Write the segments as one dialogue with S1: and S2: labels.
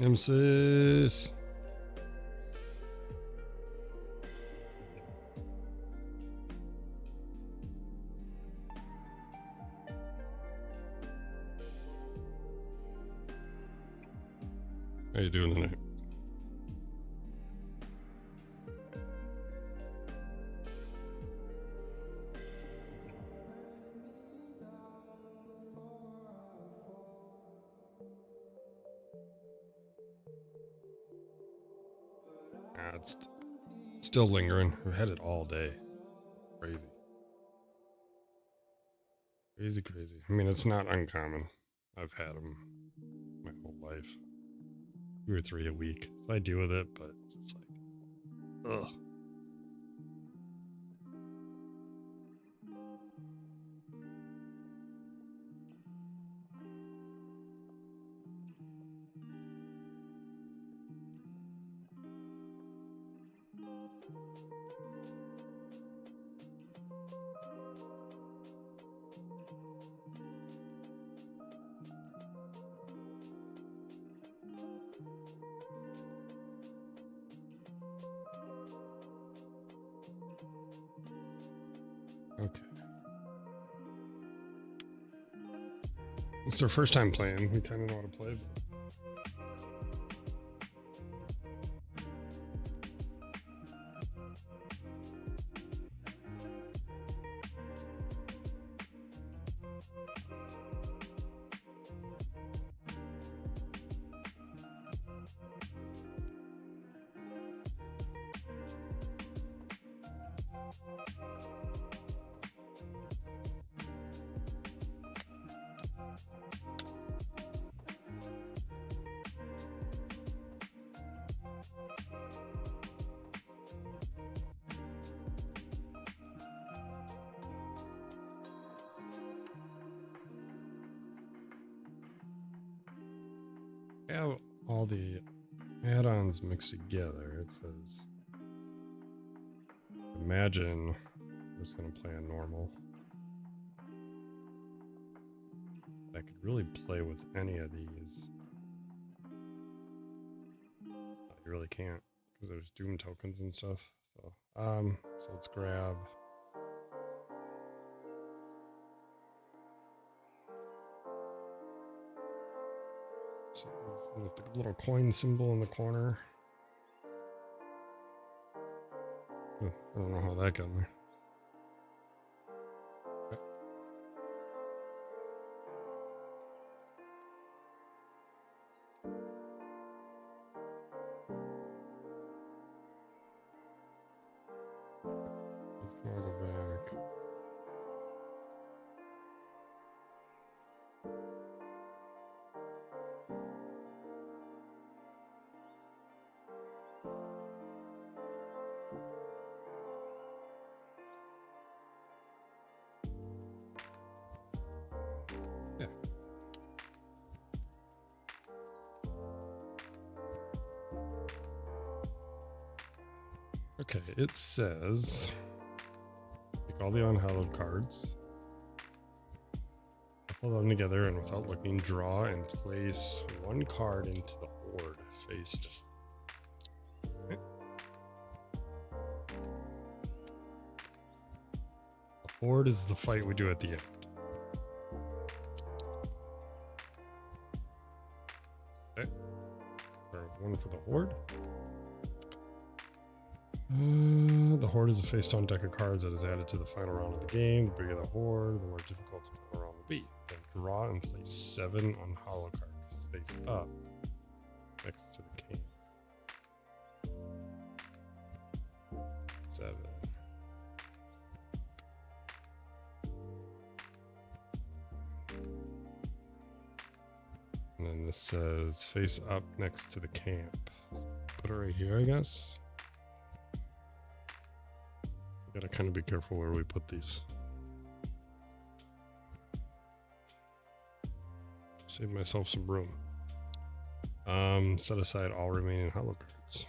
S1: Nemesis. How you doing tonight? It's still lingering. I've had it all day. Crazy. Crazy. I mean, it's not uncommon. I've had them my whole life. 2 or 3 a week. So I deal with it, but it's just like, ugh. Okay. It's their first time playing. We kind of know how to play. Have all the add-ons mixed together. It says, imagine I'm just going to play on normal. I could really play with any of these. I really can't because there's Doom tokens and stuff. So let's grab. So with the little coin symbol in the corner. Oh, I don't know how that got in there. Let's go back. Yeah. Okay, it says take all the unhallowed cards, shuffle them together, and without looking, draw and place one card into the board face down. Okay. Horde is the fight we do at the end. Okay. One for the Horde. The Horde is a face-down deck of cards that is added to the final round of the game. The bigger the Horde, the more difficult the final round will be. Then draw and place 7 on hollow cards face up next to the king. 7. And then this says face up next to the camp. So put it right here, I guess. We gotta kind of be careful where we put these. Save myself some room. Set aside all remaining hollow cards.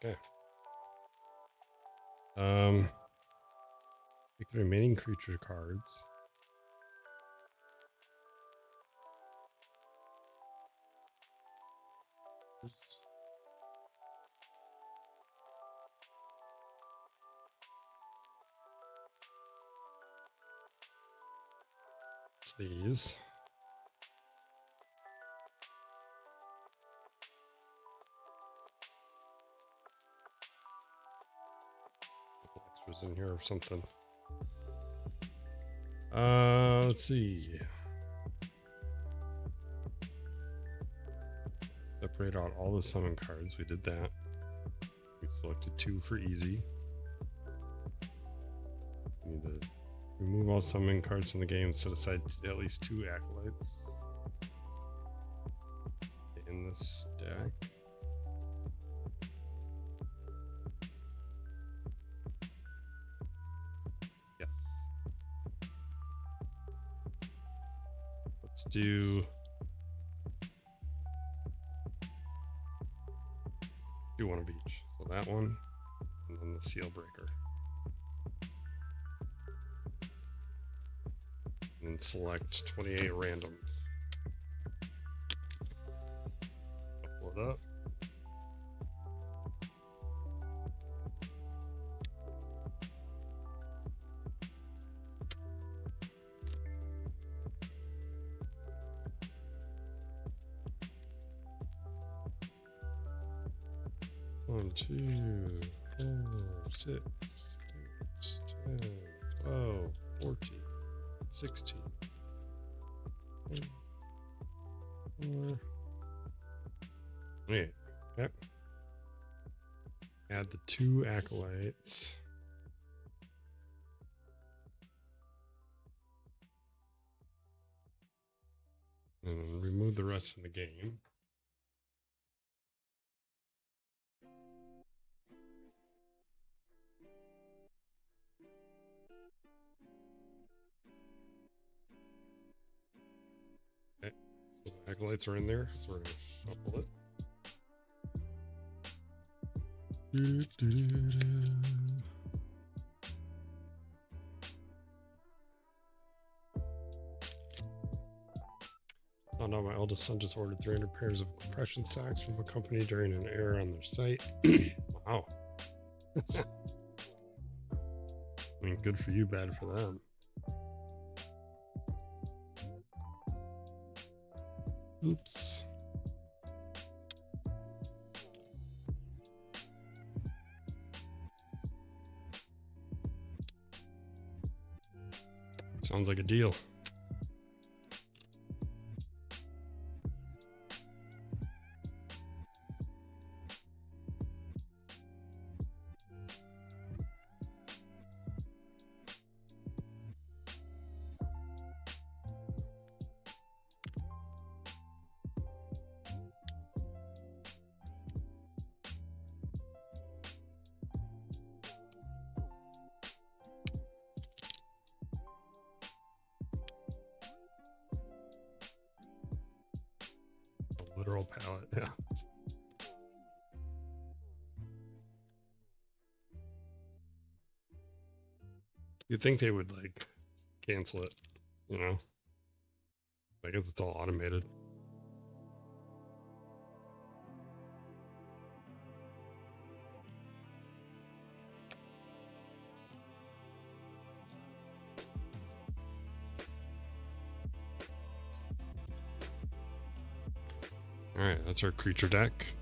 S1: Okay. Take the remaining creature cards. It's these. Extras in here or something. Let's see. Separate out all the summon cards. We did that. We selected 2 for easy. We need to remove all summon cards from the game. Set aside at least 2 acolytes in this deck. Yes. Let's do 1 of each. So that one, and then the seal breaker. And then select 28 randoms. Pull it up. One, 2, 4, 6, 8, 10, 12, 14, 16. 4. Okay. Yep. Add the 2 acolytes. And remove the rest from the game. Okay, so the acolytes are in there, so we're going to shuffle it. Oh no, my eldest son just ordered 300 pairs of compression socks from a company during an error on their site. Wow. I mean, good for you, bad for them. Oops. Sounds like a deal. literal pallet. Yeah. You'd think they would like cancel it, you know? I guess it's all automated. Alright, that's our creature deck.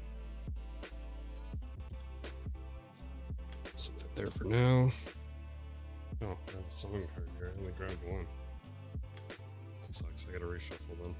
S1: Set that there for now. Oh, I have a summon card here. I only grabbed one. That sucks. I gotta reshuffle them.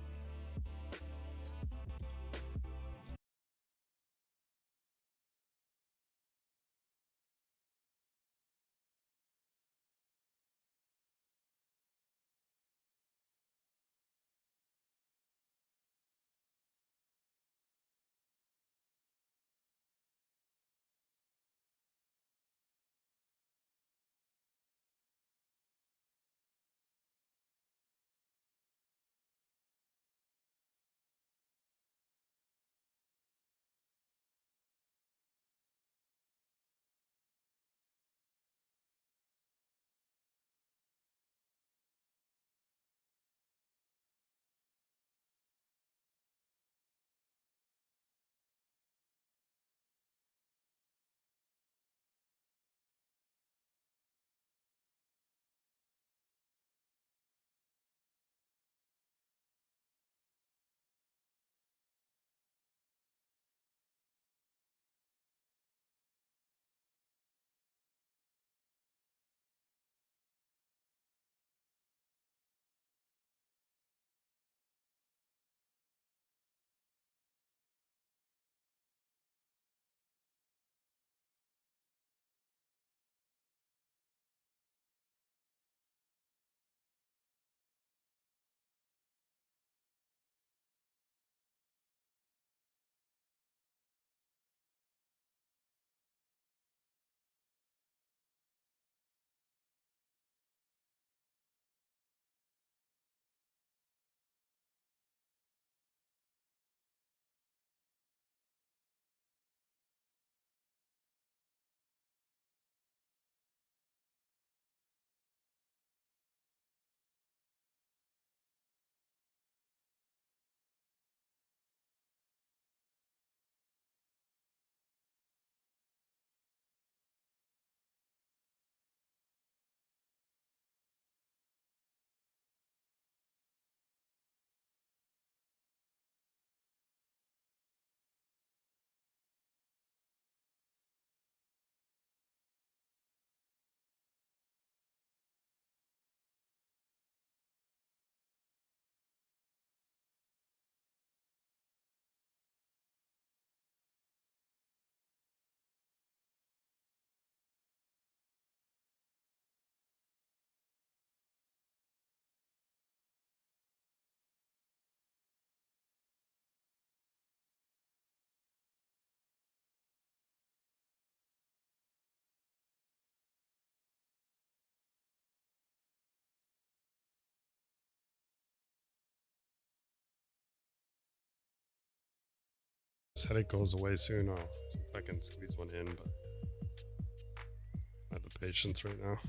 S1: This headache goes away soon. I'll see if I can squeeze one in, but I have the patience right now.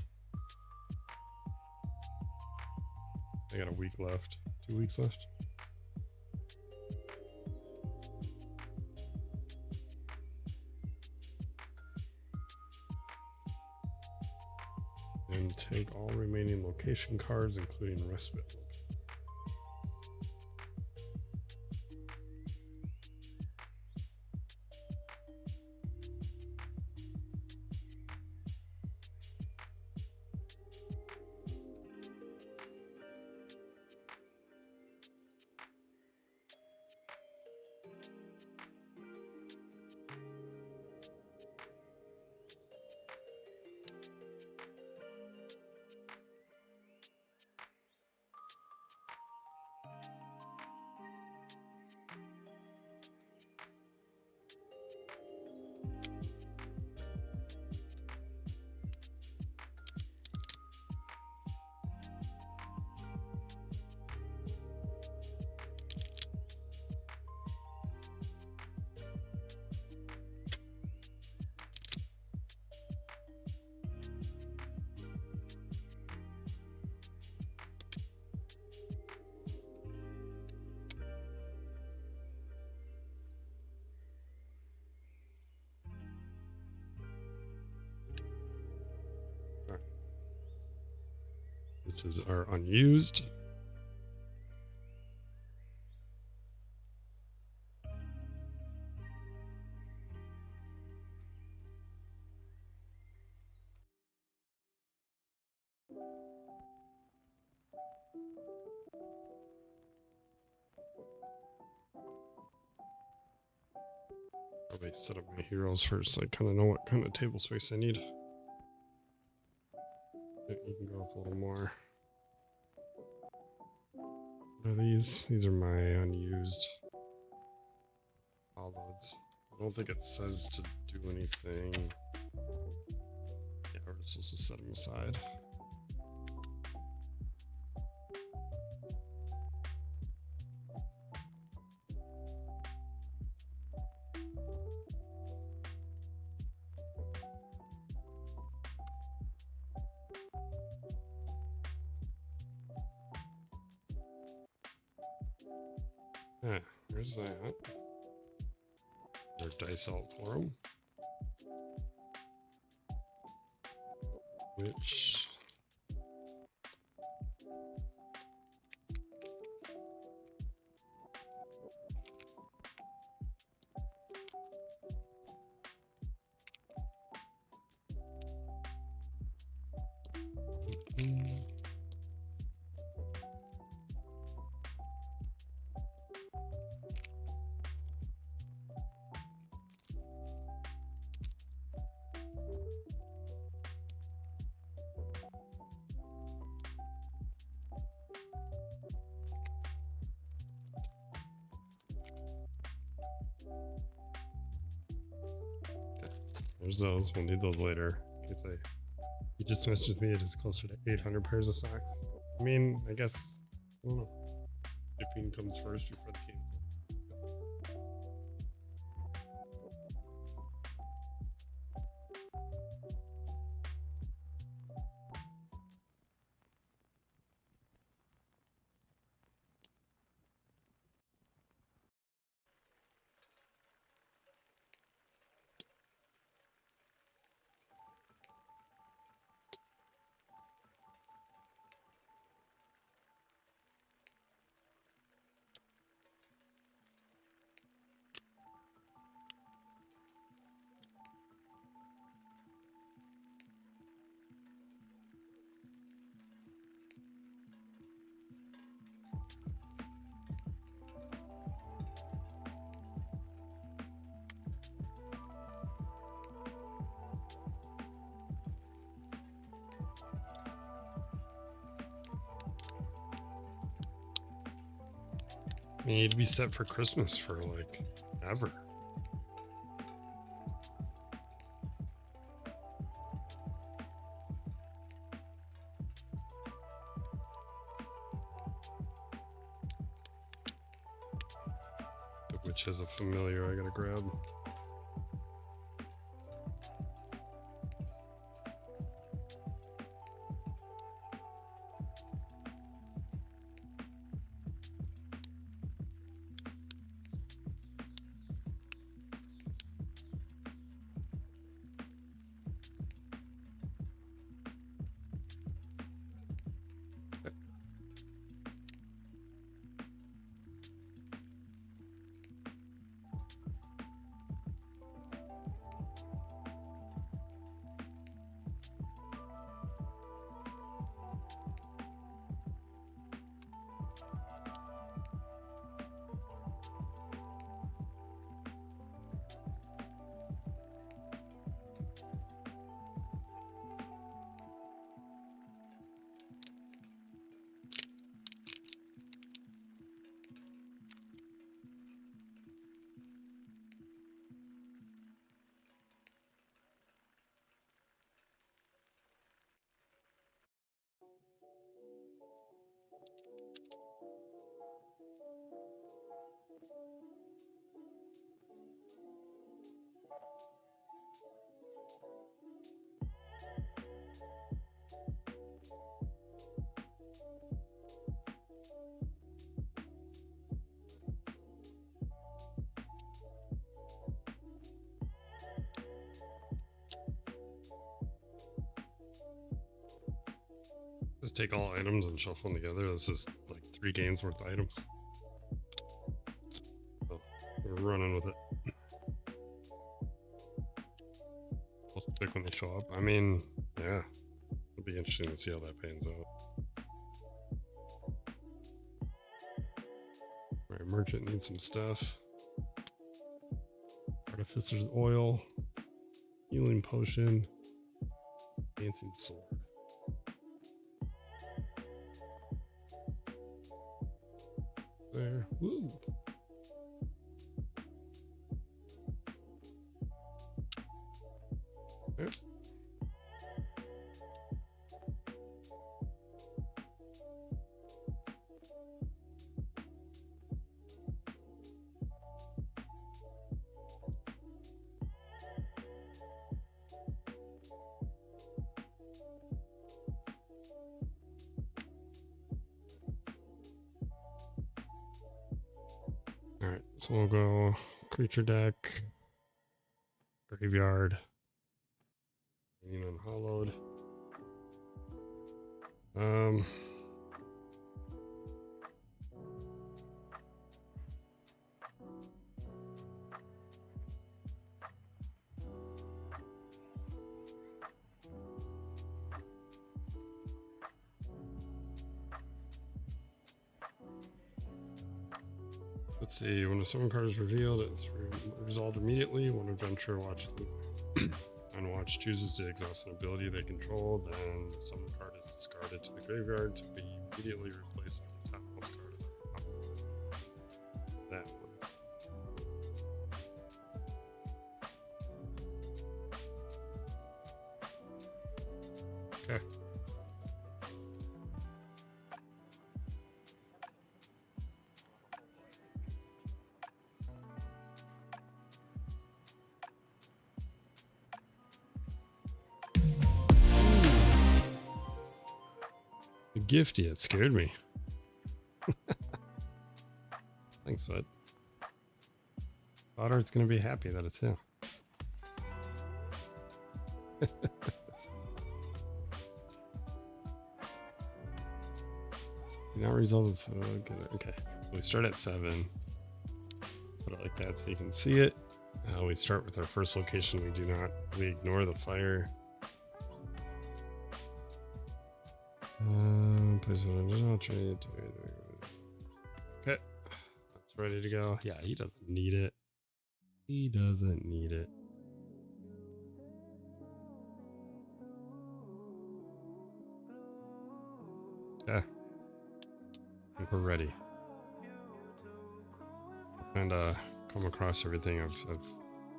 S1: I got a week left. 2 weeks left. And take all remaining location cards, including respite. This are unused. Probably set up my heroes first so I kind of know what kind of table space I need. You can go up a little more. What are these? These are my unused loads. I don't think it says to do anything. Yeah, we're just supposed to set them aside. Yeah, where's that? There's dice out for them. Which... There's those. We'll need those later. In case he just messaged me. It is closer to 800 pairs of socks. I mean, I guess I don't know. Shipping comes first before the cancel. I mean, you'd be set for Christmas for like ever. The witch has a familiar I gotta grab. Just take all items and shuffle them together. This is like 3 games worth of items. So we're running with it. I'll pick when they show up. I mean, yeah. It'll be interesting to see how that pans out. Alright, merchant needs some stuff. Artificer's oil. Healing potion. Dancing sword. There. Woo. Yep. Alright, so we'll go creature deck, graveyard, unhollowed. Let's see, when a summon card is revealed, it's resolved immediately. When adventurer and watch chooses to exhaust an ability they control, then the summon card is discarded to the graveyard to be immediately replaced with the topmost card of that one. Okay. Gifty, it scared me. Thanks, bud. Otter's gonna be happy that it's him. Now results. Okay, so we start at 7. Put it like that so you can see it. We start with our first location. We ignore the fire. Okay, that's ready to go. Yeah, he doesn't need it. He doesn't need it. Yeah, I think we're ready. And come across everything. I've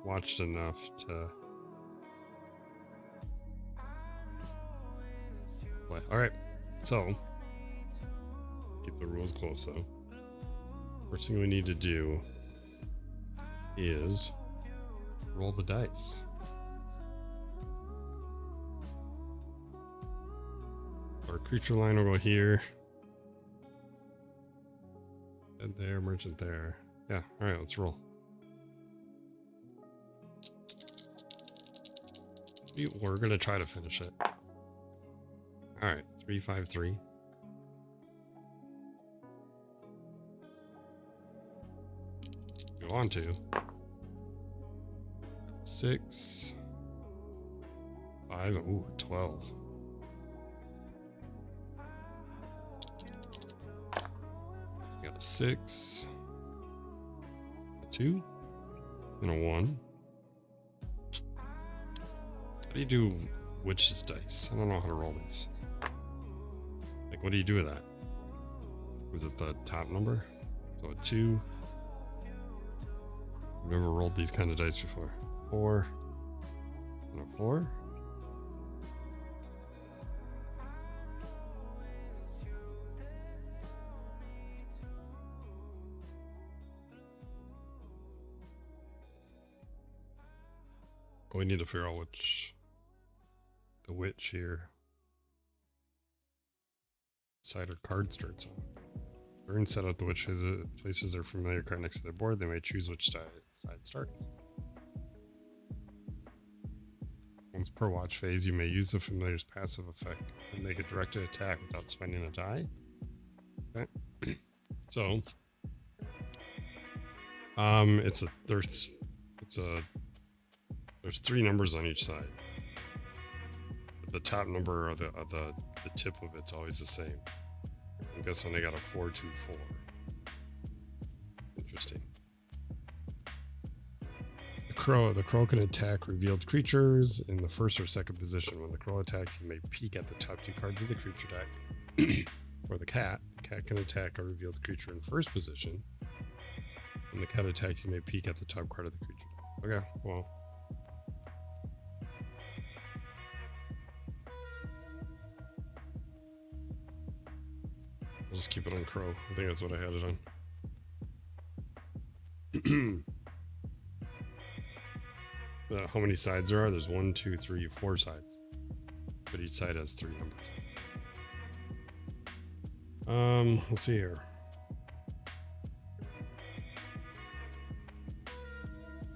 S1: watched enough to. All right, so keep the rules close though. First thing we need to do is roll the dice. Our creature line will go here. And there, merchant there. Yeah, alright, let's roll. We're gonna try to finish it. Alright, 3, 5, 3. Go on to 6, 5, ooh, 12. Got a 6, a 2, and a 1. How do you do witch's dice? I don't know how to roll these. Like, what do you do with that? Is it the top number? So a 2. I've never rolled these kind of dice before. 4 and a 4. We need to figure out which the witch here side her card starts on. During setup, the witch places their familiar card next to their board. They may choose which side starts. We'll Once per watch phase, you may use the familiar's passive effect and make a directed attack without spending a die. Okay. So, there's 3 numbers on each side. The top number of the tip of it's always the same. I'm guessing I got a 424. Interesting. The crow can attack revealed creatures in the first or second position. When the crow attacks, you may peek at the top 2 cards of the creature deck. For the cat can attack a revealed creature in first position. When the cat attacks, you may peek at the top card of the creature deck. Okay, well. I'll just keep it on crow. I think that's what I had it on. How many sides there are? There's 1, 2, 3, 4 sides. But each side has 3 numbers. Let's see here.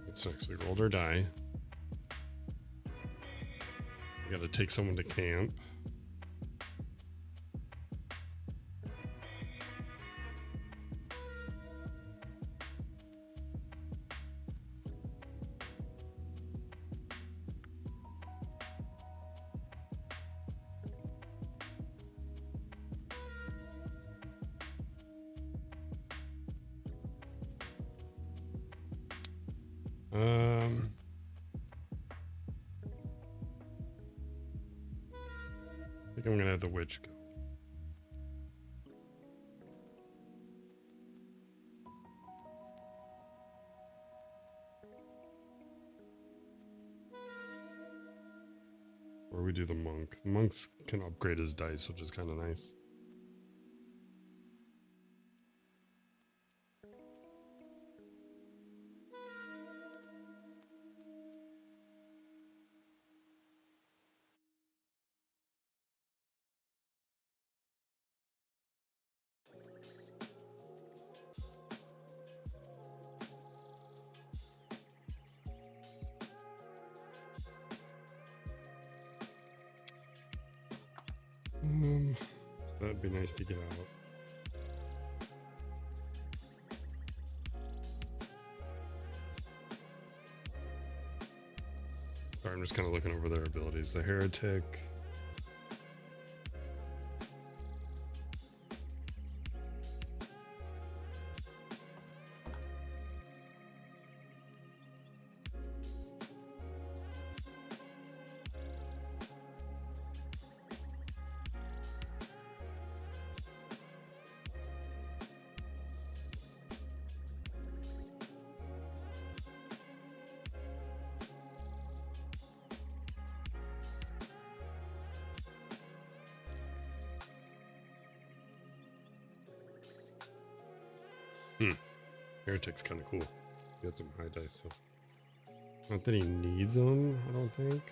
S1: What's next? We rolled our die. We gotta take someone to camp. I think I'm gonna have the witch go. Or we do the monk. The monks can upgrade his dice, which is kind of nice. So that'd be nice to get out. Sorry, I'm just kind of looking over their abilities. The heretic. Heretic's kind of cool. He got some high dice, so. Not that he needs them, I don't think.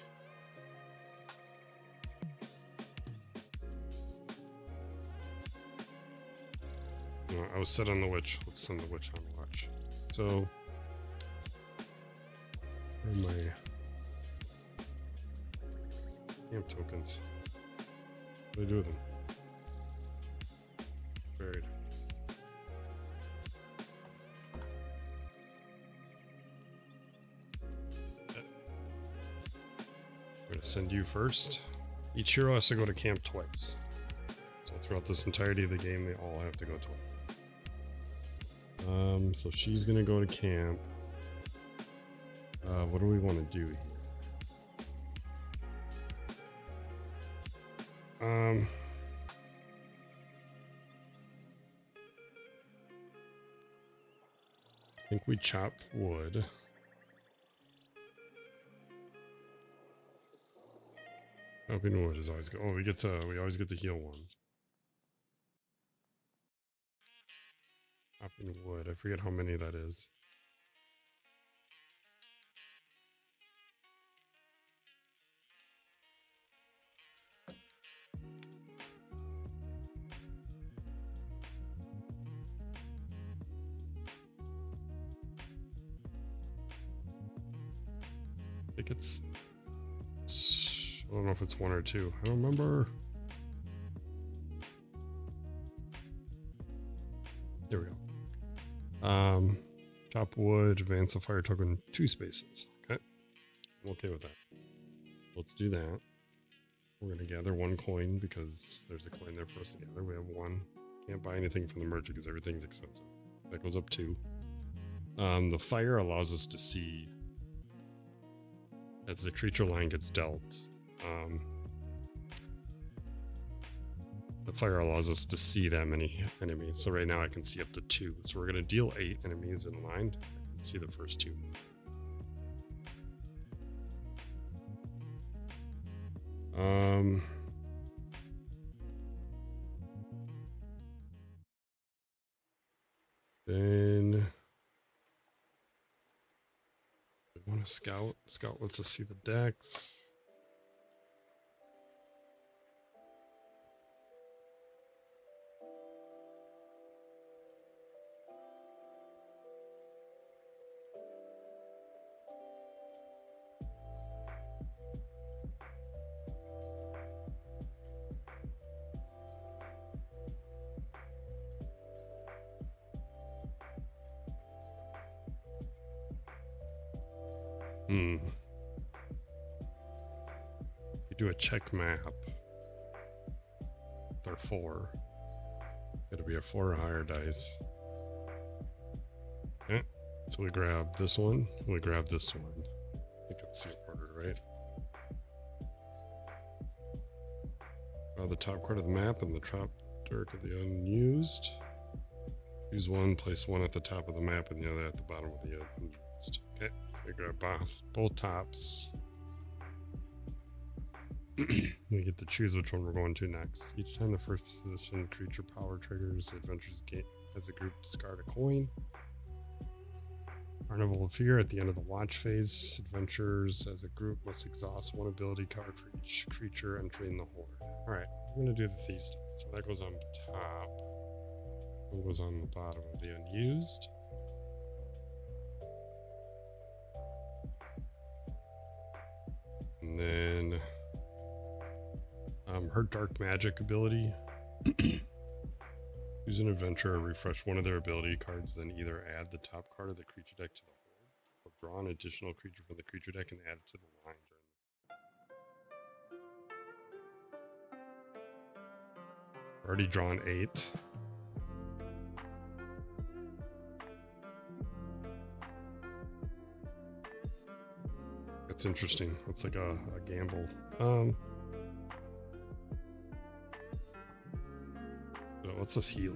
S1: No, I was set on the witch. Let's send the witch on watch. So, where are my camp tokens? What do I do with them? Buried. I'm going to send you first. Each hero has to go to camp twice. So throughout this entirety of the game, they all have to go twice. So she's going to go to camp. What do we want to do here? I think we chop wood. Chopping wood is always good. Oh, we always get to heal 1. Chopping wood. I forget how many that is. I think it's don't know if it's 1 or 2. I don't remember. There we go. Chop wood, advance a fire token 2 spaces. Okay. I'm okay with that. Let's do that. We're going to gather 1 coin because there's a coin there for us to gather. We have 1. Can't buy anything from the merchant because everything's expensive. That goes up 2. The fire allows us to see as the creature line gets dealt. The fire allows us to see that many enemies. So right now I can see up to 2. So we're going to deal 8 enemies in line. I can see the first 2. Then we want to scout. Scout lets us see the decks. You do a check map. They're 4. Gotta be a 4 or higher dice. Okay. So we grab this one. We grab this one. I think it's the order, right? Draw the top card of the map and the top deck of the unused. Use 1, place 1 at the top of the map and the other at the bottom of the unused. Okay. We grab both tops. We get to choose which one we're going to next. Each time the first position creature power triggers, the adventurers game as a group discard a coin. Carnival of Fear at the end of the watch phase. Adventurers as a group must exhaust 1 ability card for each creature entering the horde. Alright, we're going to do the Thieves' Deck. So that goes on top. One goes on the bottom of the unused. And then her Dark Magic ability. Choose an adventurer, refresh 1 of their ability cards, then either add the top card of the creature deck to the horde, or draw an additional creature from the creature deck and add it to the line. Already drawn 8. That's interesting. It's like a gamble. Let's just heal.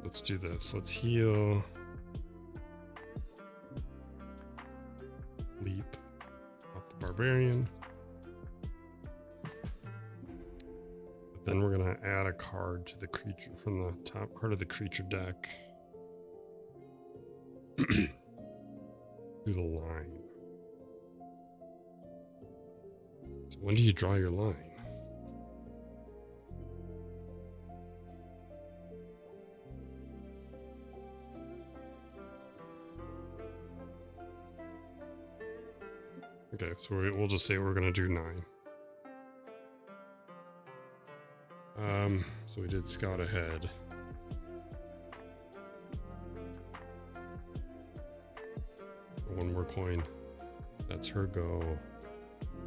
S1: Let's do this. Let's heal. Leap off the barbarian. But then we're going to add a card to the creature from the top card of the creature deck to the line. So when do you draw your line? Okay, so we'll just say we're going to do 9. So we did scout ahead. One more coin. That's her go.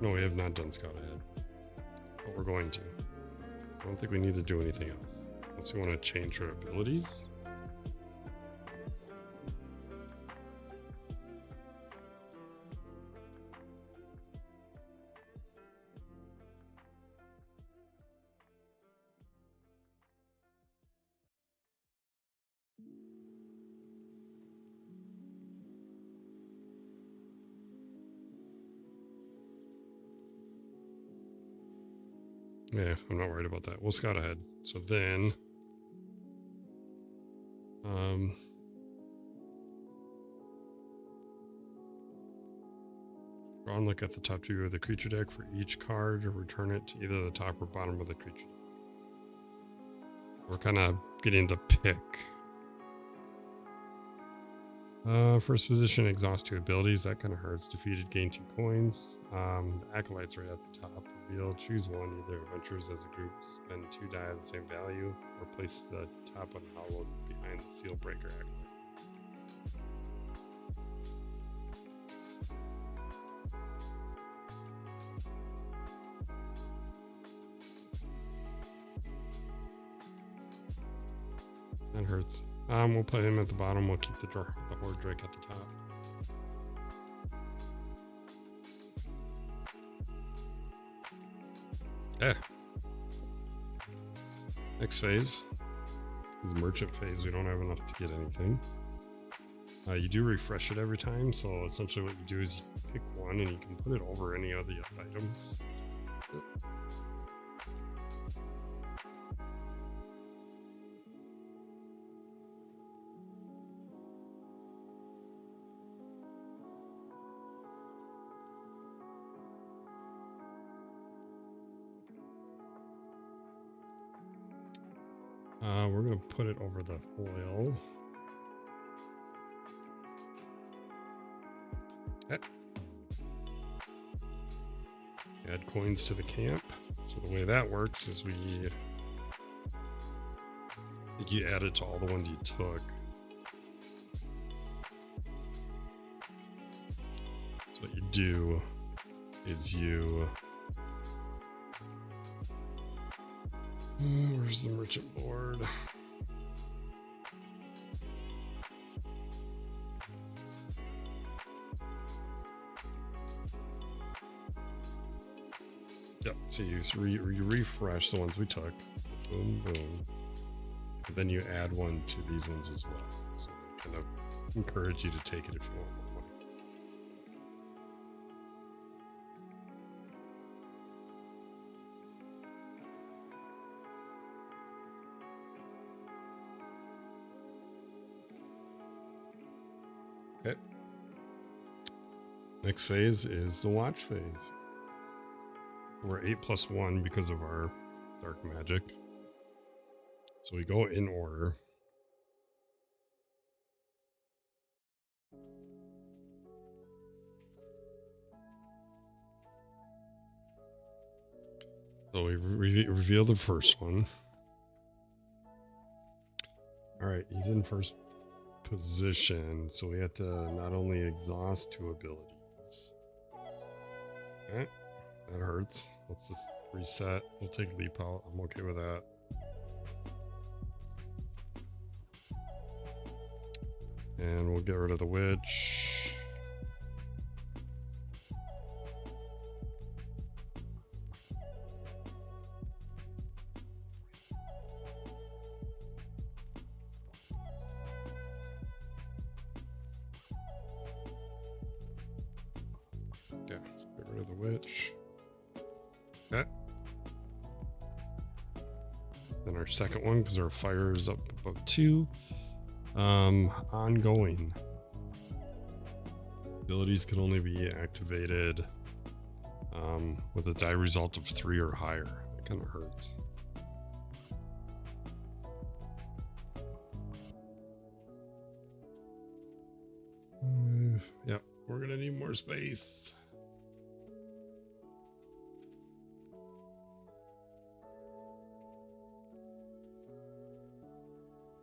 S1: No, we have not done scout ahead. But we're going to. I don't think we need to do anything else. Unless we want to change her abilities. Yeah, I'm not worried about that. We'll scout ahead. So then, draw and look at the top two of the creature deck for each card, or return it to either the top or bottom of the creature deck. We're kind of getting to pick. First position, exhaust 2 abilities. That kind of hurts. Defeated, gain 2 coins. The Acolyte's right at the top. Reveal, choose one. Either adventures as a group, spend 2 die of the same value, or place the top unhallowed behind the Seal Breaker Acolyte. That hurts. We'll put him at the bottom. We'll keep the Horde Drake at the top. Yeah. Next phase is merchant phase. We don't have enough to get anything. You do refresh it every time. So essentially what you do is you pick one and you can put it over any of the items. We're going to put it over the foil. Add coins to the camp. So the way that works is you add it to all the ones you took. So what you do is where's the merchant board? Yep, so you refresh the ones we took. So boom, boom. And then you add one to these ones as well. So they kind of encourage you to take it if you want more money. Okay. Next phase is the watch phase. We're 8+1 because of our dark magic. So we go in order. So we reveal the first one. All right, he's in first position. So we have to not only exhaust 2 abilities. Okay, that hurts. Let's just reset. We'll take leap out. I'm okay with that. And we'll get rid of the witch. Yeah, get rid of the witch. Okay. Then our second one, because our fire is up above 2. Ongoing. Abilities can only be activated with a die result of 3 or higher. That kind of hurts. Yep, we're gonna need more space.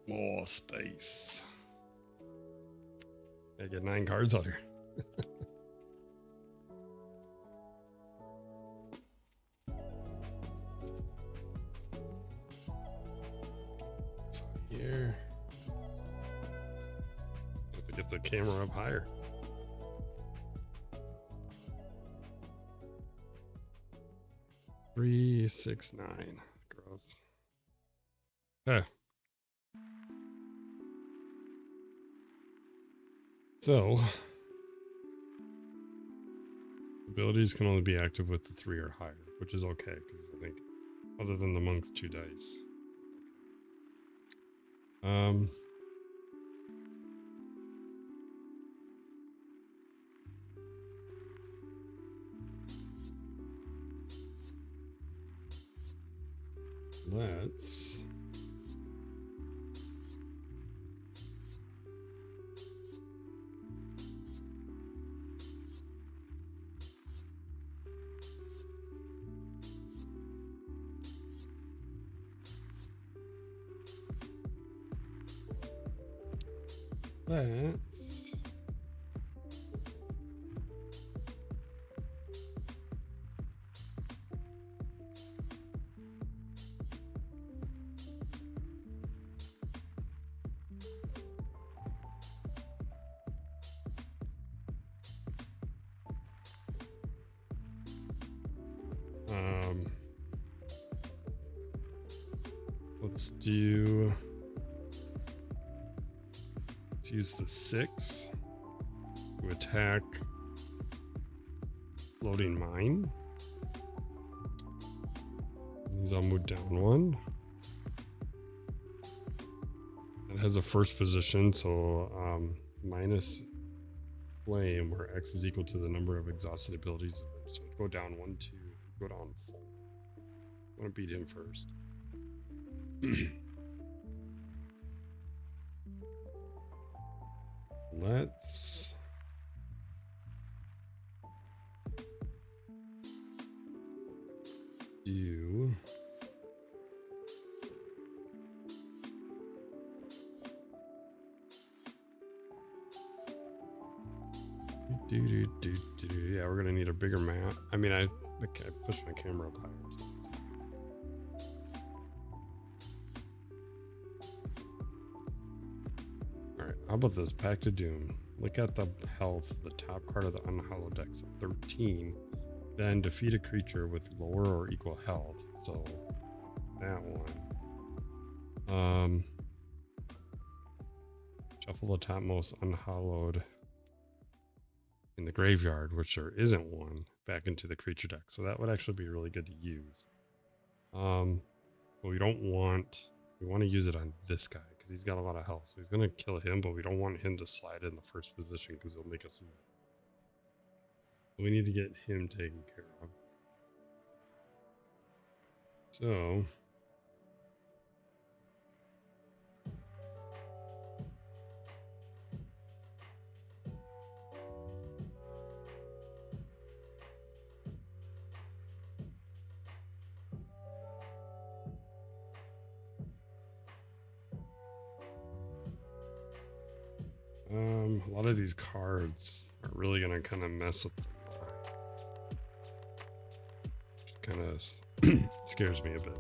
S1: More space. I get 9 cards out here. So here, have to get the camera up higher. Three, 6, 9. Gross. Okay. So, abilities can only be active with the 3 or higher, which is okay because I think Other than the monk's 2 dice. Let's let's use the 6 to attack Floating Mine. These all move down 1. It has a first position, so minus flame, where X is equal to the number of exhausted abilities. So go down 1, 2, go down 4. I want to beat him first. Let's do yeah, we're gonna need a bigger map. I mean, I pushed my camera up higher. Alright, how about this? Pact of Doom. Look at the health, the top card of the unhallowed deck, so 13. Then defeat a creature with lower or equal health. So that one. Shuffle the topmost unhallowed in the graveyard, which there isn't one, back into the creature deck. So that would actually be really good to use. But we want to use it on this guy because he's got a lot of health. So he's going to kill him, but we don't want him to slide in the first position because it'll make us lose. We need to get him taken care of. So a lot of these cards are really going to kind of mess with them. Kind of scares me a bit.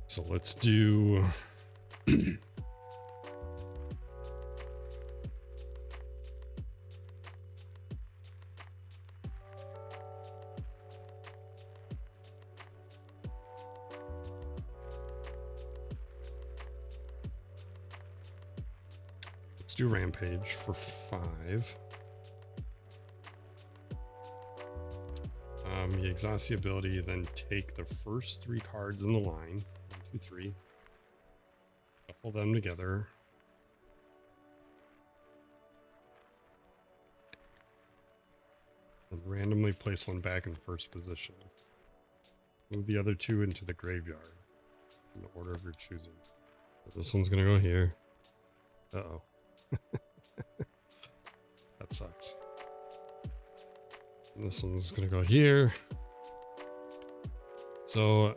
S1: So let's do Rampage for 5. You exhaust the ability, then take the first 3 cards in the line. 1, 2, 3. Shuffle them together. And randomly place one back in first position. Move the other 2 into the graveyard in the order of your choosing. So this one's gonna go here. Uh-oh. That sucks. And this one's gonna go here. So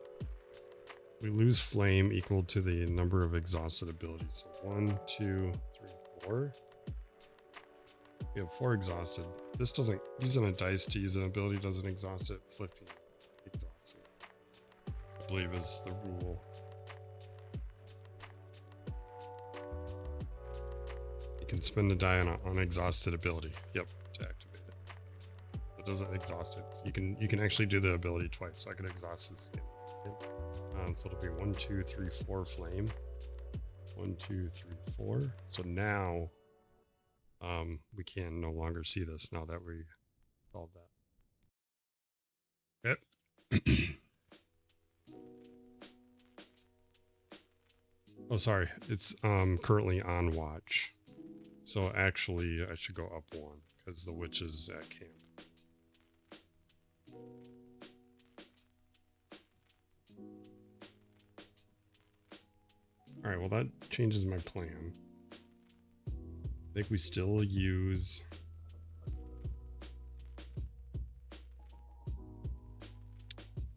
S1: we lose flame equal to the number of exhausted abilities. So 1, 2, 3, 4. We have 4 exhausted. This doesn't, using a dice to use an ability doesn't exhaust it. Flipping exhausts it, I believe is the rule. You can spend a die on an unexhausted ability. Yep, to activate it. It doesn't exhaust it. You can actually do the ability twice. So I can exhaust this again. Yep. So it'll be 1, 2, 3, 4 flame. 1, 2, 3, 4. So now we can no longer see this now that we solved that. Yep. Oh, sorry. It's currently on watch. So actually, I should go up one because the witch is at camp. All right, well, that changes my plan. I think we still use...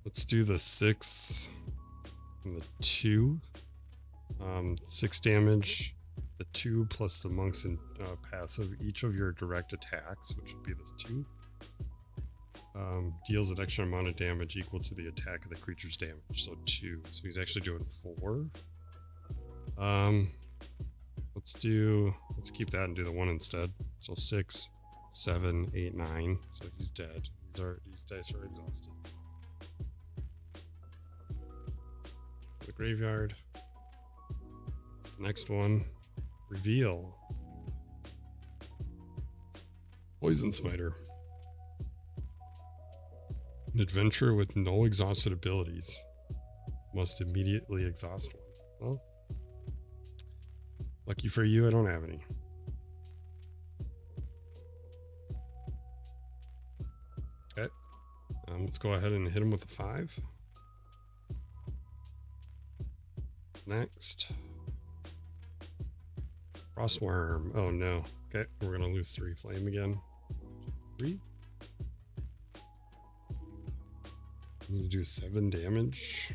S1: Let's do the 6 and the 2. 6 damage. The 2 plus the monks and passive. Each of your direct attacks, which would be this 2, deals an extra amount of damage equal to the attack of the creature's damage. So 2. So he's actually doing 4. Let's keep that and do the 1 instead. So 6, 7, 8, 9. So he's dead. These dice are exhausted. The graveyard. Next one. Reveal. Poison Smiter. An adventurer with no exhausted abilities must immediately exhaust one. Well, lucky for you, I don't have any. Okay. Let's go ahead and hit him with a 5. Next. Frostworm. Oh no. Okay, we're gonna lose 3 flame again. 3. Need to do 7 damage.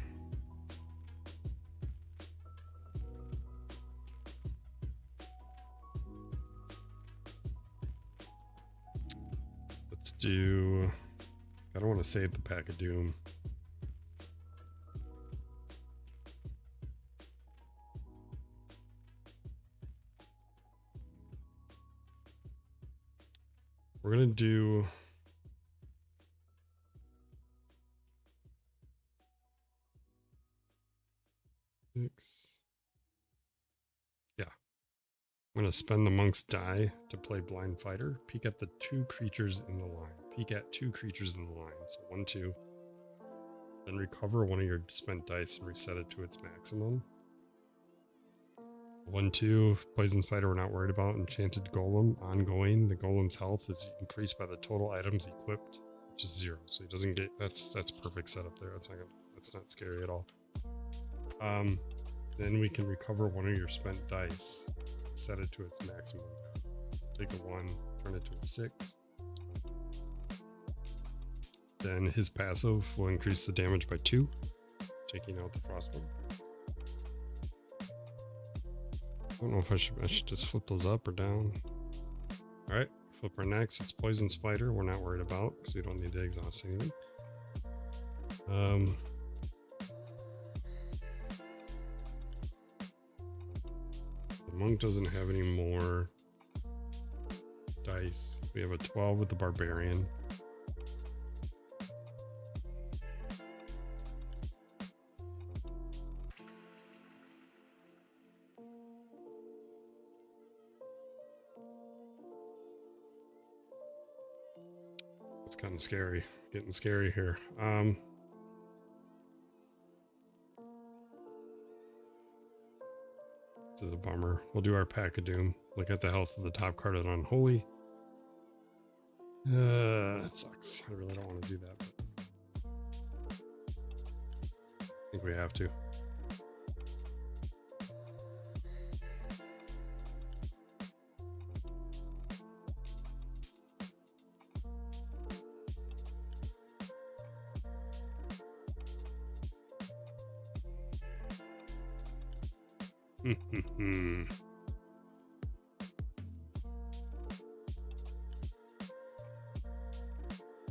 S1: Let's do... I don't want to save the Pack of Doom. We're going to do... Yeah. I'm going to spend the monk's die to play Blind Fighter. Peek at the 2 creatures in the line. Peek at 2 creatures in the line. So 1, 2. Then recover one of your spent dice and reset it to its maximum. 1, 2. Poison Spider we're not worried about. Enchanted Golem. Ongoing. The Golem's health is increased by the total items equipped, which is 0. So he doesn't get... That's perfect setup there. That's not scary at all. Then we can recover one of your spent dice. Set it to its maximum. Take a 1, turn it to a 6. Then his passive will increase the damage by 2, taking out the Frostworm. I don't know if I should just flip those up or down. Alright, flip our next. It's Poison Spider. We're not worried about because we don't need to exhaust anything. The monk doesn't have any more dice. We have a 12 with the Barbarian. It's kind of scary. Getting scary here. This is a bummer. We'll do our Pack of Doom. Look at the health of the top card of Unholy. That sucks. I really don't want to do that, but I think we have to.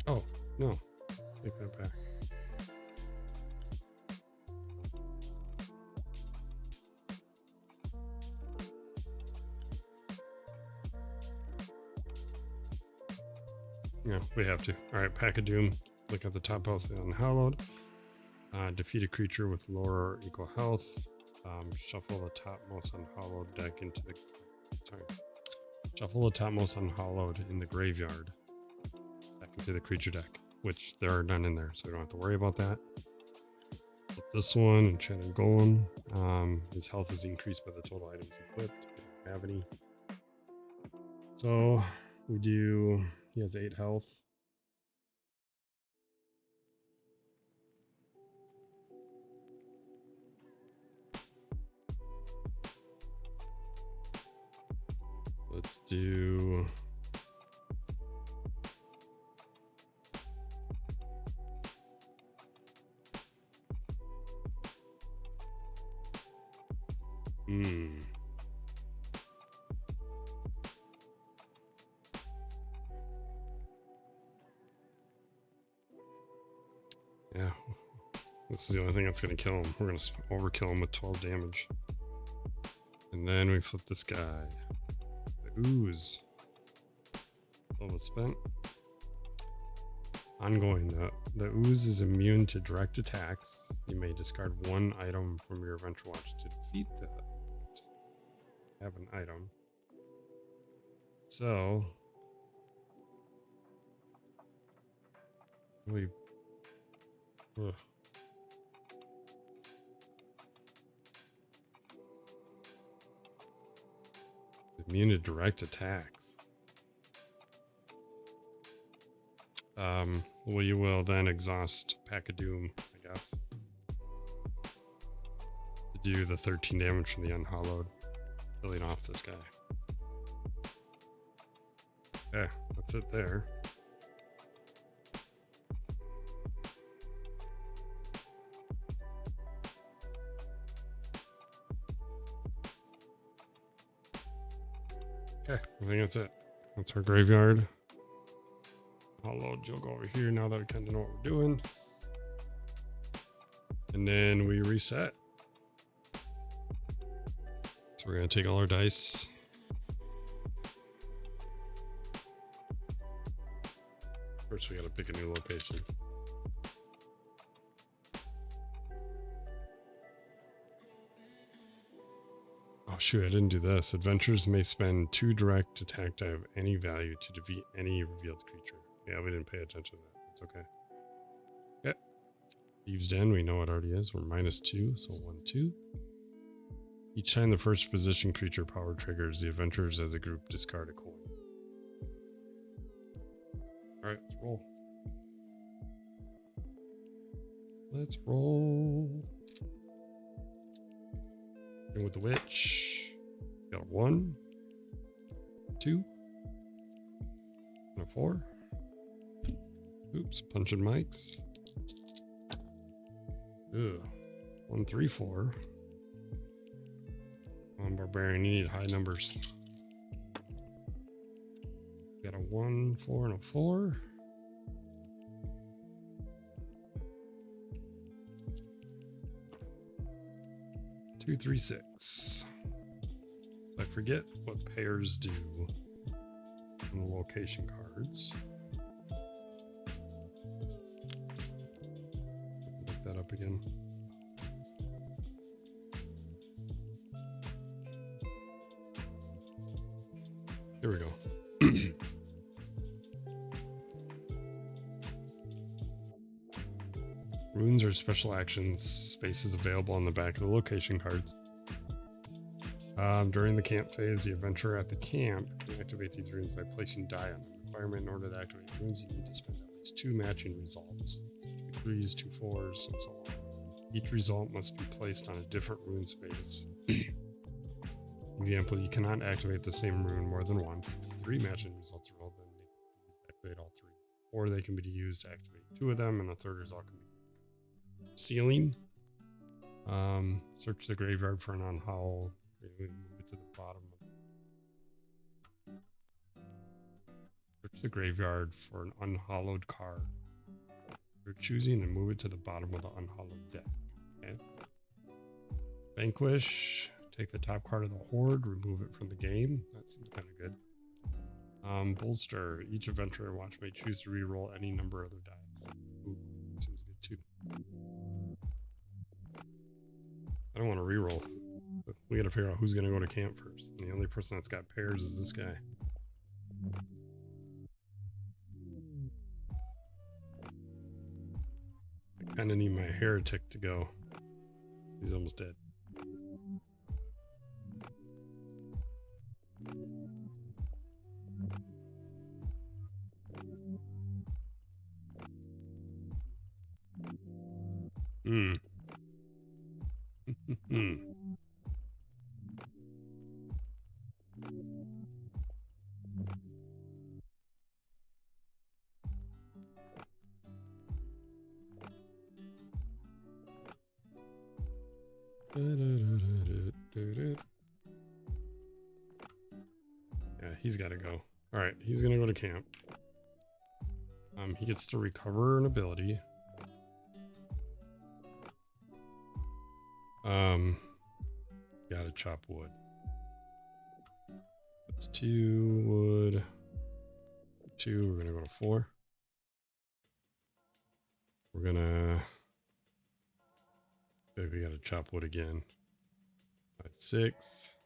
S1: Oh, no. Take that back. Yeah, we have to. Alright, Pack of Doom. Look at the top health of Unhallowed. Defeat a creature with lower or equal health. Shuffle the topmost Unhallowed deck into the... Sorry. Shuffle the topmost unhallowed in the graveyard back into the creature deck, which there are none in there, so we don't have to worry about that. Flip this one, Enchanted Golem. His health is increased by the total items equipped. We don't have any. So we do, he has 8 health. Let's do yeah, this is the only thing that's going to kill him. We're going to overkill him with 12 damage. And then we flip this guy. The Ooze. Level spent. Ongoing. The Ooze is immune to direct attacks. You may discard 1 item from your Adventure Watch to defeat the have an item. So we immune to direct attacks. Well, you will then exhaust Pack of Doom, I guess, to do the 13 damage from the Unhallowed, killing off this guy. Okay, that's it there. Okay, I think that's it. That's our graveyard. Hallowed, you'll go over here now that we kind of know what we're doing. And then we reset. So we're going to take all our dice. First, we got to pick a new location. Oh shoot, I didn't do this. Adventurers may spend 2 direct attack die of any value to defeat any revealed creature. Yeah, we didn't pay attention to that. It's okay. Okay. Thieves' Den, we know it already is. We're -2, so 1, 2. Each time the first position creature power triggers, the adventurers as a group discard a coin. Alright, let's roll. Let's roll. And with the witch, got a 1, 2, and a 4. Oops, punching mics. Ugh. 1, 3, 4. Come on, Barbarian, you need high numbers. Got a 1, 4, and a 4. Two, 3, 6. So I forget what pairs do on the location cards. Look that up again. Here we go. Runes are special actions, spaces available on the back of the location cards. During the camp phase, the adventurer at the camp can activate these runes by placing die on them. Requirement: in order to activate runes, you need to spend at least 2 matching results. So 2 3s, 2 4s, and so on. Each result must be placed on a different rune space. Example, you cannot activate the same rune more than once. If 3 matching results are rolled, then they can activate all 3. Or they can be used to activate 2 of them, and the third result can be Sealing. Search the graveyard for an unhallowed. Move it to the bottom. Search the graveyard for an unhallowed card you're choosing and move it to the bottom of the unhallowed deck. Okay. Vanquish. Take the top card of the horde, remove it from the game. That seems kind of good. Bolster. Each adventurer watch may choose to reroll any number of their dice. Ooh, that seems good too. I don't want to reroll. We got to figure out who's going to go to camp first. And the only person that's got pairs is this guy. Kind of need my heretic to go. He's almost dead. Hmm. Yeah, he's got to go. All right, he's gonna go to camp. He gets to recover an ability. Gotta chop wood. That's 2 wood. 2. We're gonna go to 4. We're gonna. Okay, we gotta chop wood again. 5, 6.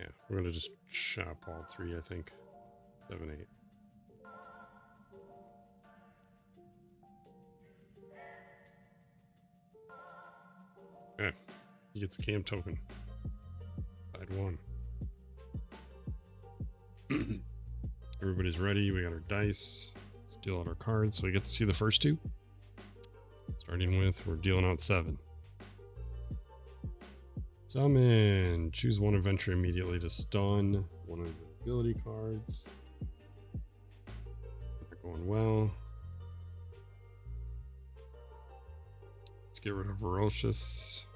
S1: Yeah, we're gonna just chop all 3. I think 7, 8. Okay, he gets a camp token. Side 1. Everybody's ready. We got our dice. Let's deal out our cards. So we get to see the first 2. Starting with, we're dealing out 7. Summon. Choose one adventure immediately to stun. One of the ability cards. Not going well. Let's get rid of Ferocious.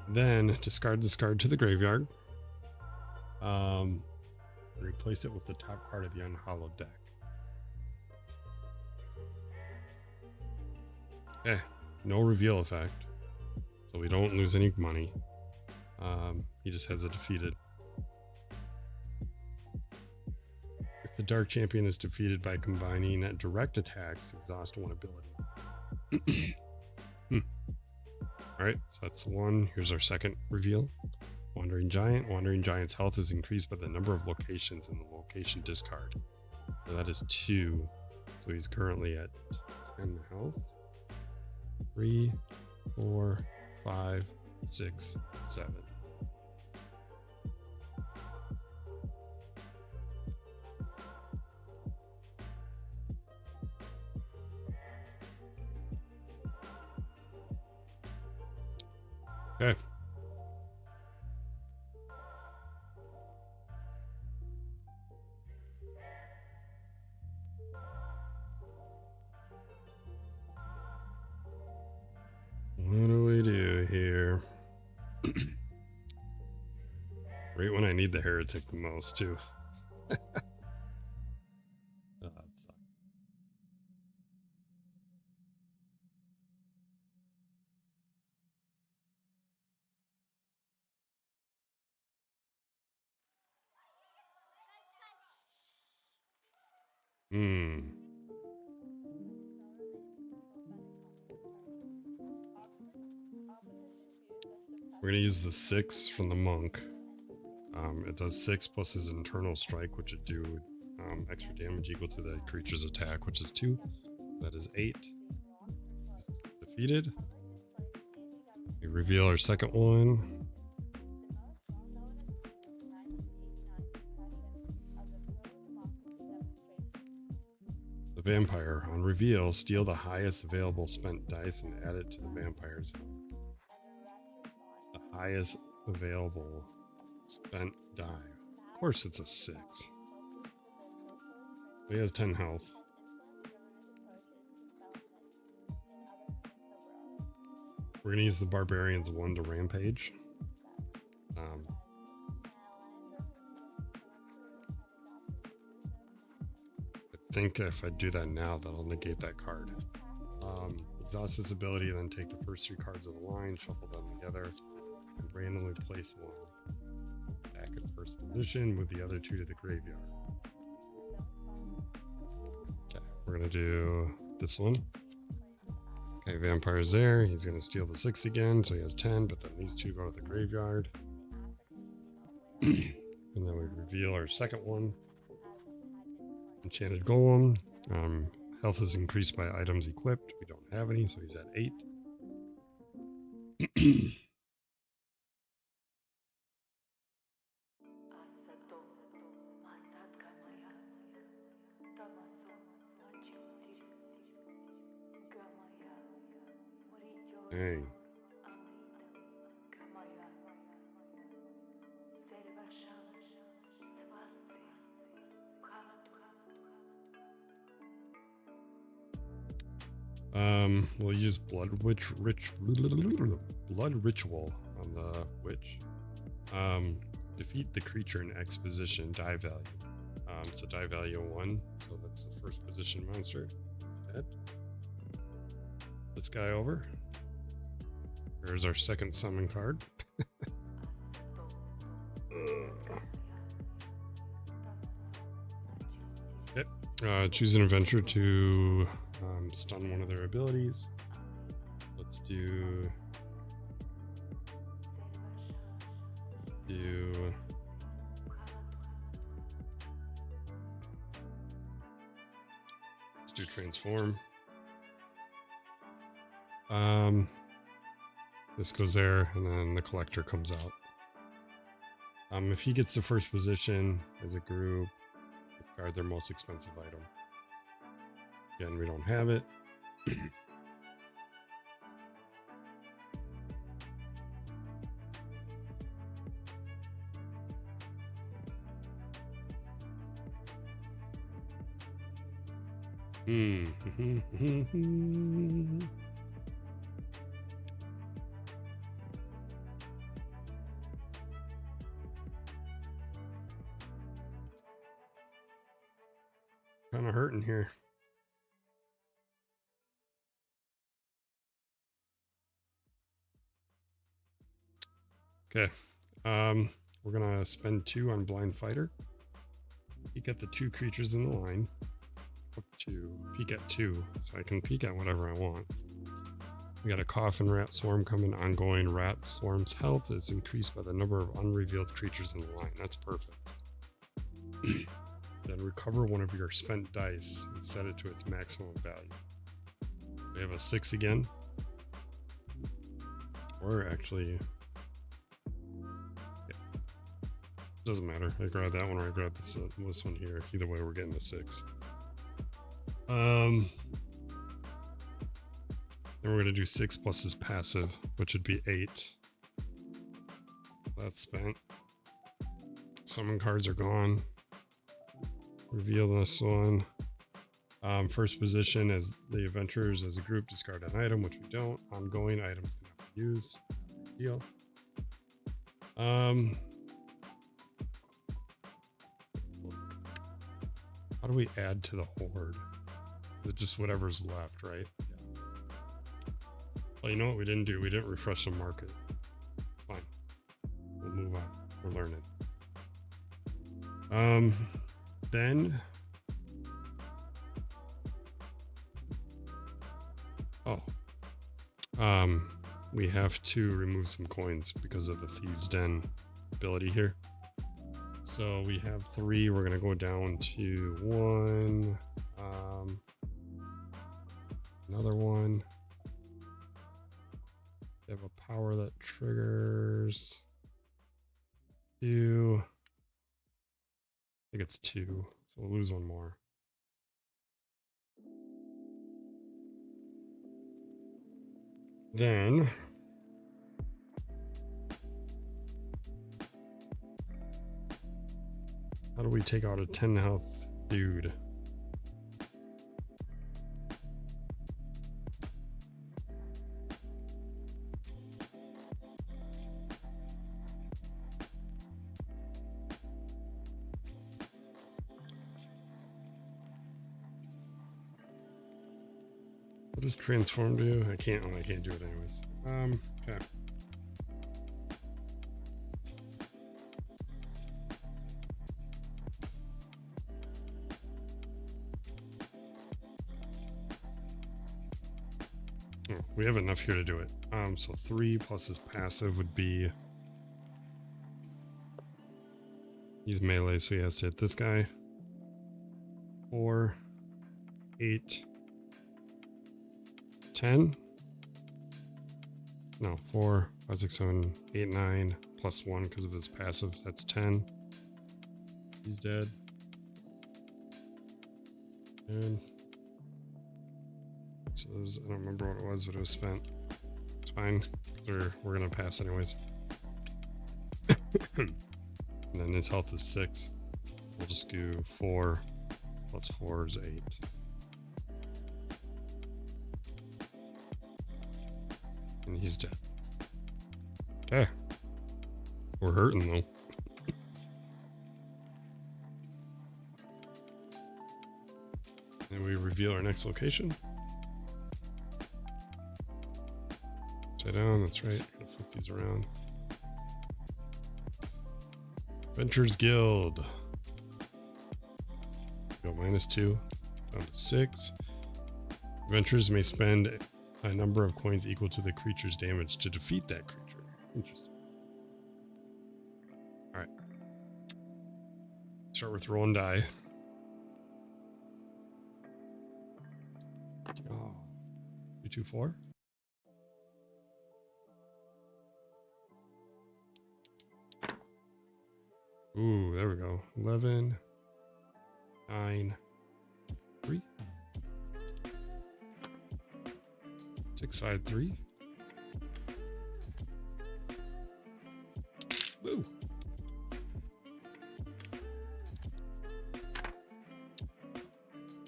S1: Then discard this card to the graveyard. Replace it with the top card of the unhallowed deck. Okay, no reveal effect, so we don't lose any money. He just has it defeated. If the Dark Champion is defeated by combining direct attacks, exhaust 1 ability. Alright, so that's 1. Here's our second reveal. Wandering Giant. Wandering Giant's health is increased by the number of locations in the location discard. So that is 2. So he's currently at 10 health. 3, 4, 5, 6, 7. Okay. What do we do here? Right when I need the heretic the most, too. Oh, that sucks. We're going to use the 6 from the monk. It does 6 plus his internal strike, which would do extra damage equal to the creature's attack, which is 2. That is 8. Defeated. We reveal our second one. The vampire. On reveal, steal the highest available spent dice and add it to the vampire's. The highest available spent die. Of course it's a 6. He has 10 health. We're going to use the Barbarian's 1 to rampage. I think if I do that now, that'll negate that card. Exhaust his ability, then take the first 3 cards of the line, shuffle them together, and randomly place 1 back in first position with the other 2 to the graveyard. Okay, we're going to do this one. Okay, Vampire's there. He's going to steal the 6 again, so he has 10, but then these 2 go to the graveyard. And then we reveal our second one. Enchanted Golem. Health is increased by items equipped. We don't have any, so he's at 8. Dang. We'll use blood ritual on the witch. Defeat the creature in X position, die value. So die value 1, so that's the first position monster. He's dead. This guy over. Here's our second summon card. Okay. Choose an adventure to stun one of their abilities. Let's do transform. This goes there, and then the collector comes out. If he gets the first position as a group, discard their most expensive item. Again, we don't have it. Kind of hurting here. Okay. We're gonna spend 2 on Blind Fighter. Peek at the 2 creatures in the line. Up to peek at 2, so I can peek at whatever I want. We got a Coffin Rat Swarm coming. Ongoing Rat Swarm's health is increased by the number of unrevealed creatures in the line. That's perfect. Then recover one of your spent dice and set it to its maximum value. We have a 6 again. Or actually, yeah. Doesn't matter. I grab that one or I grab this one here. Either way, we're getting a 6. Then we're going to do 6 plus his passive, which would be 8. That's spent. Summon cards are gone. Reveal this one. First position as the adventurers as a group discard an item, which we don't. Ongoing items cannot be used. Deal. How do we add to the horde? Is it just whatever's left, right? Yeah. Well, you know what we didn't do? We didn't refresh the market. It's fine. We'll move on. We're learning. Then we have to remove some coins because of the Thieves' Den ability here. So we have 3. We're gonna go down to 1. Another one. They have a power that triggers 2. I think it's 2, so we'll lose 1 more. Then how do we take out a 10 health dude? What does transform do? I can't do it anyways. Okay. Oh, we have enough here to do it. So 3 plus his passive would be, he's melee, so he has to hit this guy. 4. 8, 10. No, 4, 5, 6, 7, 8, 9, plus 1 because of his passive. That's 10. He's dead. And so I don't remember what it was, but it was spent. It's fine. We're going to pass anyways. And then his health is 6. So we'll just do 4 plus 4 is 8. And he's dead. Okay. We're hurting though. And we reveal our next location. Upside down, that's right. Gotta flip these around. Adventurers Guild. Go -2, down to 6. Adventurers may spend a number of coins equal to the creature's damage to defeat that creature. Interesting. Alright. Start with roll and die. Oh. 2, 2, 4. Ooh, there we go. 11, 9, 3. 6, 5, 3. Woo.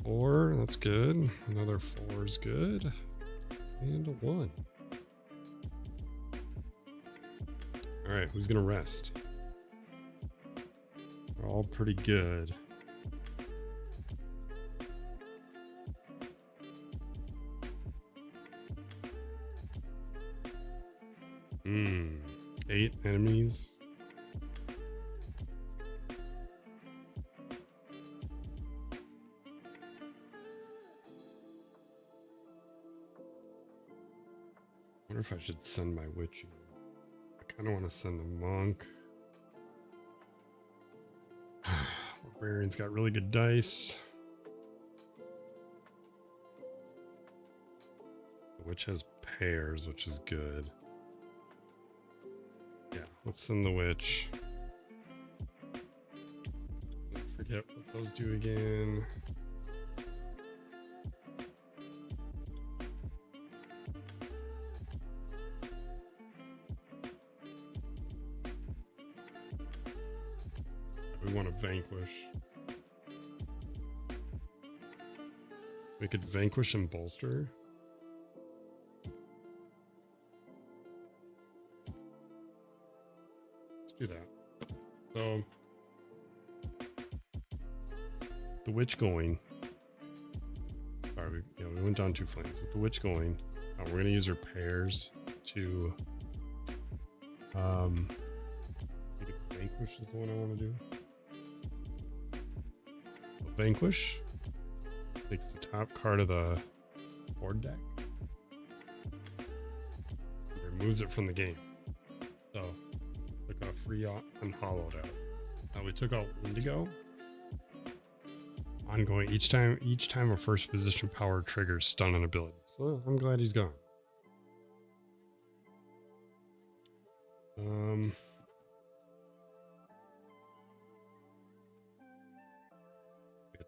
S1: Four, that's good. Another 4 is good. And a 1. Alright, who's gonna rest? They're all pretty good. Hmm. 8 enemies. I wonder if I should send my witch. I kind of want to send a monk. Barbarian's got really good dice. The witch has pairs, which is good. Yeah, let's send the witch. Forget what those do again. We want to vanquish. We could vanquish and bolster. Let's do that. So, the witch going. Sorry, we went down 2 flames. With the witch going, we're going to use her pairs to. Vanquish is the one I want to do. Vanquish takes the top card of the board deck and removes it from the game. So took out free unhollowed out. Now we took out Wendigo. Ongoing each time a first position power triggers stun an ability. So I'm glad he's gone.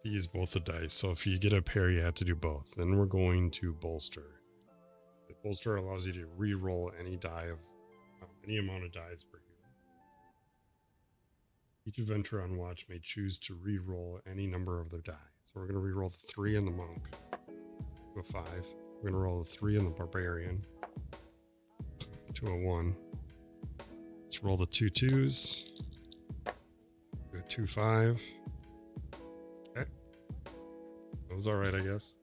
S1: To use both the dice, so if you get a pair you have to do both. Then we're going to bolster. The bolster allows you to re-roll any die of any amount of dice per hero. Each adventurer on watch may choose to re-roll any number of their die. So we're going to re-roll the 3 in the monk to a 5. We're going to roll the 3 in the barbarian to a 1. Let's roll the 2 2s to a 2 5. That was alright, I guess.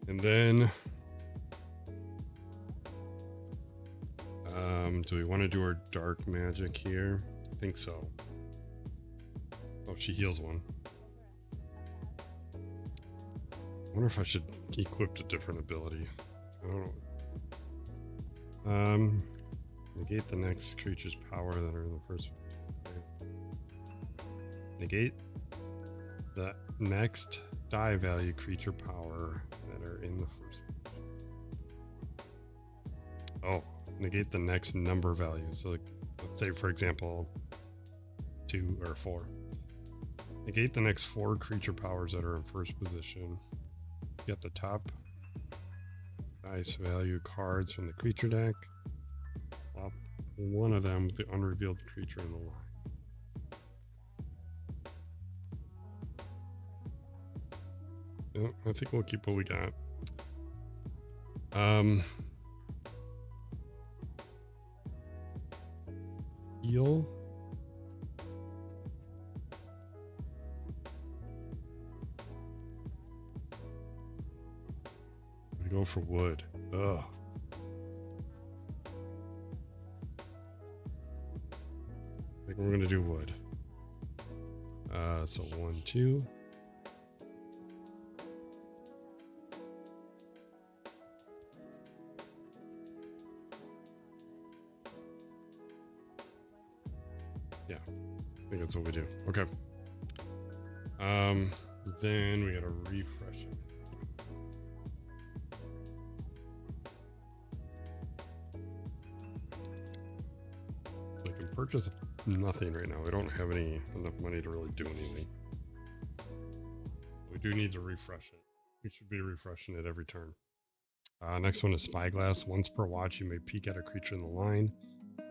S1: And then do we want to do our dark magic here? I think so. Oh, she heals 1. I wonder if I should equip a different ability. I don't know. Negate the next creature's power that are in the first. Negate the next die value creature power that are in the first position. Oh, negate the next number value. So like, let's say, for example, 2 or 4. Negate the next 4 creature powers that are in first position. Get the top dice value cards from the creature deck. Flop one of them with the unrevealed creature in the line. Yeah, I think we'll keep what we got. Heal. We go for wood. Ugh. I think we're gonna do wood. So 1, 2. Yeah, I think that's what we do. Okay. Then we gotta refresh it. I can purchase nothing right now. We don't have enough money to really do anything. We do need to refresh it. We should be refreshing it every turn. Next one is Spyglass. Once per watch, you may peek at a creature in the line,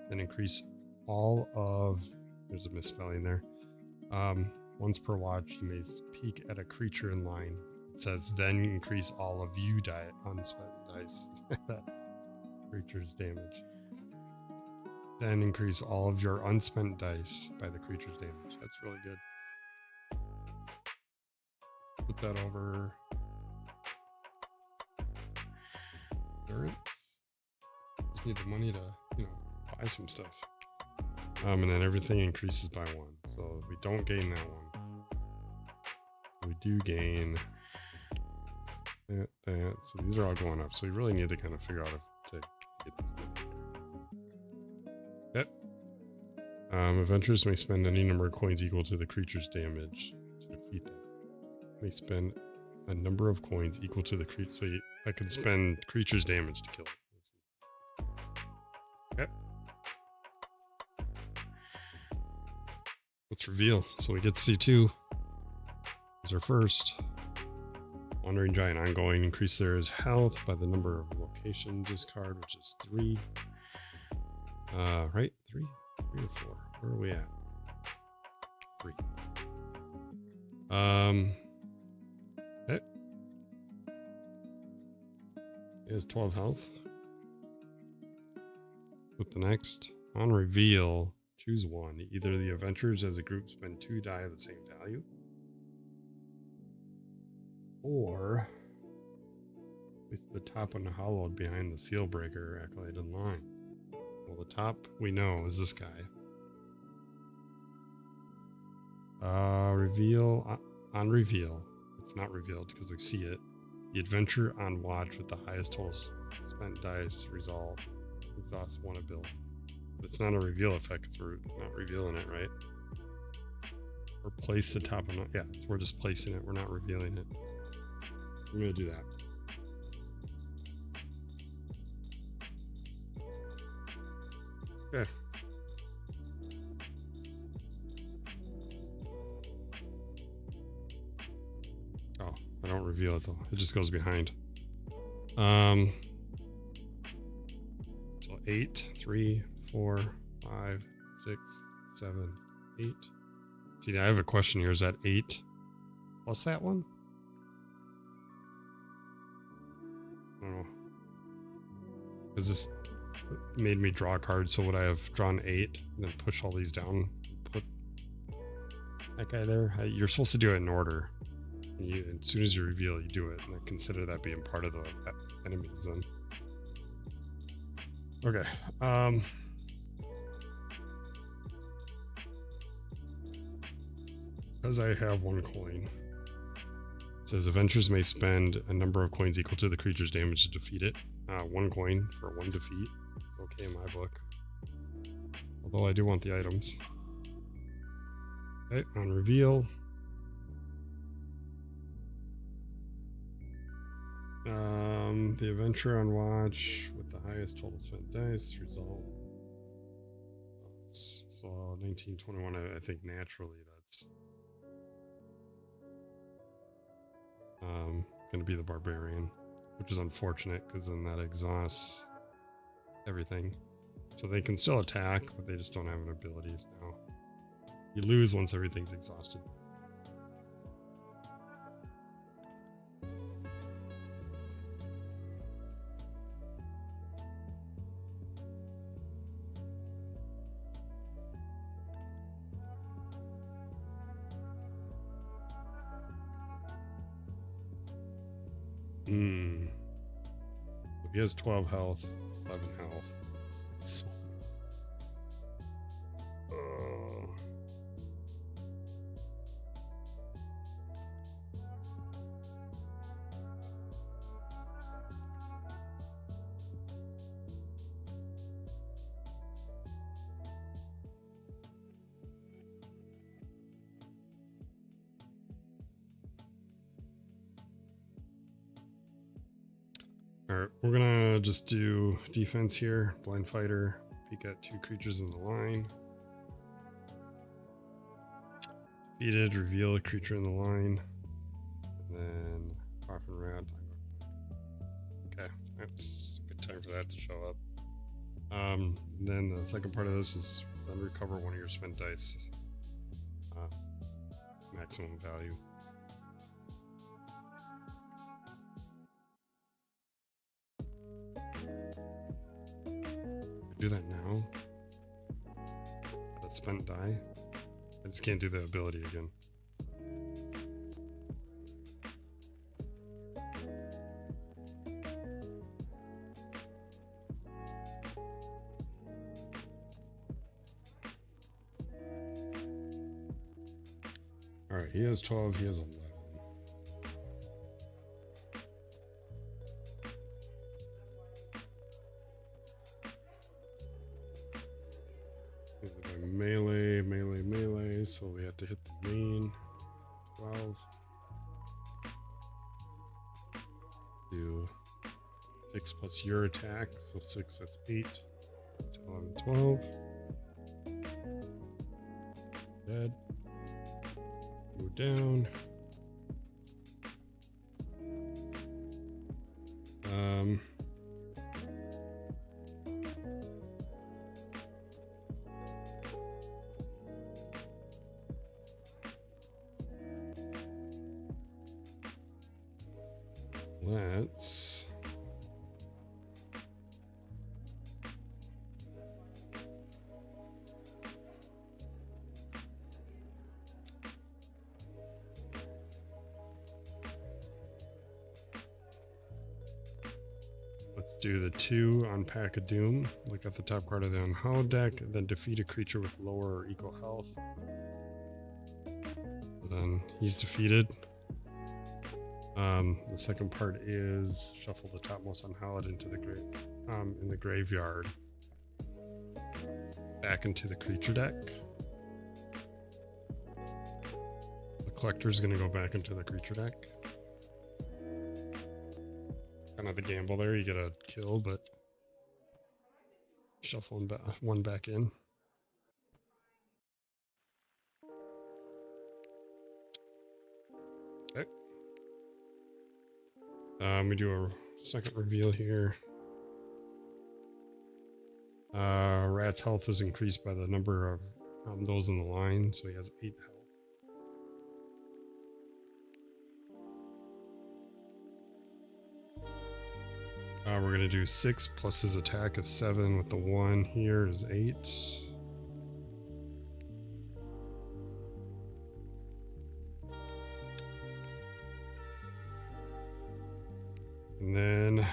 S1: then increase all of. There's a misspelling there. Once per watch, you may peek at a creature in line. It says then increase all of you unspent dice. Creature's damage. Then increase all of your unspent dice by the creature's damage. That's really good. Put that over. Endurance. Just need the money to, buy some stuff. And then everything increases by 1. So we don't gain that one. We do gain that. So these are all going up. So we really need to kind of figure out to get this money. Yep. Adventurers may spend any number of coins equal to the creature's damage to defeat them. May spend a number of coins equal to the creature. So I could spend creature's damage to kill it. Okay. Let's reveal. So we get to see 2. Here's our first. Wandering Giant ongoing. Increase their health by the number of location discard, which is 3. Right? 3 or 4. Where are we at? 3. Okay. He has 12 health. With the next. On reveal, choose 1. Either the adventurers as a group spend 2 die of the same value, or place the top unhallowed behind the seal breaker acolyte in line. Well, the top we know is this guy. Reveal on reveal. It's not revealed because we see it. The adventurer on watch with the highest total spent dice resolve exhausts 1 ability. But it's not a reveal effect because we're not revealing it, right? Or place the top on. Yeah, we're just placing it. We're not revealing it. I'm gonna do that. Okay. Oh, I don't reveal it though. It just goes behind. So 8, 3, 4, 5, 6, 7, 8. See, I have a question here. Is that 8 plus that one? I don't know. Because this made me draw a card, so would I have drawn 8 and then push all these down? Put that guy there? You're supposed to do it in order. As soon as you reveal, you do it. And I consider that being part of the enemies then. Okay. Because I have 1 coin. It says adventurers may spend a number of coins equal to the creature's damage to defeat it. 1 coin for 1 defeat. It's okay in my book. Although I do want the items. Okay, on reveal. The adventure on watch with the highest total spent dice result. So 1921, I think naturally that's going to be the barbarian, which is unfortunate because then that exhausts everything. So they can still attack, but they just don't have an ability now. You lose once everything's exhausted. He has 12 health, 11 health. So, Alright, we're gonna just do defense here. Blind fighter, peek at 2 creatures in the line. Defeated, reveal a creature in the line. And then coffin rat. Okay, that's a good time for that to show up. Then the second part of this is then recover one of your spent dice. Maximum value. Do that now. That spent die. I just can't do the ability again. Alright, he has 12, he has 11. Melee, so we have to hit the main. 12. Do 6 plus your attack, so 6, that's 8. 11, 12. Dead. Go down. Let's do the 2 on Pack of Doom. Look at the top card of the Unhallowed deck, then defeat a creature with lower or equal health. Then he's defeated. The second part is shuffle the topmost Unhallowed into the in the graveyard back into the creature deck. The collector is going to go back into the creature deck. Kind of the gamble there. You get a kill, but shuffle one back in. Okay. We do a second reveal here. Rat's health is increased by the number of those in the line, so he has 8 health. We're going to do 6 plus his attack is 7 with the 1 here is 8. And then,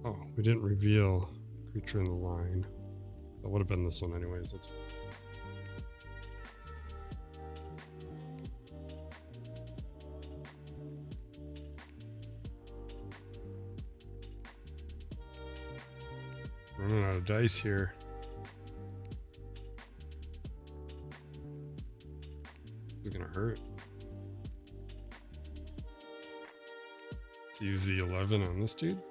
S1: oh, we didn't reveal creature in the line. That would have been this one anyways. That's fine. Running out of dice here. This is gonna hurt. Let's use the 11 on this dude.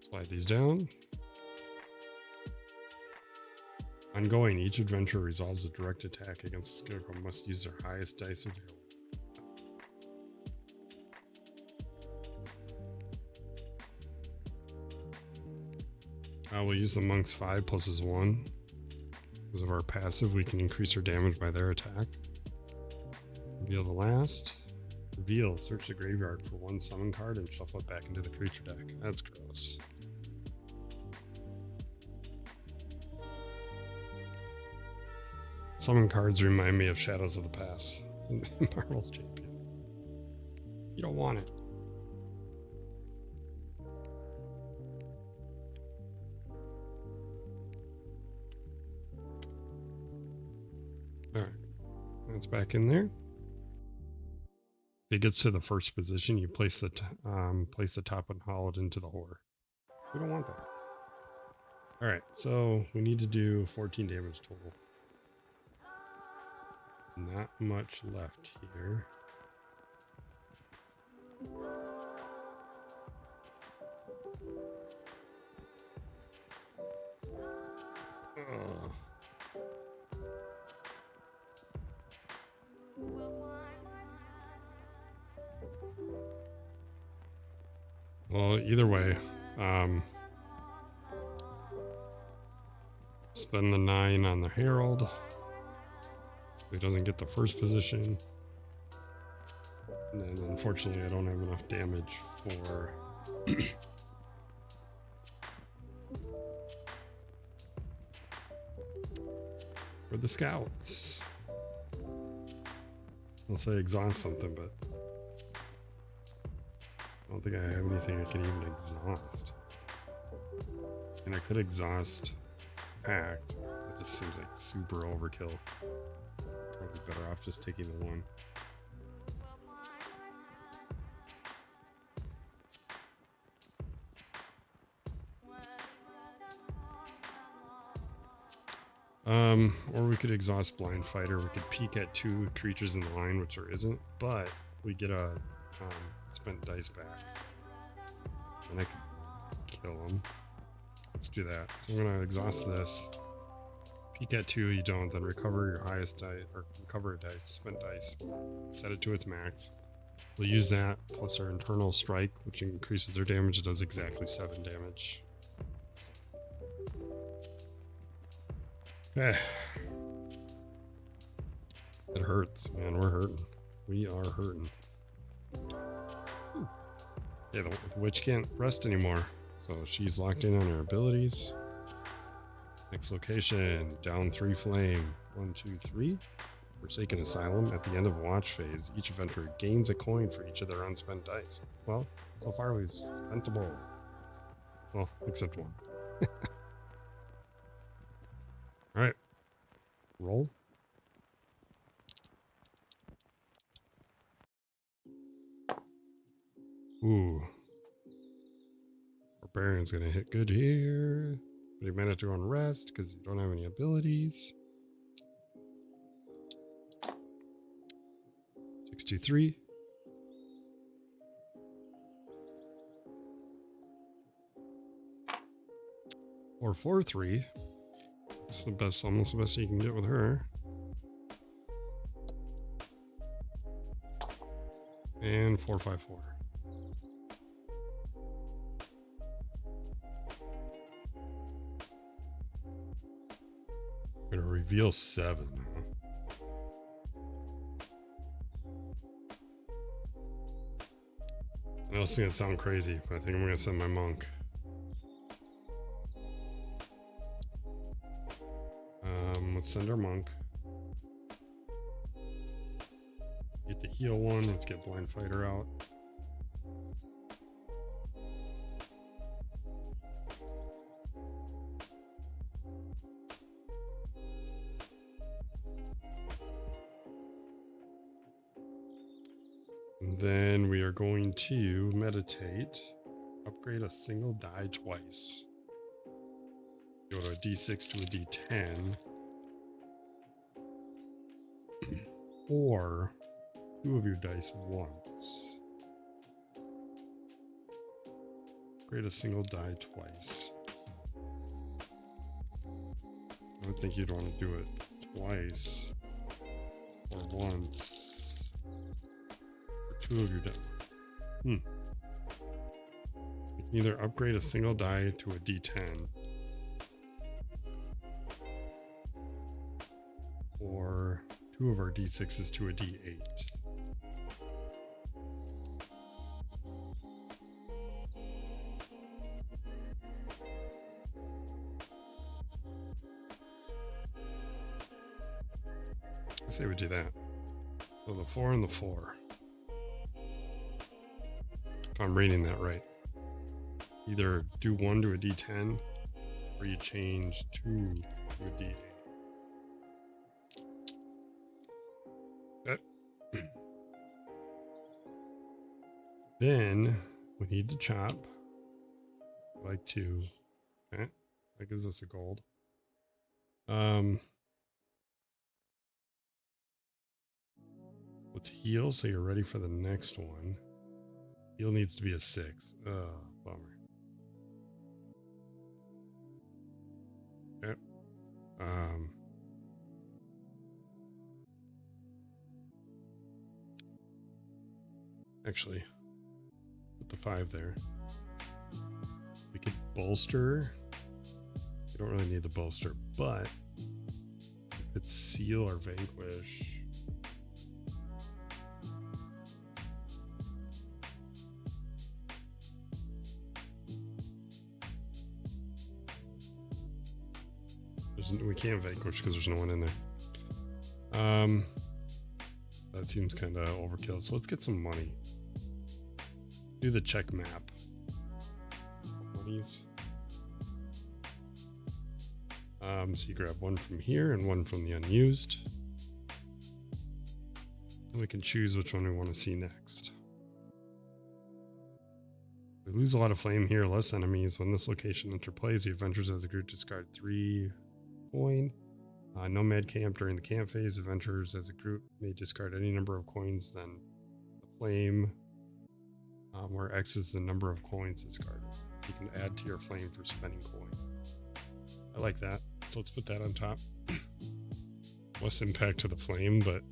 S1: Slide these down. Ongoing, each adventurer resolves a direct attack against the scarecrow must use their highest dice available. We'll use the monk's 5 plus his 1. Because of our passive, we can increase our damage by their attack. Reveal the last. Reveal, search the graveyard for 1 summon card and shuffle it back into the creature deck. That's gross. Summon cards remind me of Shadows of the Past in Marvel's Champions. You don't want it. Alright, that's back in there. If it gets to the first position, you place the top unhallowed into the horror. We don't want that. Alright, so we need to do 14 damage total. Not much left here. Oh. Well, either way, spend the 9 on the Herald. He doesn't get the first position. And then unfortunately I don't have enough damage for for the scouts. I'll say exhaust something, but I don't think I have anything I can even exhaust. And I could exhaust Pact. It just seems like super overkill. Probably better off just taking the 1. Or we could exhaust Blind Fighter. We could peek at 2 creatures in the line, which there isn't, but we get a spent dice back. And I could kill them. Let's do that. So I'm gonna exhaust this. Peek at 2, you don't, then recover your highest dice, or recover a dice, spent dice. Set it to its max. We'll use that, plus our internal strike, which increases their damage. It does exactly 7 damage. Okay. It hurts, man. We're hurting. We are hurting. Yeah, the witch can't rest anymore. So she's locked in on her abilities. Next location, down 3 flame. 1, 2, 3. Forsaken Asylum. At the end of watch phase, each adventurer gains a coin for each of their unspent dice. Well, so far we've spent them all. Well, except 1. Alright. Roll. Ooh. Barbarian's gonna hit good here. But he managed to unrest because you don't have any abilities. 623. Or 4-3. It's the best, almost the best you can get with her. And 4-5-4. I'm gonna reveal 7. I know it's gonna sound crazy, but I think I'm gonna send my monk. Let's send our monk. Get the heal 1. Let's get Blind Fighter out. And then we are going to meditate. Upgrade a single die twice. Go to a D6 to a D10. or 2 of your dice once. Upgrade a single die twice. I would think you'd want to do it twice or once for 2 of your die. You can either upgrade a single die to a D10 or 2 of our D6s to a D8. I say we do that. So the 4 and the 4. If I'm reading that right. Either do 1 to a D10 or you change 2 to a D8. Then we need to chop. I like to. Okay, that gives us a gold. Let's heal so you're ready for the next one. Heal needs to be a 6. Bummer. Yep. Actually, put the 5 there. We could bolster. We don't really need to bolster, but we could seal or vanquish. We can't vanquish because there's no one in there. That seems kind of overkill. So let's get some money. Do the check map. Monies. So you grab 1 from here and 1 from the unused. And we can choose which one we want to see next. We lose a lot of flame here, less enemies. When this location interplays, the adventurers as a group discard 3 coin. Nomad camp during the camp phase. Adventurers as a group may discard any number of coins, then the flame, where X is the number of coins discarded. You can add to your flame for spending coin. I like that. So let's put that on top. Less impact to the flame, but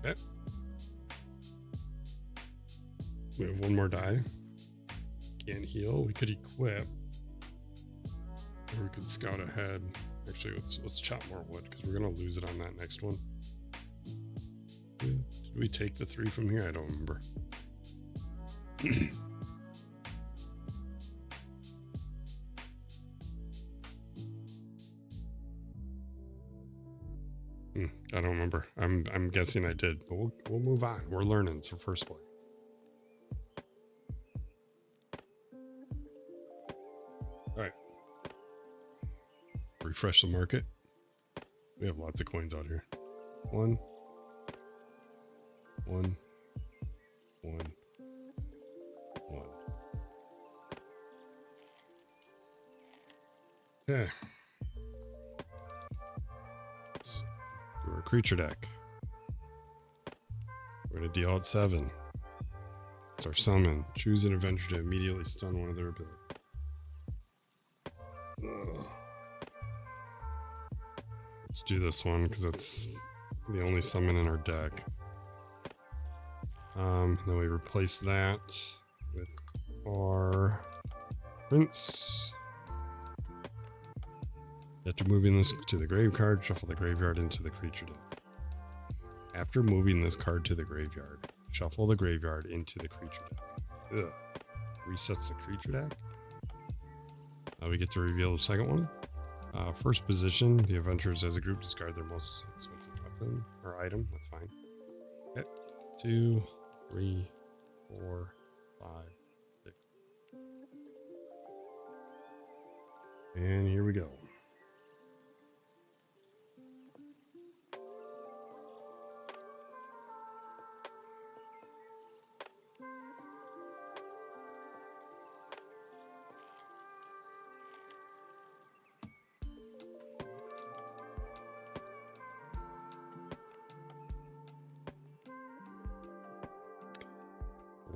S1: okay. We have 1 more die. Can't heal. We could equip. Or we could scout ahead. Actually, let's chop more wood because we're gonna lose it on that next one. Did we take the 3 from here? I don't remember. I don't remember. I'm guessing I did, but we'll move on. We're learning. It's our first play. All right. Refresh the market. We have lots of coins out here. 1, 1, 1, 1. Okay. Let's do our creature deck. We're going to deal out 7. It's our summon. Choose an adventurer to immediately stun one of their abilities. Let's do this one because it's the only summon in our deck. Then we replace that with our Prince. After moving this to the grave card, shuffle the graveyard into the creature deck. After moving this card to the graveyard, shuffle the graveyard into the creature deck. Resets the creature deck. We get to reveal the second one. First position, the adventurers as a group discard their most expensive weapon or item. That's fine. Okay. 2, 3, 4, 5, 6. And here we go.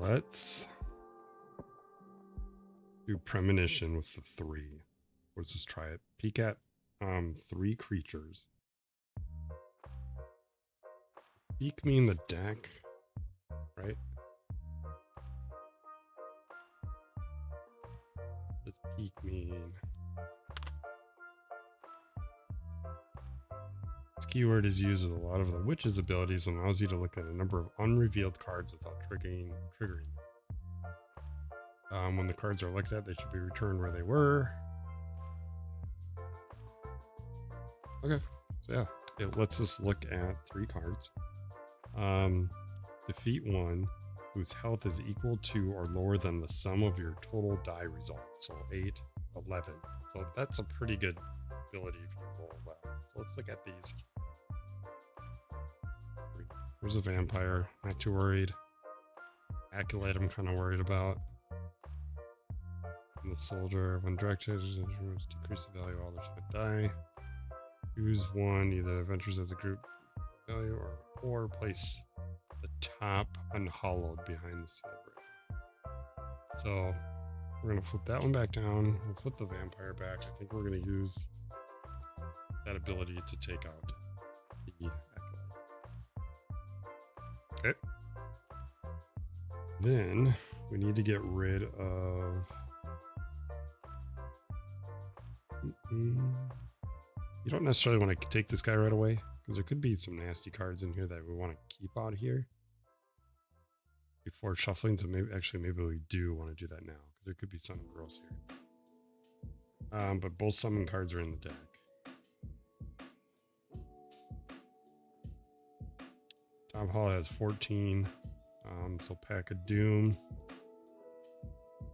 S1: let's do Premonition with the 3. Let's just try it. Peek at 3 creatures. Peek mean the deck, right? Does peek mean? This keyword is used with a lot of the witch's abilities and allows you to look at a number of unrevealed cards without triggering them. When the cards are looked at, they should be returned where they were. Okay, so yeah, it lets us look at 3 cards. Defeat 1 whose health is equal to or lower than the sum of your total die results. So 8, 11. So that's a pretty good ability if you roll well. So let's look at these. There's a vampire, not too worried. Acolyte, I'm kind of worried about. And the soldier, when directed, decrease the value of all their spent die. Choose one, either adventures as a group value or place the top unhollowed behind the silver. So we're going to flip that one back down. We'll flip the vampire back. I think we're going to use that ability to take out the acolyte. Okay. Then we need to get rid of... You don't necessarily want to take this guy right away, because there could be some nasty cards in here that we want to keep out here before shuffling. So maybe we do want to do that now, because there could be something gross here. But both summon cards are in the deck. Top Hall has 14. So Pack of Doom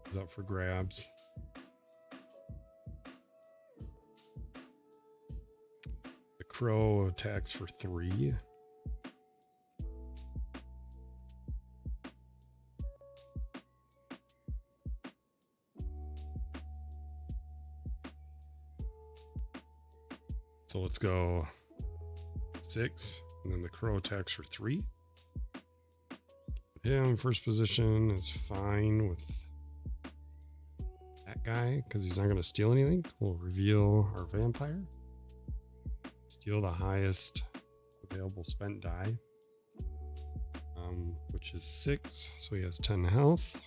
S1: is up for grabs. Crow attacks for 3. So let's go 6, and then the crow attacks for 3. Him first position is fine with that guy because he's not going to steal anything. We'll reveal our vampire. Steal the highest available spent die, which is 6, so he has 10 health.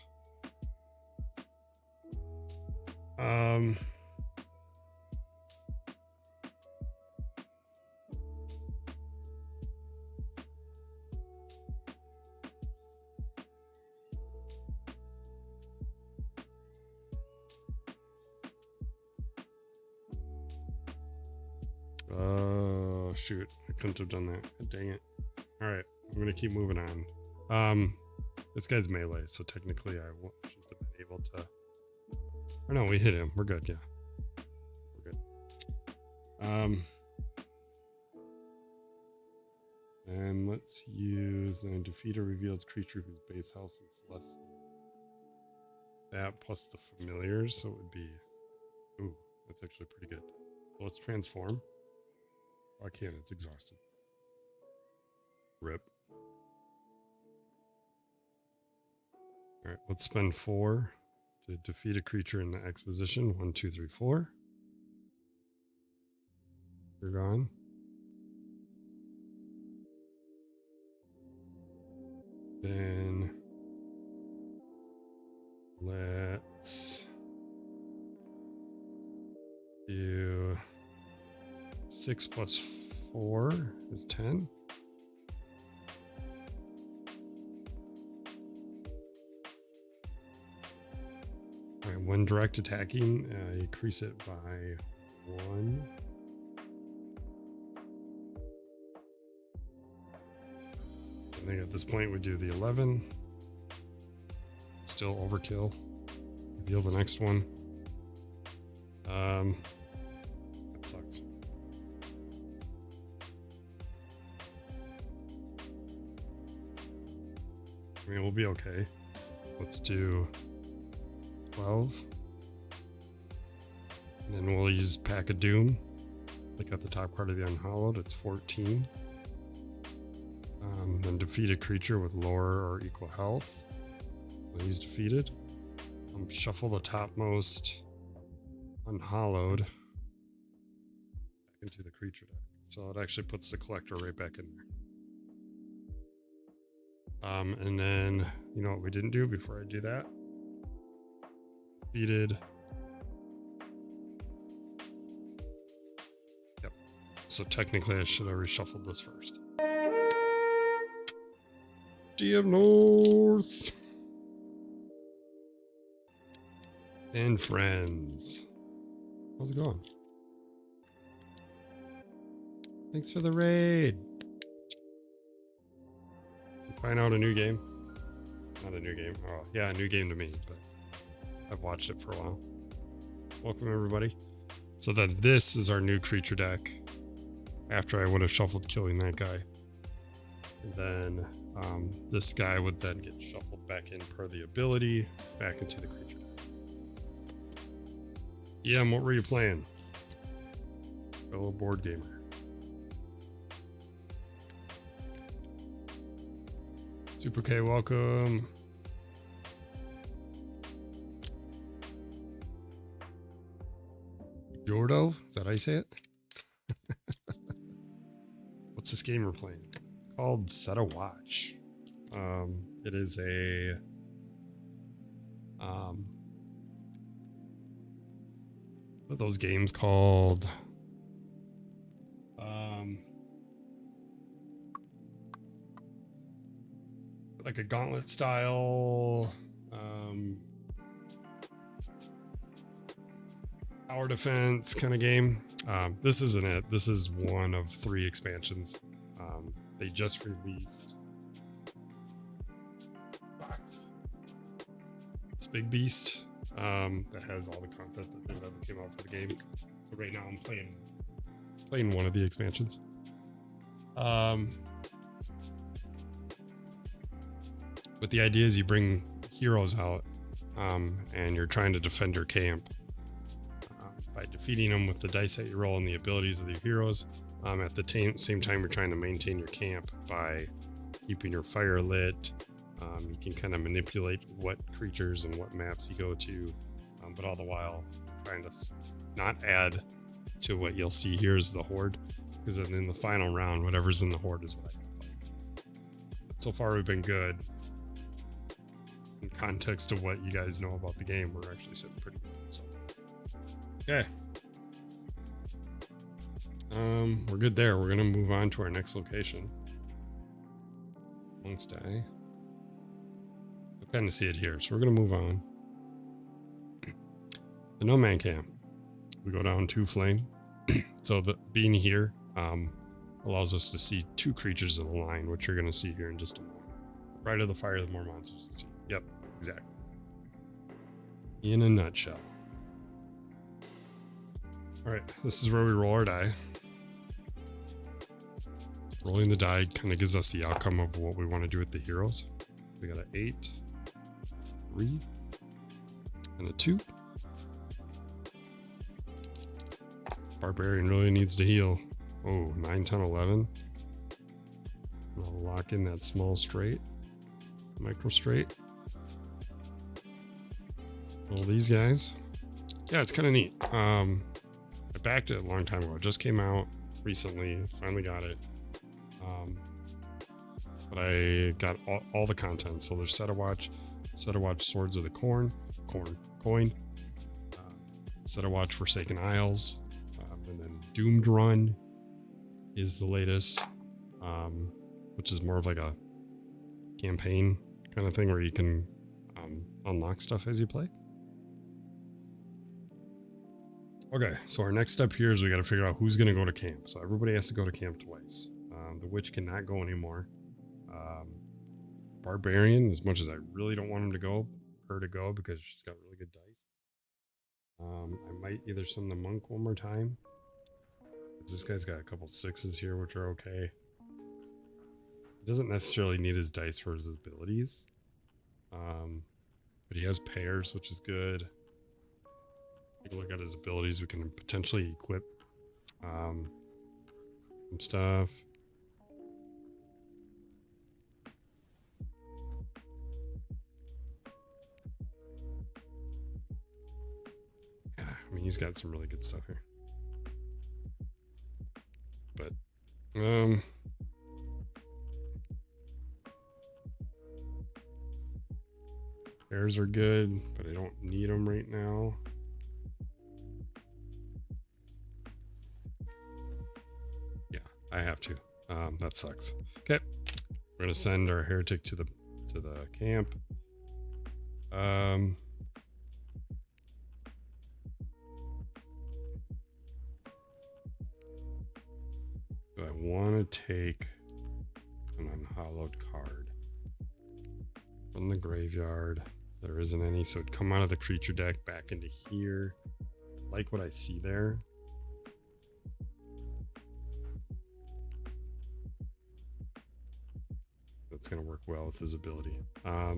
S1: Shoot, I couldn't have done that. Dang it. All right, I'm gonna keep moving on. This guy's melee, so technically I shouldn't have been able to. Or no, we hit him. We're good. Yeah, we're good. And let's use and defeat a revealed creature whose base health is less than that plus the familiars, so it would be. Ooh, that's actually pretty good. So let's transform. I can't, it's exhausted. Rip. Alright, let's spend 4 to defeat a creature in the X position. 1, 2, 3, 4. You're gone. Then let's do 6 plus 4 is 10. All right, when direct attacking, increase it by 1. I think at this point we do the 11. Still overkill. Reveal the next one. That sucks. I mean, we'll be okay. Let's do 12. And then we'll use Pack of Doom. Look at the top card of the Unhallowed. It's 14. Then defeat a creature with lower or equal health. He's defeated. Shuffle the topmost unhallowed back into the creature deck. So it actually puts the collector right back in there. And then, you know what we didn't do before I do that? Defeated. Yep. So technically I should have reshuffled this first. DM North. And friends. How's it going? Thanks for the raid. Find out a new game. Not a new game. Oh, yeah, a new game to me, but I've watched it for a while. Welcome, everybody. So then this is our new creature deck after I would have shuffled killing that guy. And then this guy would then get shuffled back in per the ability, back into the creature deck. Yeah, what were you playing? Fellow board gamer. Super K, welcome. Yordo? Is that how you say it? What's this game we're playing? It's called Set a Watch. It is a what are those games called? Like a gauntlet style tower defense kind of game. This isn't it. This is one of 3 expansions. They just released it's Big Beast that has all the content that ever came out for the game. So right now I'm playing one of the expansions. But the idea is you bring heroes out and you're trying to defend your camp by defeating them with the dice that you roll and the abilities of your heroes. At the same time, you're trying to maintain your camp by keeping your fire lit. You can kind of manipulate what creatures and what maps you go to, but all the while trying to not add to what you'll see here is the horde, because then in the final round, whatever's in the horde is what I can play. So far, we've been good. In context of what you guys know about the game, we're actually sitting pretty good. So, okay. We're good there. We're gonna move on to our next location. Monk's Eye. You'll kind of see it here. So we're gonna move on. The No Man Camp. We go down 2 flame. So being here allows us to see 2 creatures in a line, which you're gonna see here in just a moment. The brighter the fire, the more monsters you see. Yep, exactly. In a nutshell. All right, this is where we roll our die. Rolling the die kind of gives us the outcome of what we want to do with the heroes. We got an 8, 3, and a 2. Barbarian really needs to heal. Oh, 9, 10, 11. I'll lock in that small straight, micro straight. All these guys. Yeah, it's kind of neat. I backed it a long time ago. It just came out recently. Finally got it. But I got all the content. So there's Set a Watch, Swords of the Coin, Set a Watch, Forsaken Isles, and then Doomed Run is the latest, which is more of like a campaign kind of thing where you can unlock stuff as you play. Okay, so our next step here is we got to figure out who's going to go to camp. So everybody has to go to camp twice. The witch cannot go anymore. Barbarian, as much as I really don't want her to go because she's got really good dice. I might either send the monk one more time. This guy's got a couple 6s here, which are okay. He doesn't necessarily need his dice for his abilities. But he has pairs, which is good. Take a look at his abilities. We can potentially equip some stuff. I mean, he's got some really good stuff here. But, bears are good, but I don't need them right now. Yeah, I have to. That sucks. Okay, we're gonna send our heretic to the camp. Do I want to take an unhallowed card from the graveyard? There isn't any, so it'd come out of the creature deck back into here. Like what I see there. That's going to work well with his ability. For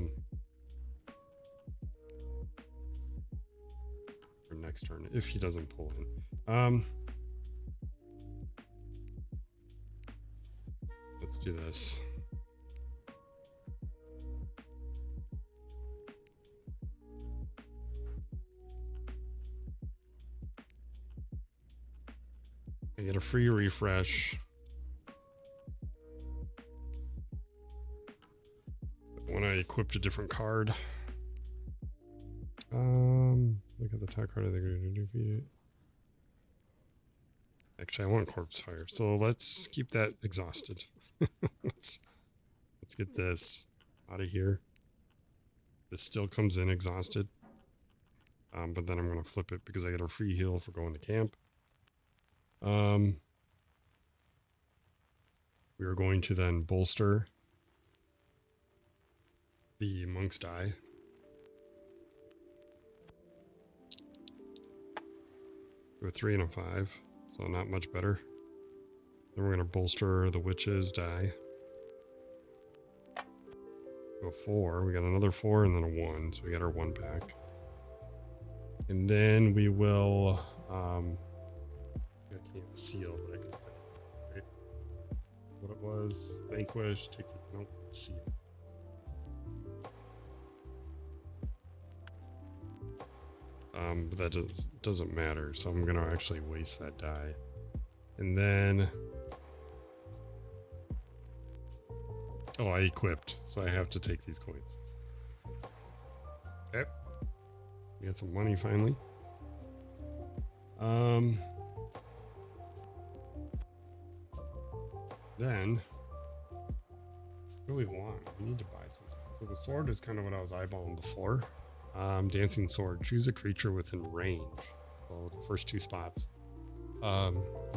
S1: next turn, if he doesn't pull in. Let's do this. I get a free refresh. When I equipped a different card. Look at the top card of the defeat. Actually, I want Corpse Fire, so let's keep that exhausted. let's get this out of here. This still comes in exhausted. But then I'm going to flip it because I get a free heal for going to camp. We are going to then bolster the Monk's Die. To a 3 and a 5, so not much better. Then we're going to bolster the Witch's Die. To a 4. We got another 4 and then a 1, so we got our 1 back. And then we will, I can't seal, but I can put it, right? What it was, Vanquish, take the, nope, seal. But that doesn't matter, so I'm going to actually waste that die. And then, oh, I equipped, so I have to take these coins. Okay. We got some money finally. Then, what do we want? We need to buy something. So the sword is kind of what I was eyeballing before. Dancing Sword. Choose a creature within range. So the first 2 spots.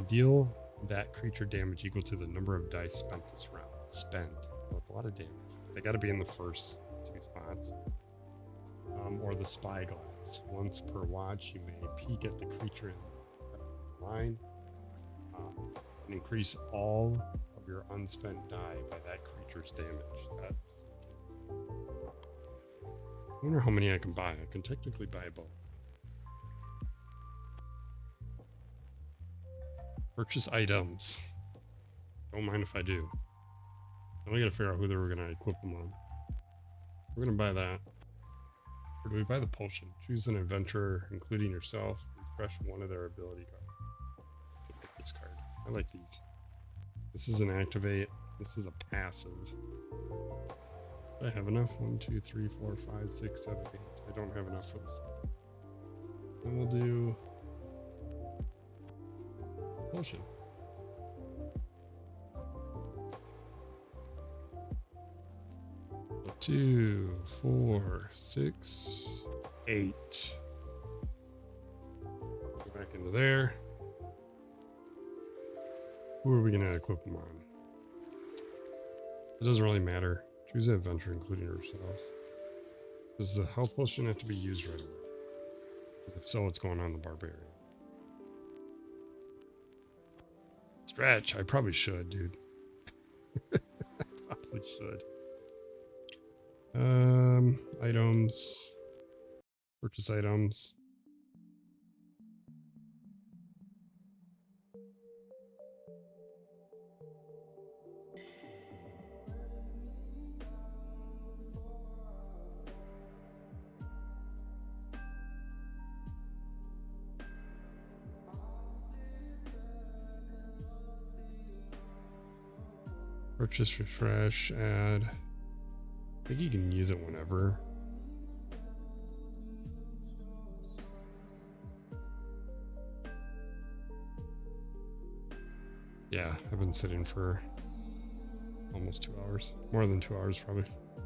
S1: Deal that creature damage equal to the number of dice spent this round. Spent. So it's a lot of damage. They got to be in the first 2 spots. Or the Spyglass. Once per watch, you may peek at the creature in the line and increase all of your unspent die by that creature's damage. That's. I wonder how many I can buy. I can technically buy a bow. Purchase items. Don't mind if I do. Now we gotta figure out who we're gonna equip them on. We're gonna buy that. Or do we buy the potion? Choose an adventurer, including yourself. Refresh one of their ability cards. This card. I like these. This is an activate. This is a passive. Do I have enough? 1, 2, 3, 4, 5, 6, 7, 8. I don't have enough for this. Then we'll do potion. Two, 4, 6, 8. Go back into there. Who are we going to equip them on? It doesn't really matter. Choose an adventure, including yourself. Does the health potion have to be used right away? Because if so, it's going on the barbarian. Stretch. I probably should, dude. Probably should. Items. Purchase items. Purchase, refresh, add. I think you can use it whenever. Yeah, I've been sitting for almost 2 hours. More than 2 hours, probably.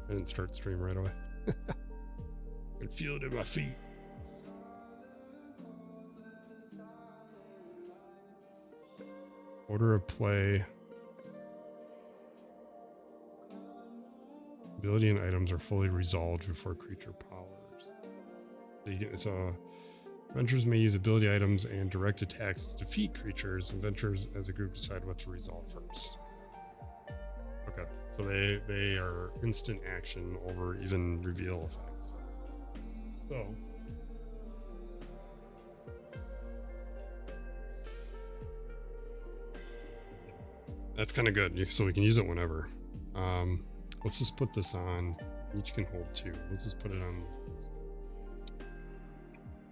S1: I didn't start stream right away. I can feel it in my feet. Order of play. Ability and items are fully resolved before creature powers. So adventurers may use ability items and direct attacks to defeat creatures. Adventurers as a group decide what to resolve first. Okay, so they are instant action over even reveal effects. So that's kind of good. So we can use it whenever. Let's just put this on. Each can hold 2. Let's just put it on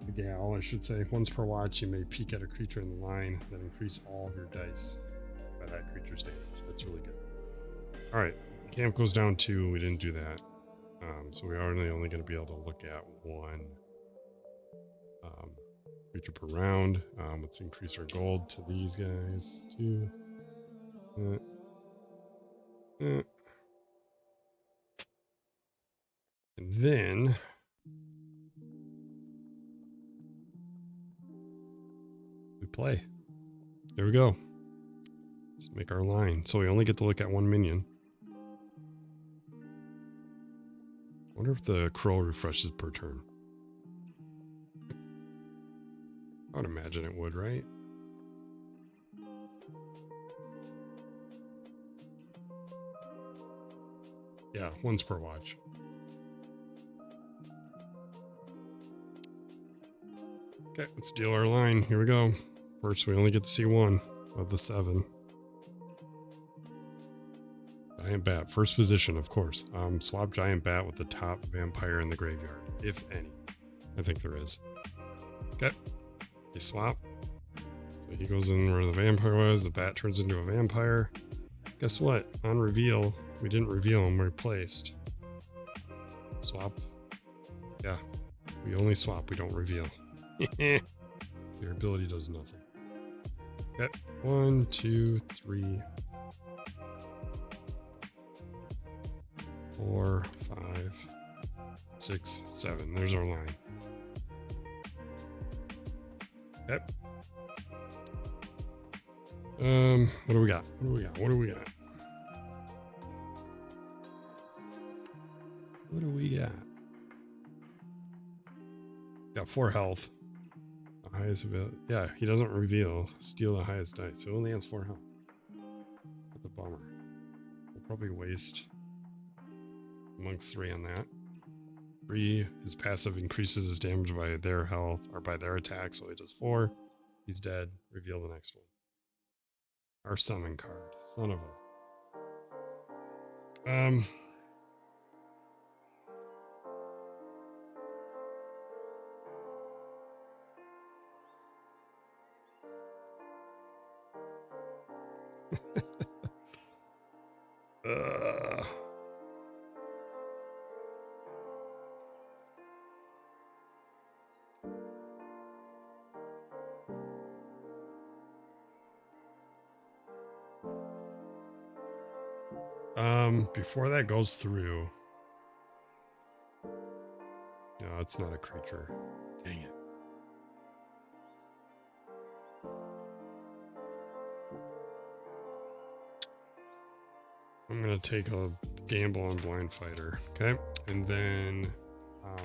S1: the gal, I should say. Once per watch, you may peek at a creature in the line, then increase all of your dice by that creature's damage. That's really good. All right, camp goes down 2. We didn't do that. So we are only going to be able to look at 1 creature per round. Let's increase our gold to these guys. 2. And then we play. There we go. Let's make our line. So we only get to look at 1 minion. I wonder if the crow refreshes per turn. I would imagine it would, right? Yeah, once per watch. Okay, let's deal our line. Here we go. First, we only get to see 1 of the 7. Giant Bat, first position, of course. Swap Giant Bat with the top vampire in the graveyard, if any. I think there is. Okay, they swap. So he goes in where the vampire was. The bat turns into a vampire. Guess what? On reveal, we didn't reveal him. We replaced. Swap. Yeah, we only swap. We don't reveal. Your ability does nothing. Okay, 1, 2, 3, 4, 5, 6, 7. There's our line. Okay. What do we got? What do we got? What do we got? What do we got? Got 4 health. The highest ability. Yeah, he doesn't reveal. Steal the highest dice. So only has 4 health. What the bummer. We'll probably waste amongst 3 on that. 3, his passive increases his damage by their health or by their attack, so he does 4. He's dead. Reveal the next one. Our summon card. Son of a. Before that goes through. No, it's not a creature. Dang it. I'm going to take a gamble on Blind Fighter. Okay. And then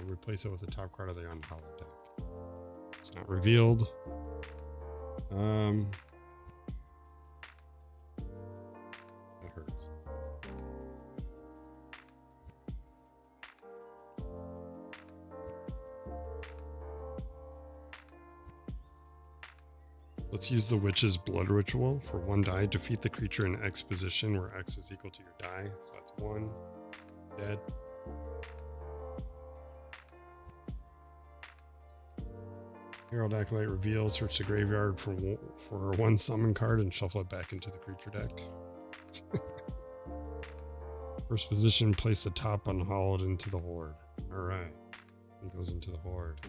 S1: replace it with the top card of the unhallowed deck. It's not revealed. That hurts. Let's use the Witch's Blood Ritual for 1 die. Defeat the creature in X position where X is equal to your die. So that's 1. Dead. Herald Acolyte reveal. Search the graveyard for 1 summon card and shuffle it back into the creature deck. First position, place the top unhollowed into the horde. Alright. It goes into the horde.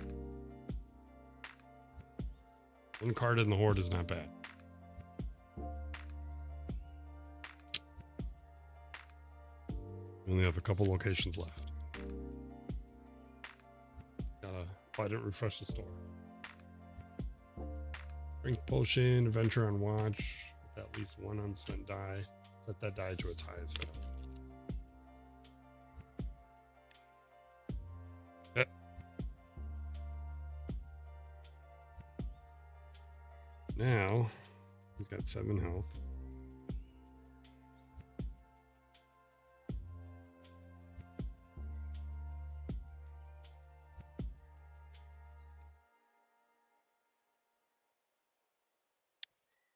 S1: One card in the horde is not bad. We only have a couple locations left. I didn't refresh the store. Drink potion, adventure on watch, with at least one unspent die. Set that die to its highest value. Okay. Now, he's got 7 health.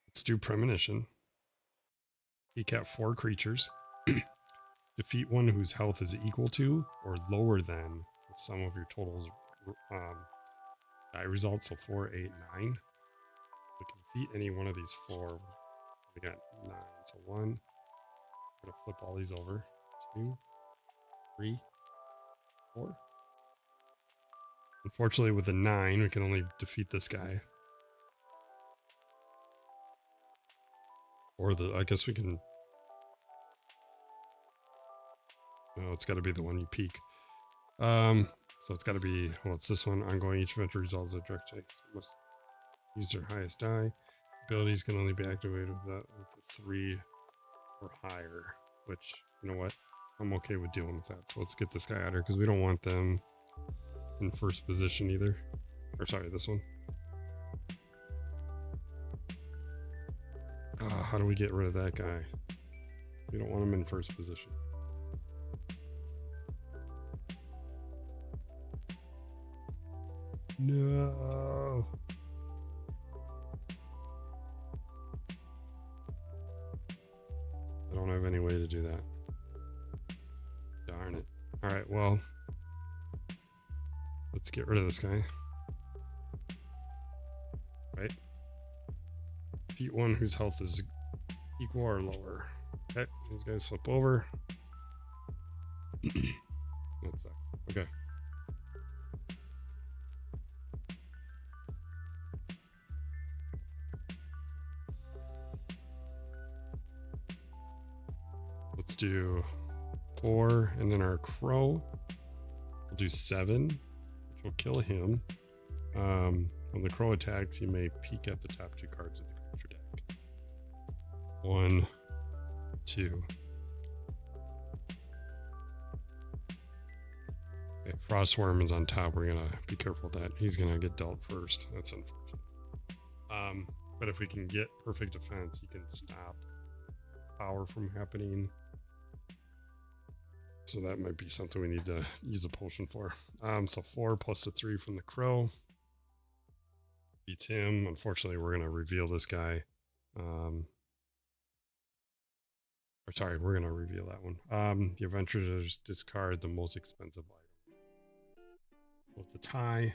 S1: Let's do Premonition. Peek at 4 creatures. Defeat one whose health is equal to or lower than the sum of your totals die results. So 4, 8, 9. We can defeat any one of these 4. We got 9. So 1. I'm going to flip all these over. 2, 3, 4. Unfortunately, with a 9, we can only defeat this guy. Or I guess we can. No, it's got to be the one you peek. So it's got to be, well, it's this one. Ongoing, each adventure resolves a direct check. So must use their highest die. Abilities can only be activated with a 3 or higher, which, you know what? I'm okay with dealing with that. So let's get this guy out of here because we don't want them in first position either. Or sorry, this one. How do we get rid of that guy? We don't want him in first position. No. I don't have any way to do that. Darn it. Alright, well. Let's get rid of this guy. Right? Defeat one whose health is equal or lower. Okay, these guys flip over. That sucks. Okay. Let's do 4, and then our crow. We'll do 7, which will kill him. When the crow attacks, you may peek at the top 2 cards of the creature deck. 1, 2. Okay, Frostworm is on top. We're gonna be careful with that. He's gonna get dealt first. That's unfortunate. But if we can get perfect defense, you can stop power from happening. So that might be something we need to use a potion for. So 4 plus the 3 from the crow. Beats him. Unfortunately, we're going to reveal this guy. Or sorry, we're going to reveal that one. The adventurers discard the most expensive item. Well, it's a tie.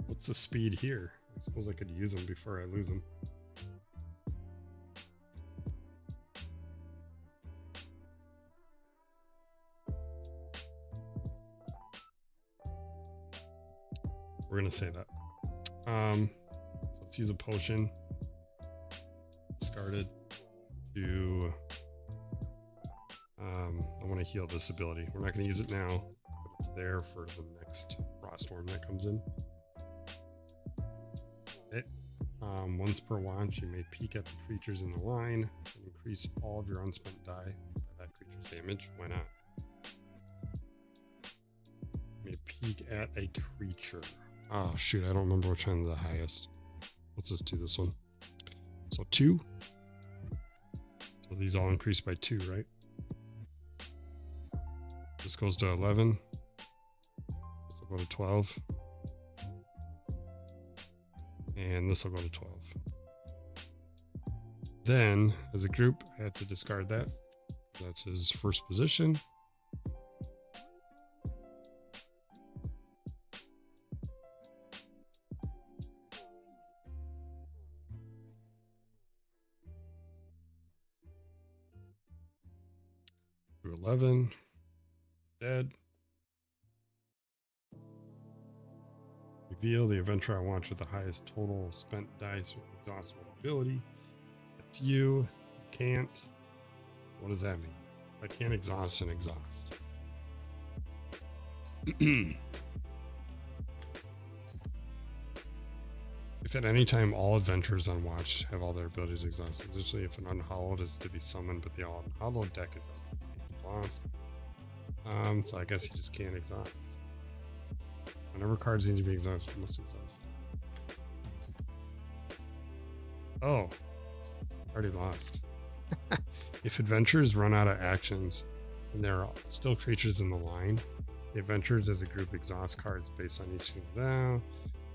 S1: What's the speed here? I suppose I could use him before I lose him. We're going to say that. So let's use a potion. Discarded to... I want to heal this ability. We're not going to use it now, but it's there for the next Frostworm that comes in. Okay. Once per watch, you may peek at the creatures in the line and increase all of your unspent die by that creature's damage. Why not? You may peek at a creature. Oh, shoot. I don't remember which one's the highest. Let's just do this one. So 2. So these all increase by 2, right? This goes to 11. This will go to 12. And this will go to 12. Then, as a group, I had to discard that. That's his first position. to 11. Dead. Reveal the adventurer I watch with the highest total spent dice with exhaustive ability. It's you. Can't. What does that mean? I can't exhaust and exhaust. If at any time all adventurers on watch have all their abilities exhausted, additionally if an unhallowed is to be summoned but the unhallowed deck is lost, so I guess you just can't exhaust. Whenever cards need to be exhausted, you must exhaust. Oh, already lost. If adventurers run out of actions and there are still creatures in the line, the adventurers as a group exhaust cards based on each single down.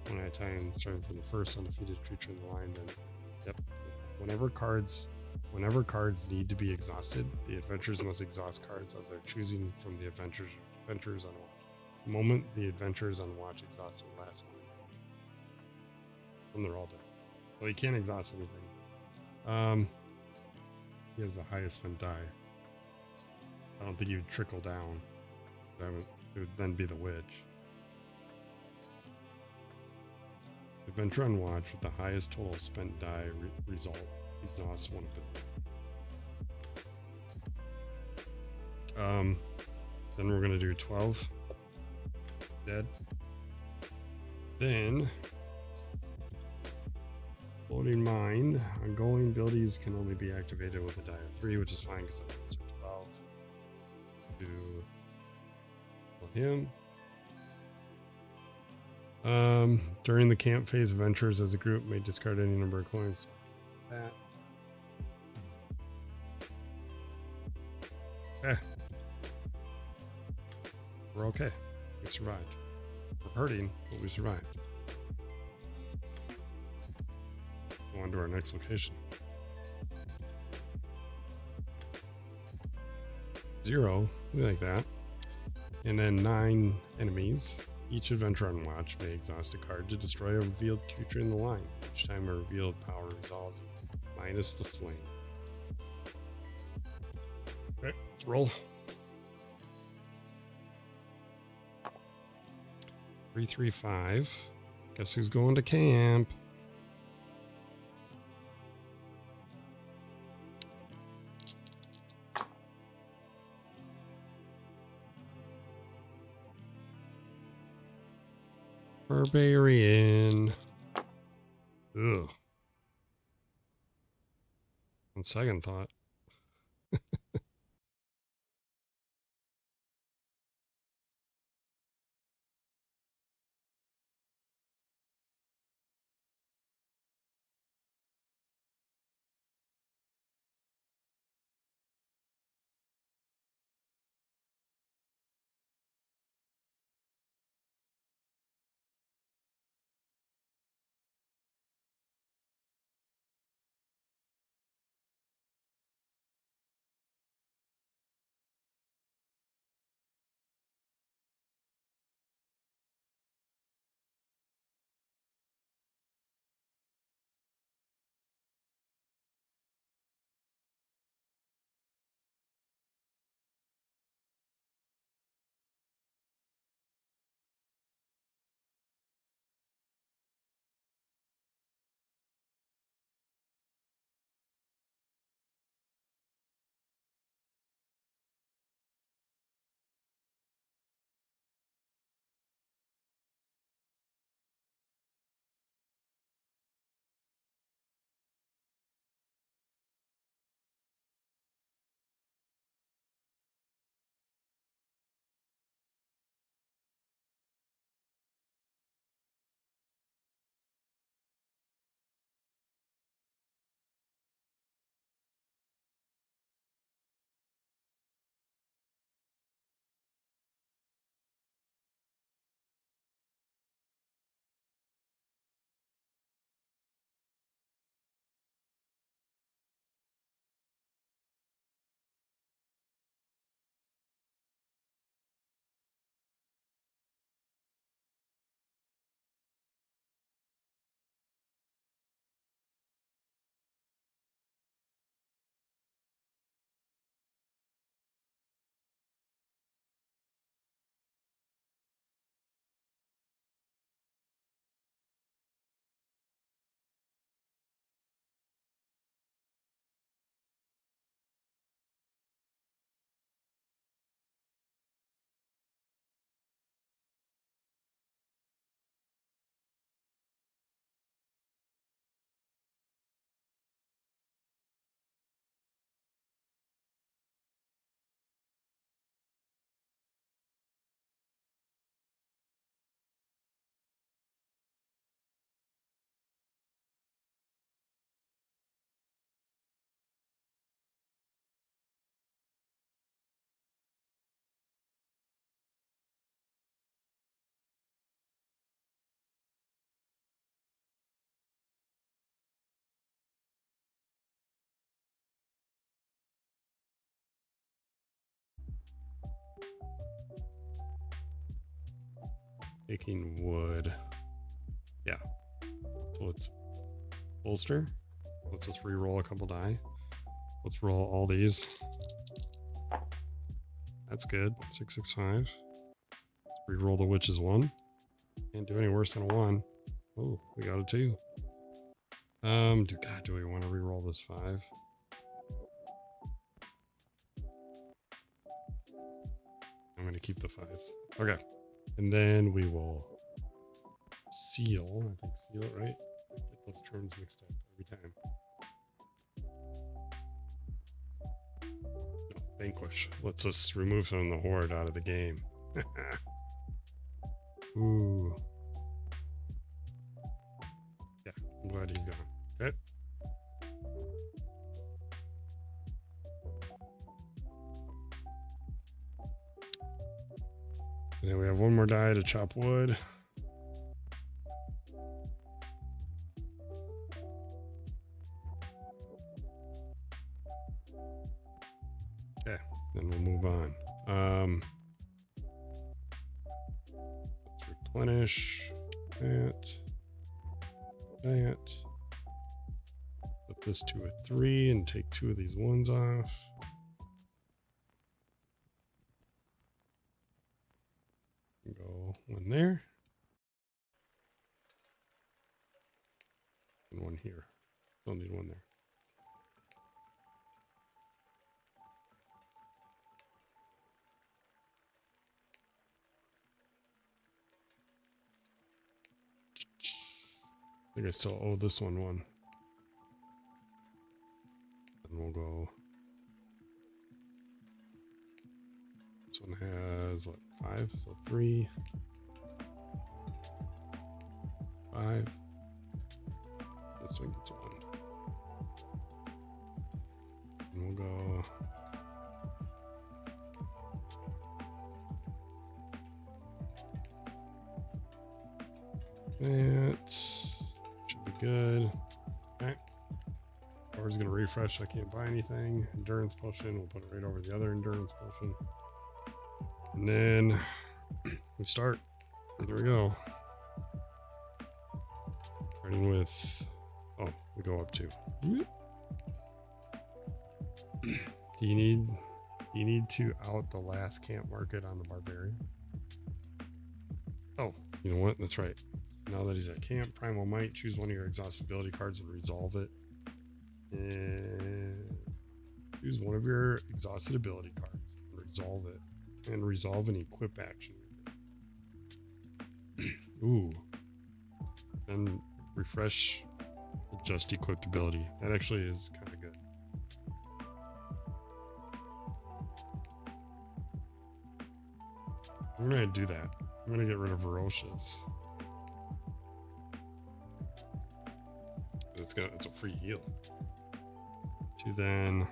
S1: One at a time, starting from the first undefeated creature in the line, then yep. Whenever cards need to be exhausted, the adventurers must exhaust cards of their choosing from the adventurers on watch. The moment the adventurers on watch exhaust their last one, when they're all dead. Well, you can't exhaust anything. He has the highest spent die. I don't think you'd trickle down. It would then be the witch. Adventure on watch with the highest total spent die result exhausts one ability. Then we're gonna do 12. Dead. Then Floating Mind. Ongoing abilities can only be activated with a die of 3, which is fine because I'm going to 12. Do him. During the camp phase, adventurers as a group may discard any number of coins. That. We're okay. We survived. We're hurting, but we survived. Go on to our next location. 0. We like that. And then 9 enemies. Each adventurer on watch may exhaust a card to destroy a revealed creature in the line. Each time a revealed power resolves, minus the flame. Okay, let's roll. 3, 3, 5. Guess who's going to camp? Barbarian. Ugh. On second thought. Taking wood. Yeah. So let's bolster. Let's just re-roll a couple die. Let's roll all these. That's good. 665. Let's re-roll the witch's 1. Can't do any worse than a 1. Oh, we got a 2. Do we want to re-roll this 5? I'm going to keep the 5s. Okay. And then we will seal. I think seal it, right? Get those turns mixed up every time. No, vanquish. Let's just remove from the horde out of the game. Ooh. Yeah, I'm glad he's gone. Okay. And then we have one more die to chop wood. Okay, then we'll move on. Let's replenish that. Put this to a 3 and take 2 of these 1s off. Go 1 there. And 1 here. Don't need 1 there. I think I still owe this one 1. And we'll go. This one has what, 5? So 3, 5. This one gets 1. And we'll go. That should be good. Okay. Power's gonna refresh. I can't buy anything. Endurance potion. We'll put it right over the other endurance potion. And then we start. There we go. Starting with, oh, we go up 2. Do you need to out the last camp market on the barbarian? Oh, you know what? That's right. Now that he's at camp, Primal Might, choose one of your exhaust ability cards and resolve it. And choose one of your exhausted ability cards and resolve it. And resolve an equip action. Ooh. And refresh just equipped ability. That actually is kind of good. I'm gonna do that. I'm gonna get rid of Ferocious. It's a free heal. To then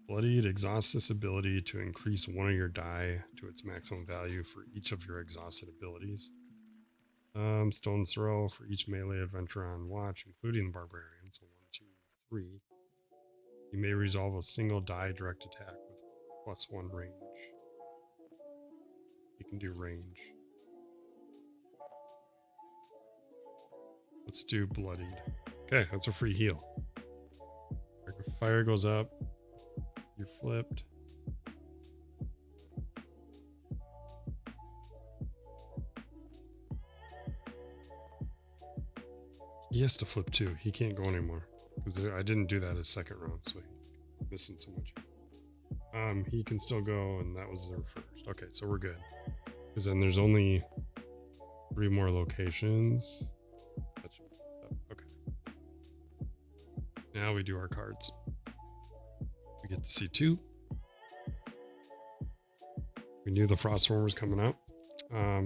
S1: Bloodied exhausts this ability to increase one of your die to its maximum value for each of your exhausted abilities. Stone's Throw for each melee adventurer on watch, including the Barbarian. So 1, 2, 3. You may resolve a single die direct attack with +1 range. You can do range. Let's do Bloodied. Okay, that's a free heal. Fire goes up. You're flipped. He has to flip too. He can't go anymore. Because I didn't do that as second round, so he's missing so much. He can still go, and that was their first. Okay, so we're good. Because then there's only 3 more locations. Okay. Now we do our cards. We get to see 2. We knew the Froststorm was coming out.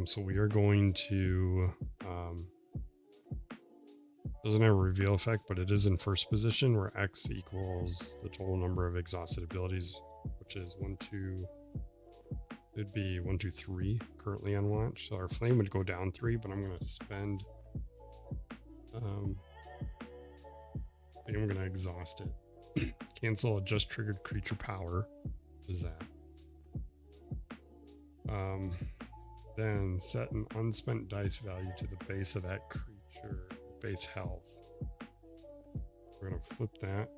S1: So we are going to... doesn't have a reveal effect, but it is in first position where X equals the total number of exhausted abilities, which is 1, 2... It'd be 1, 2, 3 currently on watch. So our flame would go down 3, but I'm going to spend... I think I'm going to exhaust it. Cancel a just triggered creature power. What is that? Then set an unspent dice value to the base of that creature, base health. We're going to flip that.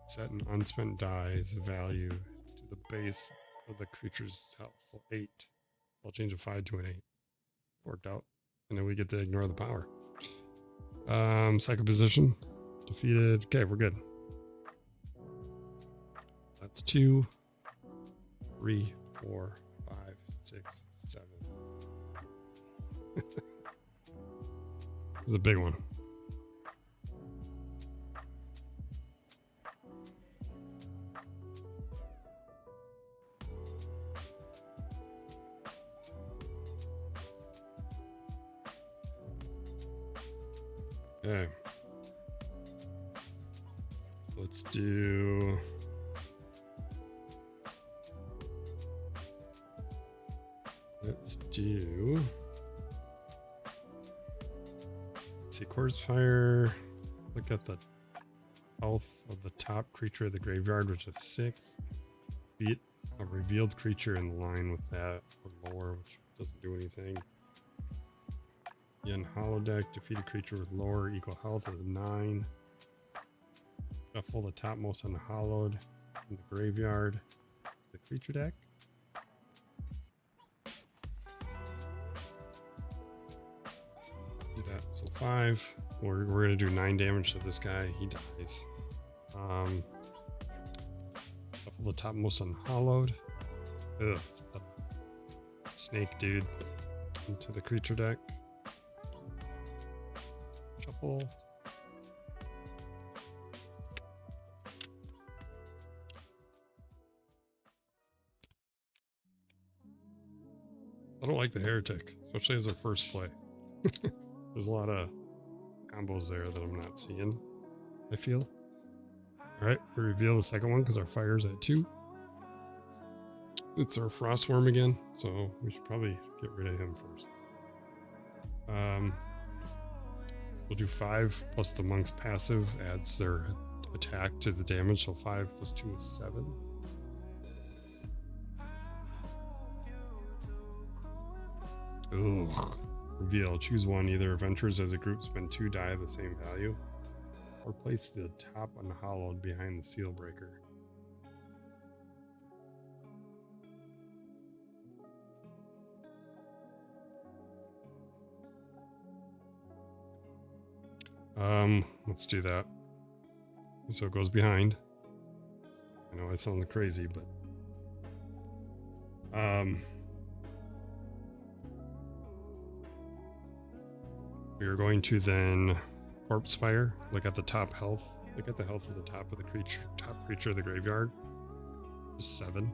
S1: Set an unspent dice value to the base of the creature's health. So 8. So I'll change a 5 to an 8. Worked out. And then we get to ignore the power. Second position. Defeated. Okay, we're good. That's 2, 3, 4, 5, 6, 7. This is a big one. Okay. Let's do... Let's see, Corpse Fire. Look at the health of the top creature of the graveyard, which is 6. Beat a revealed creature in line with that, or lower, which doesn't do anything. In hollow deck, defeat a creature with lower or equal health of 9. Shuffle the topmost unhallowed in the graveyard. The creature deck. Do that. So 5. We're gonna do 9 damage to this guy. He dies. Shuffle the topmost unhallowed. Ugh, it's the snake dude into the creature deck. Shuffle. I don't like the heretic, especially as a first play. There's a lot of combos there that I'm not seeing, I feel. Alright, we reveal the second one because our fire's at 2. It's our Frostworm again, so we should probably get rid of him first. We'll do 5 plus the monk's passive adds their attack to the damage, so 5 plus 2 is 7. Ugh. Reveal. Choose one. Either adventurers as a group spend 2 die of the same value, or place the top unhallowed behind the seal breaker. Let's do that. So it goes behind. I know I sound crazy, but we are going to then Corpse Fire. Look at the top health. Look at the health of the top of the creature, top creature of the graveyard. Just 7.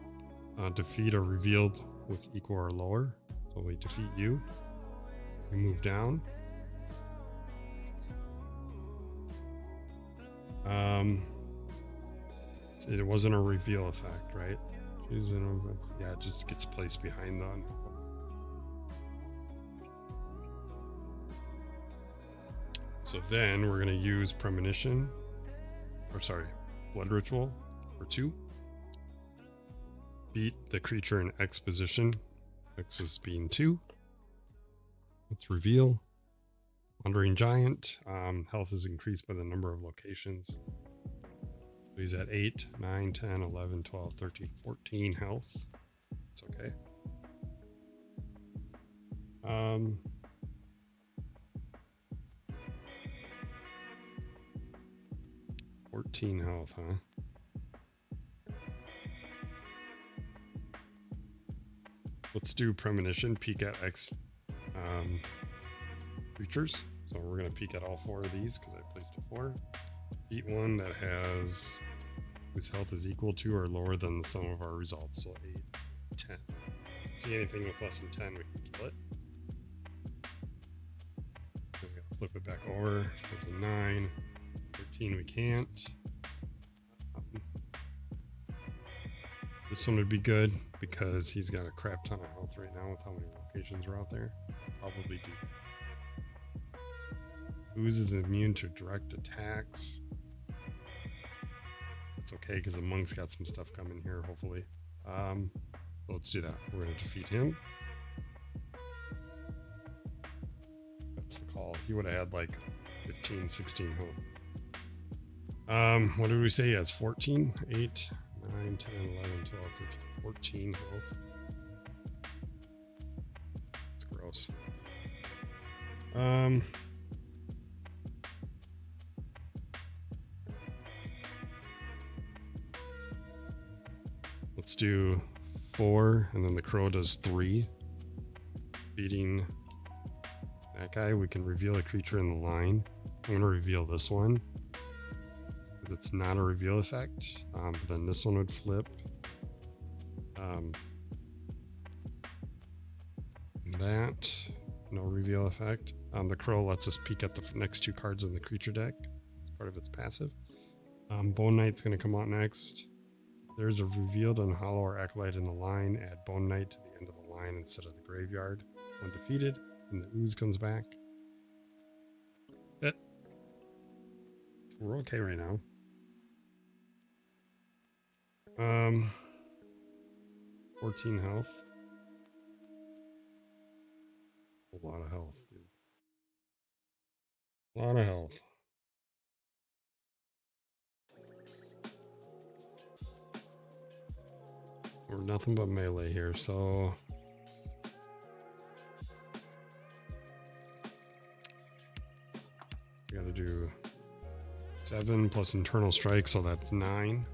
S1: Defeat or revealed with equal or lower. So we defeat you. We move down. It wasn't a reveal effect, right? Yeah, it just gets placed behind the. So then we're going to use Premonition, Blood Ritual for 2. Beat the creature in X position. X is being 2. Let's reveal. Wandering Giant. Health is increased by the number of locations. So he's at 8, 9, 10, 11, 12, 13, 14 health. It's okay. 14 health, huh? Let's do Premonition. Peek at X creatures. So we're going to peek at all 4 of these because I placed a 4. Beat one that has whose health is equal to or lower than the sum of our results. So 8, 10. See anything with less than 10, we can kill it. Then we gotta flip it back over. Goes to 9. 13 we can't. This one would be good because he's got a crap ton of health right now with how many locations are out there. Probably do that. Ooze is immune to direct attacks. It's okay because the monk's got some stuff coming here, hopefully. Let's do that. We're going to defeat him. That's the call. He would have had like 15, 16 health. What did we say? He has 14, 8, 9, 10, 11, 12, 13, 14 health. It's gross. Let's do 4, and then the crow does 3. Beating that guy, we can reveal a creature in the line. I'm going to reveal this one because it's not a reveal effect. But then this one would flip. That, no reveal effect. The crow lets us peek at the next 2 cards in the creature deck. It's part of its passive. Bone Knight's going to come out next. There's a revealed unhollow or acolyte in the line. Add Bone Knight to the end of the line instead of the graveyard. When defeated, and the ooze comes back. So we're okay right now. 14 health. A lot of health, dude. A lot of health. We're nothing but melee here, so we gotta do 7 plus internal strike, so that's 9.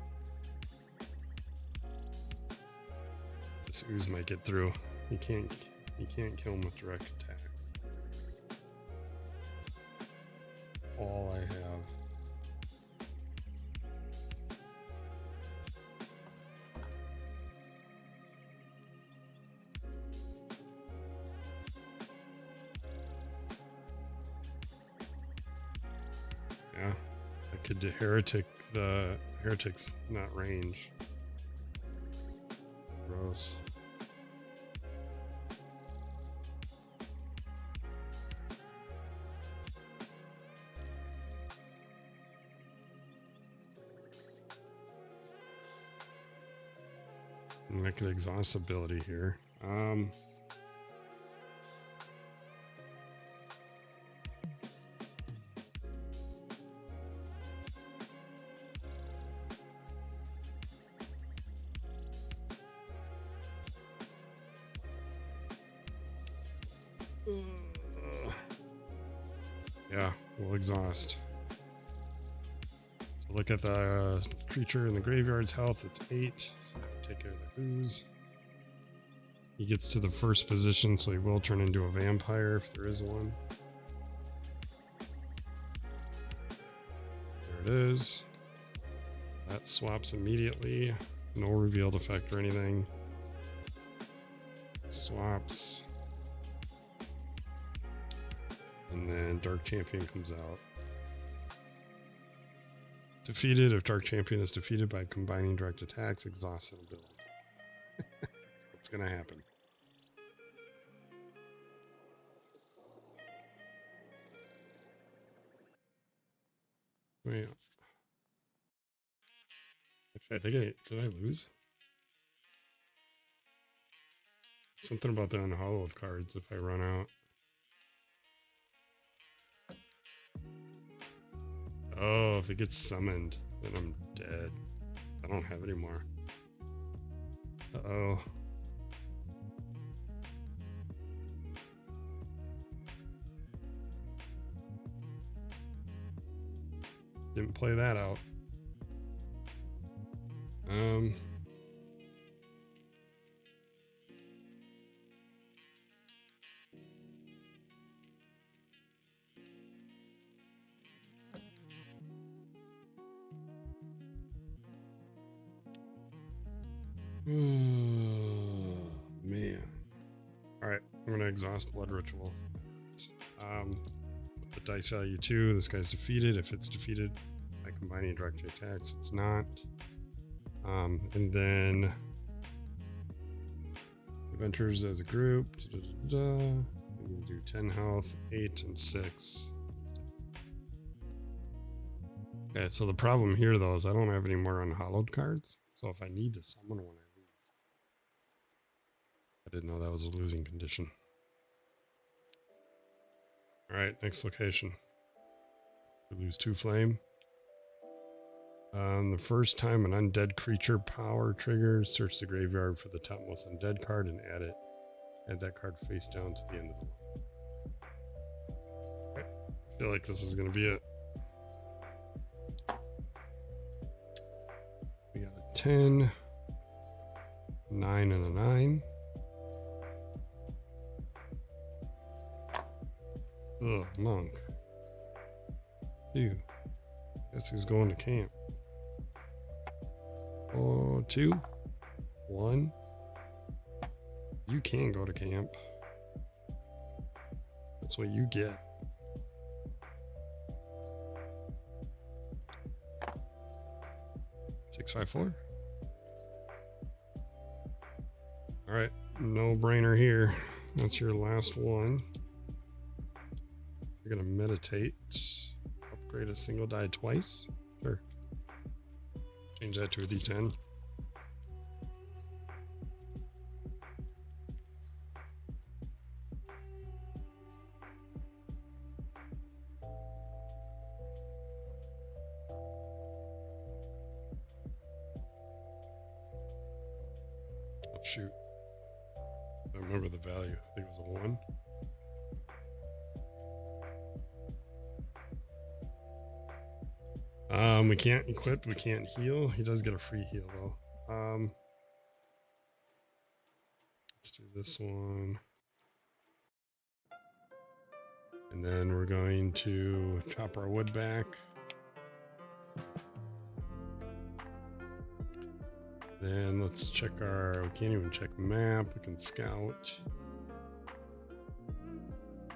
S1: This ooze might get through. You can't kill him with direct attacks. All I have. Yeah, I could do heretic. The heretic's not range. Gross. And I could exhaust ability here. Yeah, we'll exhaust. So look at the creature in the graveyard's health. It's 8. So that would take care of the ooze. He gets to the first position, so he will turn into a vampire if there is one. There it is. That swaps immediately. No revealed effect or anything. Swaps. And then Dark Champion comes out. Defeated. If Dark Champion is defeated by combining direct attacks, exhausted ability. That's what's going to happen. Wait. Actually, I think did I lose? Something about the unhollowed cards if I run out. Oh, if it gets summoned, then I'm dead. I don't have any more. Uh-oh. Didn't play that out. Man. Alright, I'm gonna exhaust Blood Ritual. The dice value 2, this guy's defeated. If it's defeated by combining direct attacks, it's not. And then adventures as a group. I'm gonna do 10 health, 8 and 6. Okay, so the problem here though is I don't have any more unhallowed cards. So if I need to summon one, I lose. I didn't know that was a losing condition. Alright, next location. We lose 2 flame. The first time an undead creature power triggers, search the graveyard for the topmost undead card and add that card face down to the end of the line. Okay. I feel like this is going to be it. We got a 10, 9, and a 9. Ugh, monk. Ew. Guess who's going to camp? Oh, 2, 1. You can go to camp. That's what you get. Six, 5, 4. All right, no brainer here. That's your last one. You're gonna meditate. Upgrade a single die twice. Sure. Change that to a D10. Oh, shoot. I remember the value. I think it was a 1. We can't equip, we can't heal. He does get a free heal though. Let's do this one. And then we're going to chop our wood back. Then let's check we can't even check map. We can scout.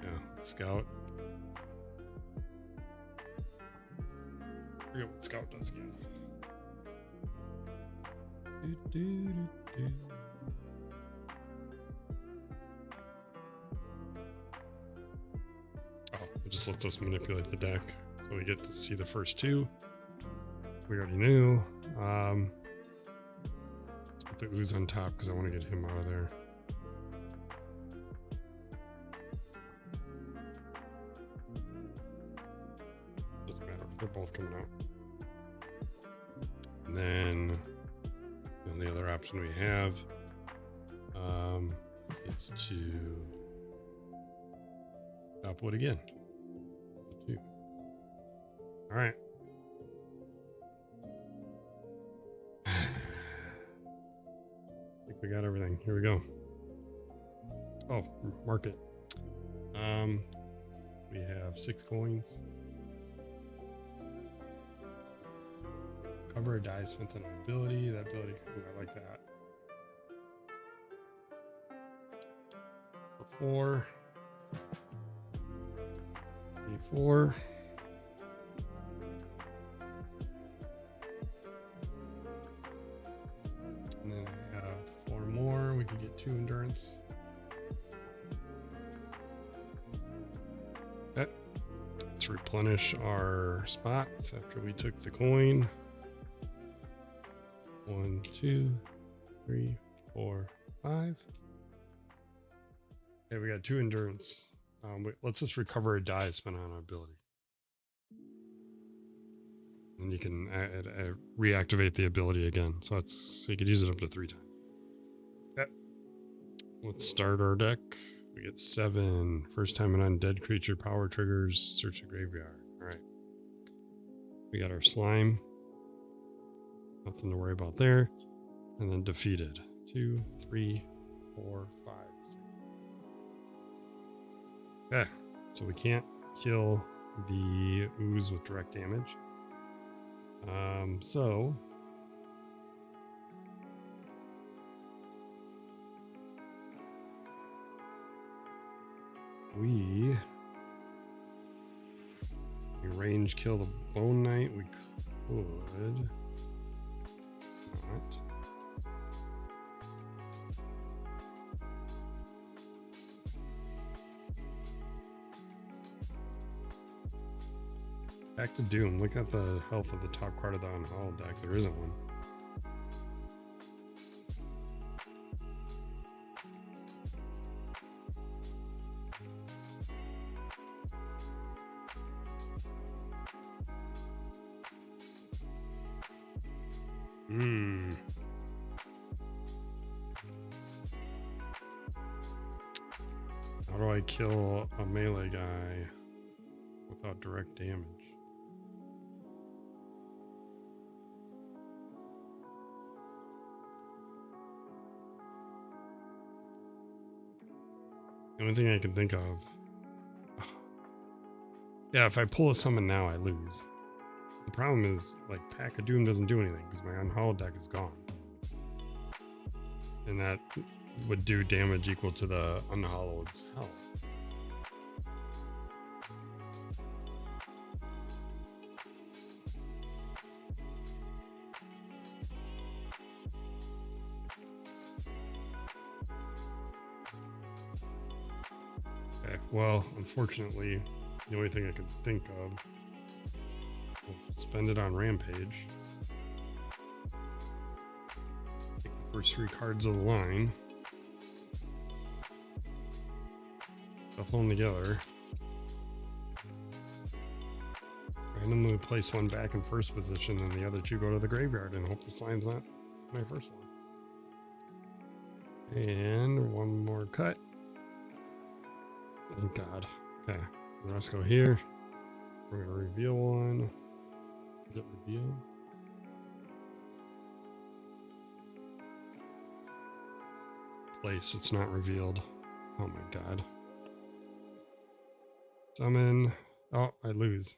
S1: Yeah, let's scout. I forget what scout does again. Oh, it just lets us manipulate the deck. So we get to see the first 2. We already knew. Let's put the ooze on top because I want to get him out of there. Doesn't matter. They're both coming out. And then the only other option we have is to chop wood again. 2. All right. I think we got everything. Here we go. Oh, market. We have 6 coins. Cover a die spent on an ability. That ability, I like that. For 4. 4. And then I have 4 more. We can get 2 endurance. Okay. Let's replenish our spots after we took the coin. 1, 2, 3, 4, 5. Okay, we got 2 endurance. Let's just recover a die spent on an ability. And you can reactivate the ability again. So you could use it up to 3 times. Okay. Let's start our deck. We get 7. First time an undead creature power triggers, search the graveyard. All right. We got our slime. Nothing to worry about there. And then defeated. 2, 3, 4, 5, 6. Okay. So we can't kill the ooze with direct damage. So we range kill the Bone Knight. We could not. Back to Doom. Look at the health of the top card of the unhallowed deck. There isn't one. How do I kill a melee guy without direct damage? The only thing I can think of. Yeah, if I pull a summon now, I lose. The problem is, like, Pack of Doom doesn't do anything because my unhallowed deck is gone. And that would do damage equal to the unhallowed's health. Okay, well, unfortunately, the only thing I could think of, we'll spend it on Rampage. Take the first 3 cards of the line. Shuffle them together. Randomly place one back in first position and the other 2 go to the graveyard and hope the slime's not my first one. And one more cut. Thank God. Okay. The rest go here. We're going to reveal one. Is it revealed? Place. It's not revealed. Oh my God. Summon. Oh, I lose.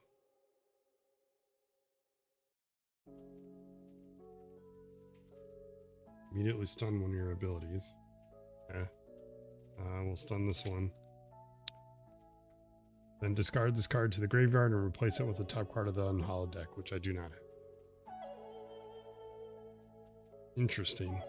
S1: Immediately stun one of your abilities. Okay. We'll stun this one. Then discard this card to the graveyard and replace it with the top card of the unhallowed deck, which I do not have. Interesting.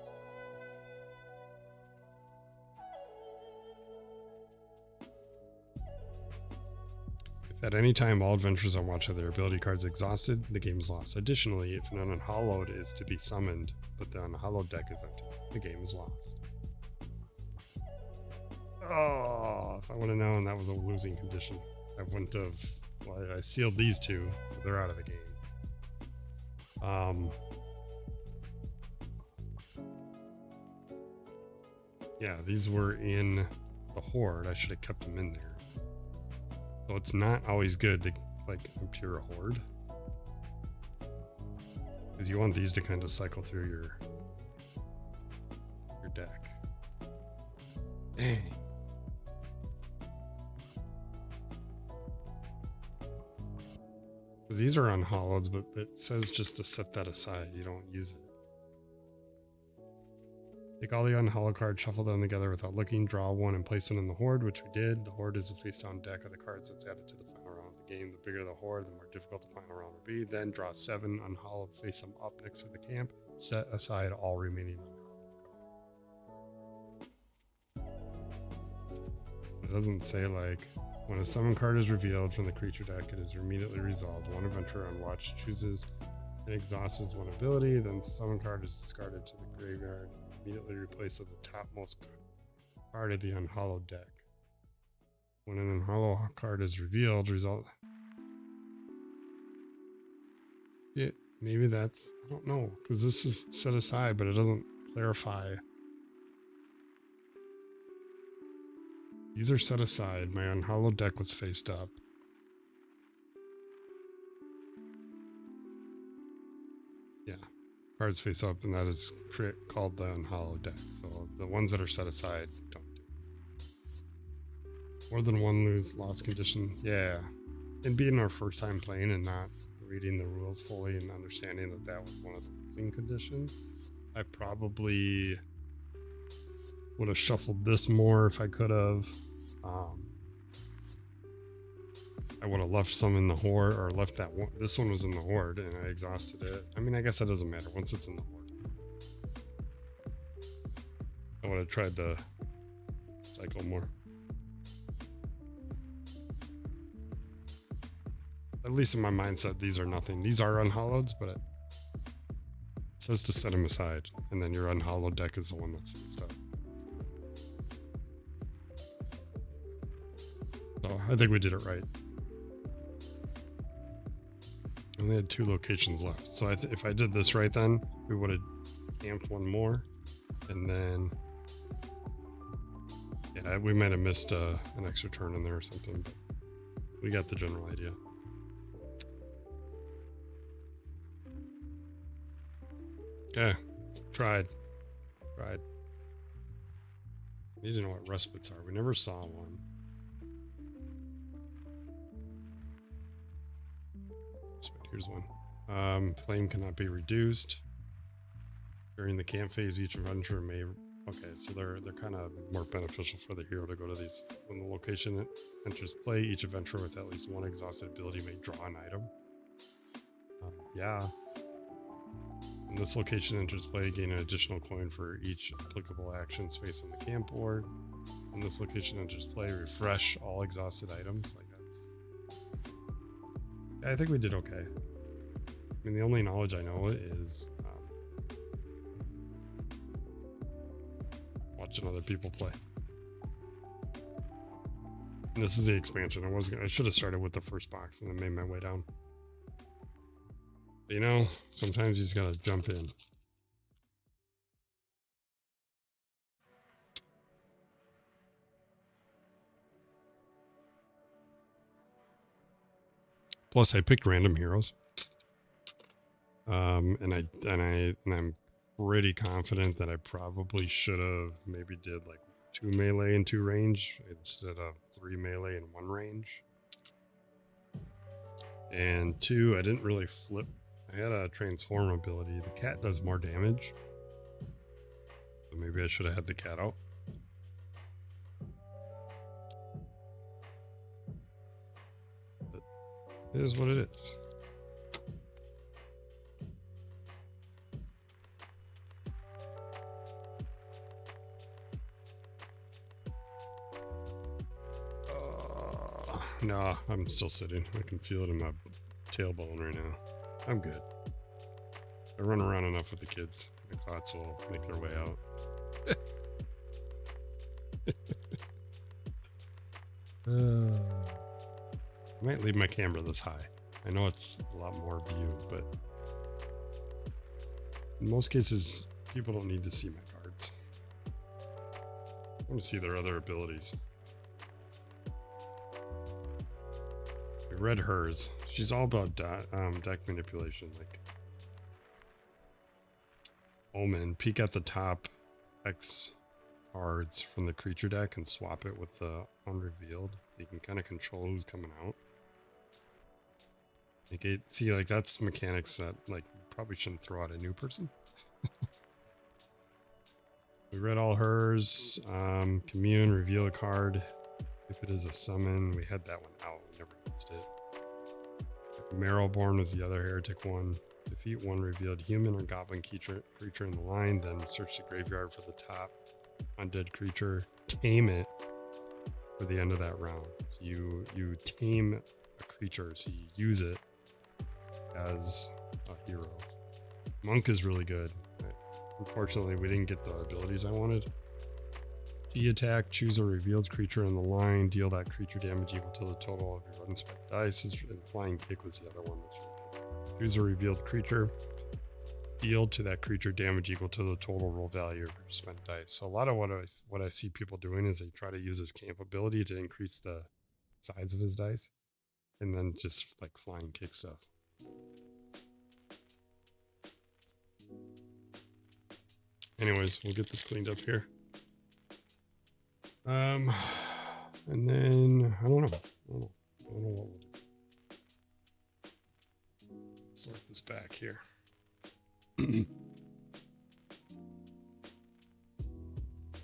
S1: If at any time all adventurers on watch have their ability cards exhausted, the game is lost. Additionally, if an unhallowed is to be summoned, but the unhallowed deck is empty, the game is lost. Oh, if I would have known that was a losing condition, I wouldn't have. Well, I sealed these 2, so they're out of the game. Yeah, these were in the Horde. I should have kept them in there. So it's not always good to like empty your Horde, because you want these to kind of cycle through your deck. Dang. Because these are unhalloweds, but it says just to set that aside. You don't use it. Take all the unhallowed cards, shuffle them together without looking, draw one, and place it in the Horde, which we did. The Horde is a face-down deck of the cards that's added to the final round of the game. The bigger the Horde, the more difficult the final round will be. Then draw 7 unhallowed, face them up next to the camp. Set aside all remaining unhallowed. It doesn't say, like, when a summon card is revealed from the creature deck, it is immediately resolved. One adventurer on watch chooses and exhausts one ability, then summon card is discarded to the graveyard, immediately replaced with the topmost card of the unhallowed deck. When an unhallowed card is revealed, maybe that's, I don't know, because this is set aside, but it doesn't clarify. These are set aside. My unhallowed deck was faced up. Yeah, cards face up, and that is called the unhallowed deck. So the ones that are set aside don't do it. More than one loss condition. Yeah, and being our first time playing and not reading the rules fully and understanding that that was one of the losing conditions, I probably would have shuffled this more if I could have. I would have left some in the Horde, or left that one. This one was in the Horde and I exhausted it. I mean, I guess it doesn't matter once it's in the Horde. I would have tried to cycle more. At least in my mindset, these are nothing. These are unhalloweds, but it says to set them aside, and then your unhallowed deck is the one that's faced up. So I think we did it right. Only had 2 locations left. So if I did this right, then we would have camped one more, and then yeah, we might have missed an extra turn in there or something. But we got the general idea. Okay, tried. Need to know what respites are. We never saw one. Here's one. Flame cannot be reduced during the camp phase. Each adventure may. Okay, so they're kind of more beneficial for the hero to go to these. When the location enters play, each adventurer with at least one exhausted ability may draw an item. Yeah. When this location enters play, gain an additional coin for each applicable action space on the camp board. When this location enters play, refresh all exhausted items. Like that's. Yeah, I think we did okay. I mean, the only knowledge I know is watching other people play. And this is the expansion. I should have started with the first box and then made my way down. But, you know, sometimes you just gotta jump in. Plus, I picked random heroes. And I'm pretty confident that I probably should have maybe did like 2 melee and 2 range instead of 3 melee and 1 range. And 2, I didn't really flip. I had a transform ability. The cat does more damage. So maybe I should have had the cat out. But it is what it is. Nah, I'm still sitting. I can feel it in my tailbone right now. I'm good. I run around enough with the kids. The clots will make their way out. I might leave my camera this high. I know it's a lot more view, but in most cases, people don't need to see my cards. I want to see their other abilities. I read hers. She's all about deck manipulation. Like Omen, peek at the top X cards from the creature deck and swap it with the unrevealed. So you can kind of control who's coming out. See, like that's mechanics that like probably shouldn't throw out a new person. We read all hers. Commune, reveal a card. If it is a summon, we had that one out. We never used it. Marrowborn was the other heretic one. Defeat one revealed human or goblin creature in the line, then search the graveyard for the top undead creature. Tame it for the end of that round. So you tame a creature, so you use it as a hero. Monk is really good. Unfortunately, we didn't get the abilities I wanted. Attack, choose a revealed creature in the line, deal that creature damage equal to the total of your unspent dice. And Flying Kick was the other one. Choose a revealed creature, deal to that creature damage equal to the total roll value of your spent dice. So a lot of what I see people doing is they try to use his camp ability to increase the size of his dice, and then just like Flying Kick stuff. Anyways, we'll get this cleaned up here. And then I don't know what we'll do. Sort this back here. I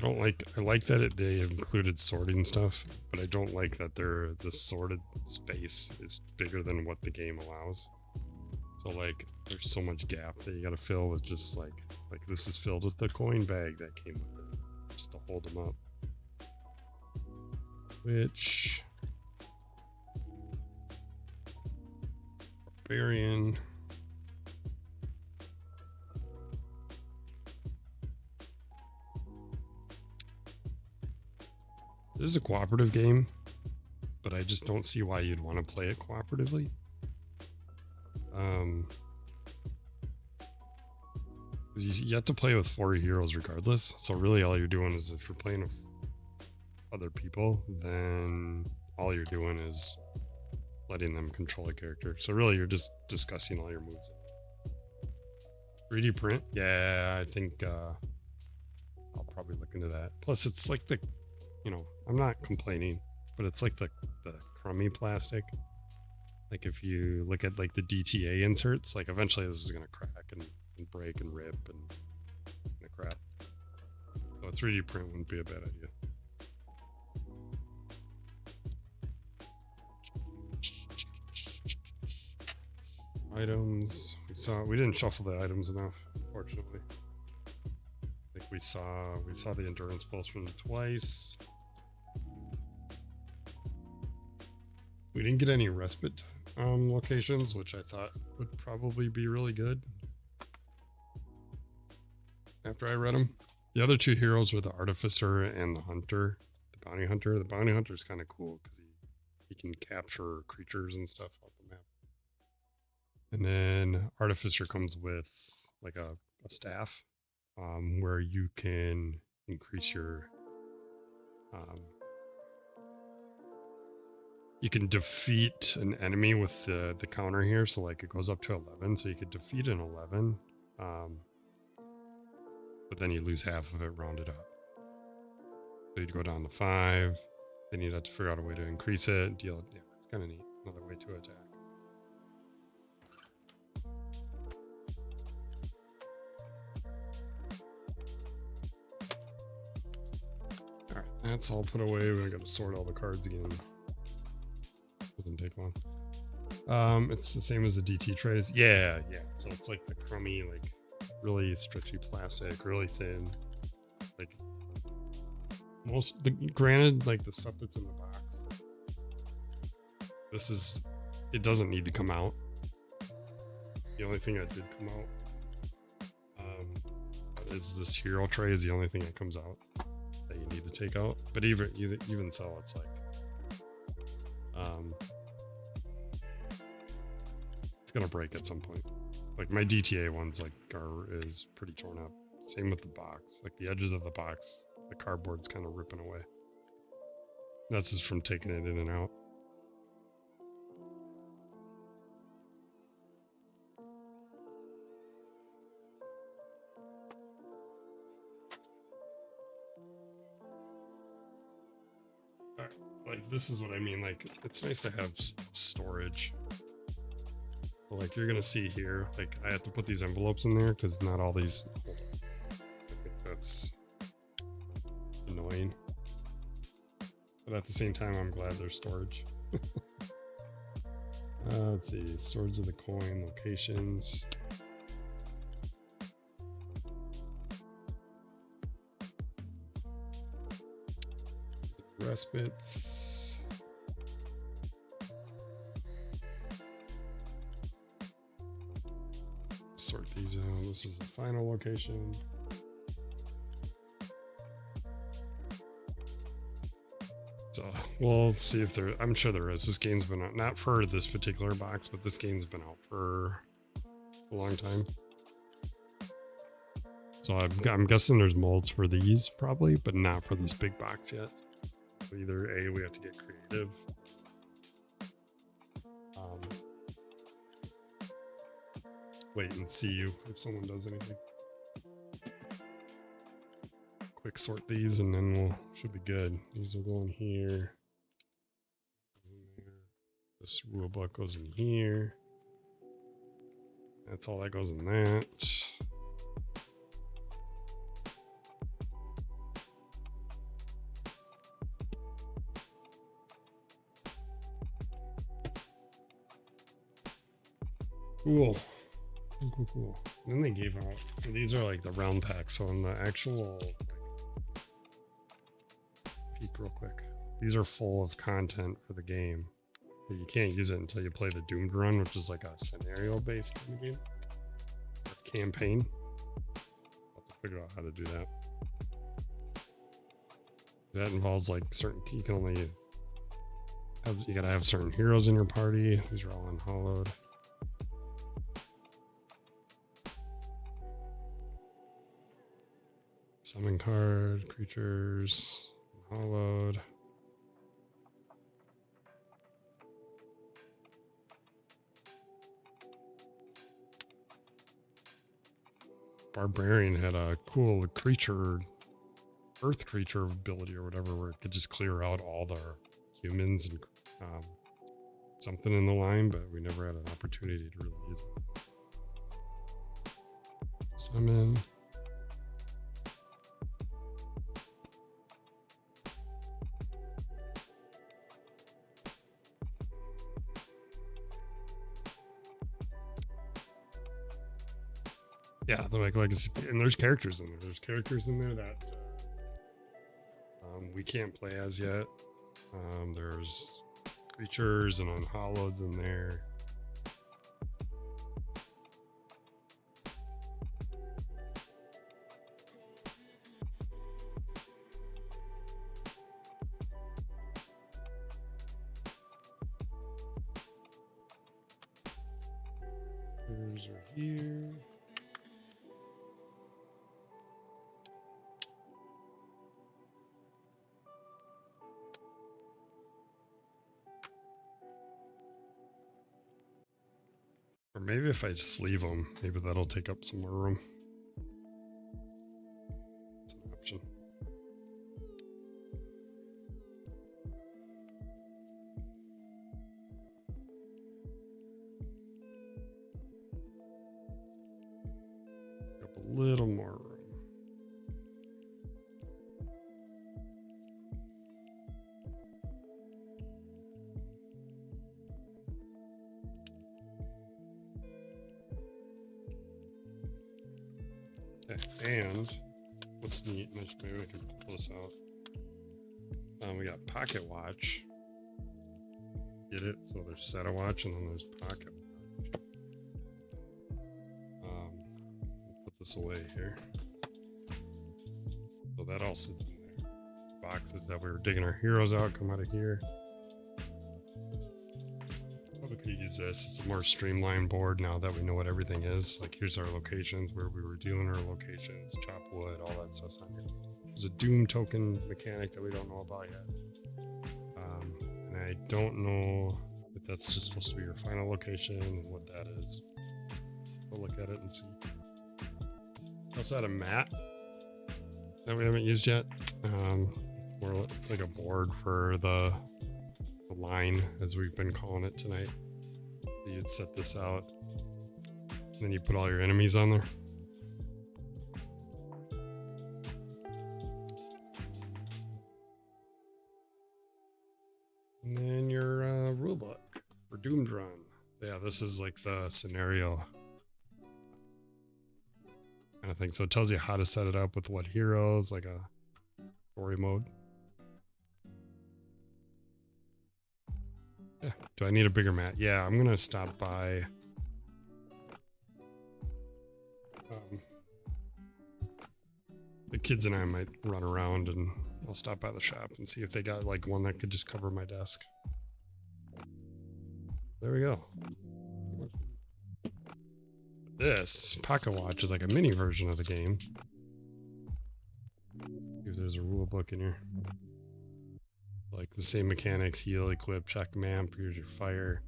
S1: like that they included sorting stuff, but I don't like that the sorted space is bigger than what the game allows. So like there's so much gap that you gotta fill with just like this is filled with the coin bag that came with it, just to hold them up. Which Barbarian. This is a cooperative game, but I just don't see why you'd want to play it cooperatively. Because you have to play with 4 heroes regardless. So really all you're doing is, if you're playing with other people, then all you're doing is letting them control a character. So really you're just discussing all your moves. 3D print? Yeah, I think I'll probably look into that. Plus it's like the, I'm not complaining, but it's like the crummy plastic. Like if you look at like the DTA inserts, like eventually this is gonna crack and break and rip and crap. So a 3D print wouldn't be a bad idea. Items. We didn't shuffle the items enough, unfortunately. I think we saw the endurance potion twice. We didn't get any respite locations, which I thought would probably be really good after I read them. The other 2 heroes were the Artificer and the Hunter, the Bounty Hunter. The Bounty Hunter is kind of cool because he can capture creatures and stuff off the map. And then Artificer comes with like a staff where you can increase your you can defeat an enemy with the counter here. So like it goes up to 11. So you could defeat an 11. But then you lose half of it rounded up. So you'd go down to 5. Then you'd have to figure out a way to increase it. Yeah, it's kind of neat. Another way to attack. Alright, that's all put away. We gotta sort all the cards again. Doesn't take long. It's the same as the DT trays. Yeah. So it's like the crummy, like really stretchy plastic, really thin. Like granted, like the stuff that's in the box, it doesn't need to come out. The only thing that did come out is this hero tray is the only thing that comes out that you need to take out. But even so, it's like it's gonna break at some point. Like my DTA ones is pretty torn up. Same with the box. Like the edges of the box, the cardboard's kind of ripping away. That's just from taking it in and out. Alright, like this is what I mean. Like it's nice to have storage. Like you're gonna see here, like I have to put these envelopes in there because not all these. I think that's annoying, but at the same time, I'm glad there's storage. Let's see, Swords of the Coin locations. Respites. Sort these out. This is the final location. So we'll see if I'm sure there is. This game's been out, not for this particular box, but this game's been out for a long time. So I'm guessing there's molds for these probably, but not for this big box yet. So either A, we have to get creative. Wait and see if someone does anything. Quick sort these and then should be good. These will go in here. This rule book goes in here. That's all that goes in that. Cool. Cool. And then they gave out, so these are like the round packs. So in the actual, peek real quick. These are full of content for the game. But you can't use it until you play the Doomed run, which is like a scenario based game. Campaign. I'll have to figure out how to do that. That involves like you can only you gotta have certain heroes in your party. These are all unhollowed. Summon card, creatures, hollowed. Barbarian had a cool creature, earth creature ability or whatever, where it could just clear out all the humans and something in the line, but we never had an opportunity to really use it. Summon. Yeah, they're like legacy, and there's characters in there. There's characters in there that we can't play as yet. There's creatures and unhalloweds in there. Creatures are here. Or maybe if I sleeve them, maybe that'll take up some more room. That's an option. Take up a little more room. And what's neat, maybe I can pull this out. We got Pocket Watch. Get it? So there's Set a Watch and then there's Pocket Watch. Put this away here. So that all sits in there. Boxes that we were digging our heroes out come out of here. We could use this. It's a more streamlined board now that we know what everything is. Like here's our locations where we were doing our locations, chop wood, all that stuff's on here. There's a Doom token mechanic that we don't know about yet. And I don't know if that's just supposed to be your final location and what that is. We'll look at it and see. Also had a mat that we haven't used yet. More like a board for the line, as we've been calling it tonight. You'd set this out, and then you put all your enemies on there. And then your rulebook for Doomed Run. Yeah, this is like the scenario kind of thing. So it tells you how to set it up with what heroes, like a story mode. Yeah. Do I need a bigger mat? Yeah, I'm gonna stop by. The kids and I might run around, and I'll stop by the shop and see if they got like one that could just cover my desk. There we go. This Pocket Watch is like a mini version of the game. If there's a rule book in here. Like the same mechanics: heal, equip, check map, here's your fire.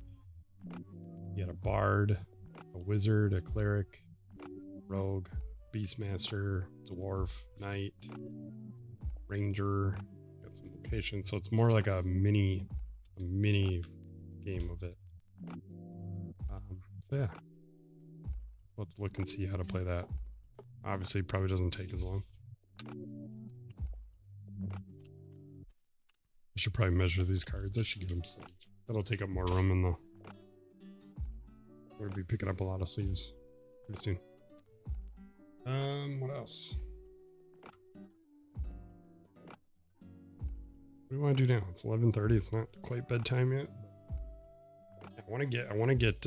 S1: You got a bard, a wizard, a cleric, rogue, beastmaster, dwarf, knight, ranger. Got some locations, so it's more like a mini game of it. So yeah, we'll have to look and see how to play that. Obviously, it probably doesn't take as long. I should probably measure these cards. I should get them sleeved. That'll take up more room in the... We'll be picking up a lot of sleeves pretty soon. What else? What do we want to do now? It's 11:30. It's not quite bedtime yet. I want to get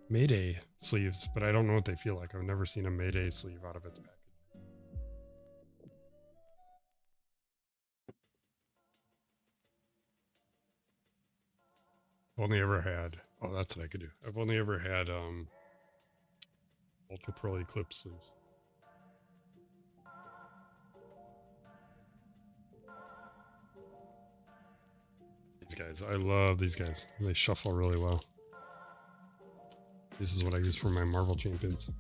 S1: Mayday sleeves, but I don't know what they feel like. I've never seen a Mayday sleeve out of its package. Only ever had, oh, that's what I could do. I've only ever had Ultra Pearl Eclipse sleeves. These guys, I love these guys. They shuffle really well. This is what I use for my Marvel Champions.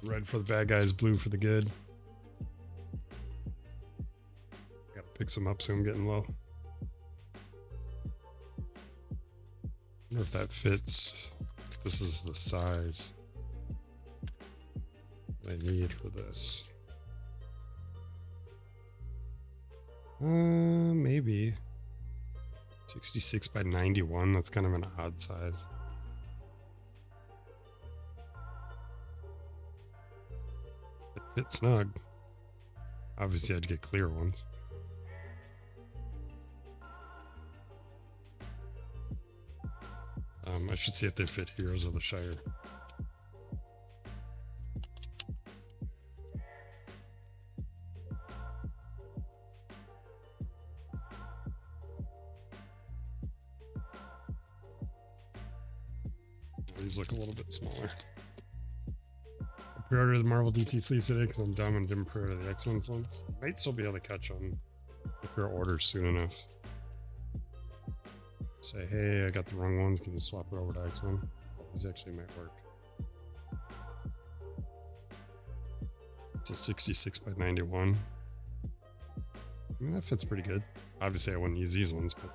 S1: Red for the bad guys, blue for the good. Gotta pick some up so I'm getting low. I wonder if that fits. This is the size I need for this. Maybe 66 by 91. That's kind of an odd size. It fits snug. Obviously, I'd get clear ones. I should see if they fit Heroes of the Shire. These look a little bit smaller. I pre-ordered the Marvel DT sleeves today because I'm dumb and didn't pre-order the X-Men ones. Might still be able to catch on if your order's soon enough. Say, hey, I got the wrong ones. Can you swap it over to X-Men? These actually might work. It's a 66 by 91. I mean, that fits pretty good. Obviously, I wouldn't use these ones, but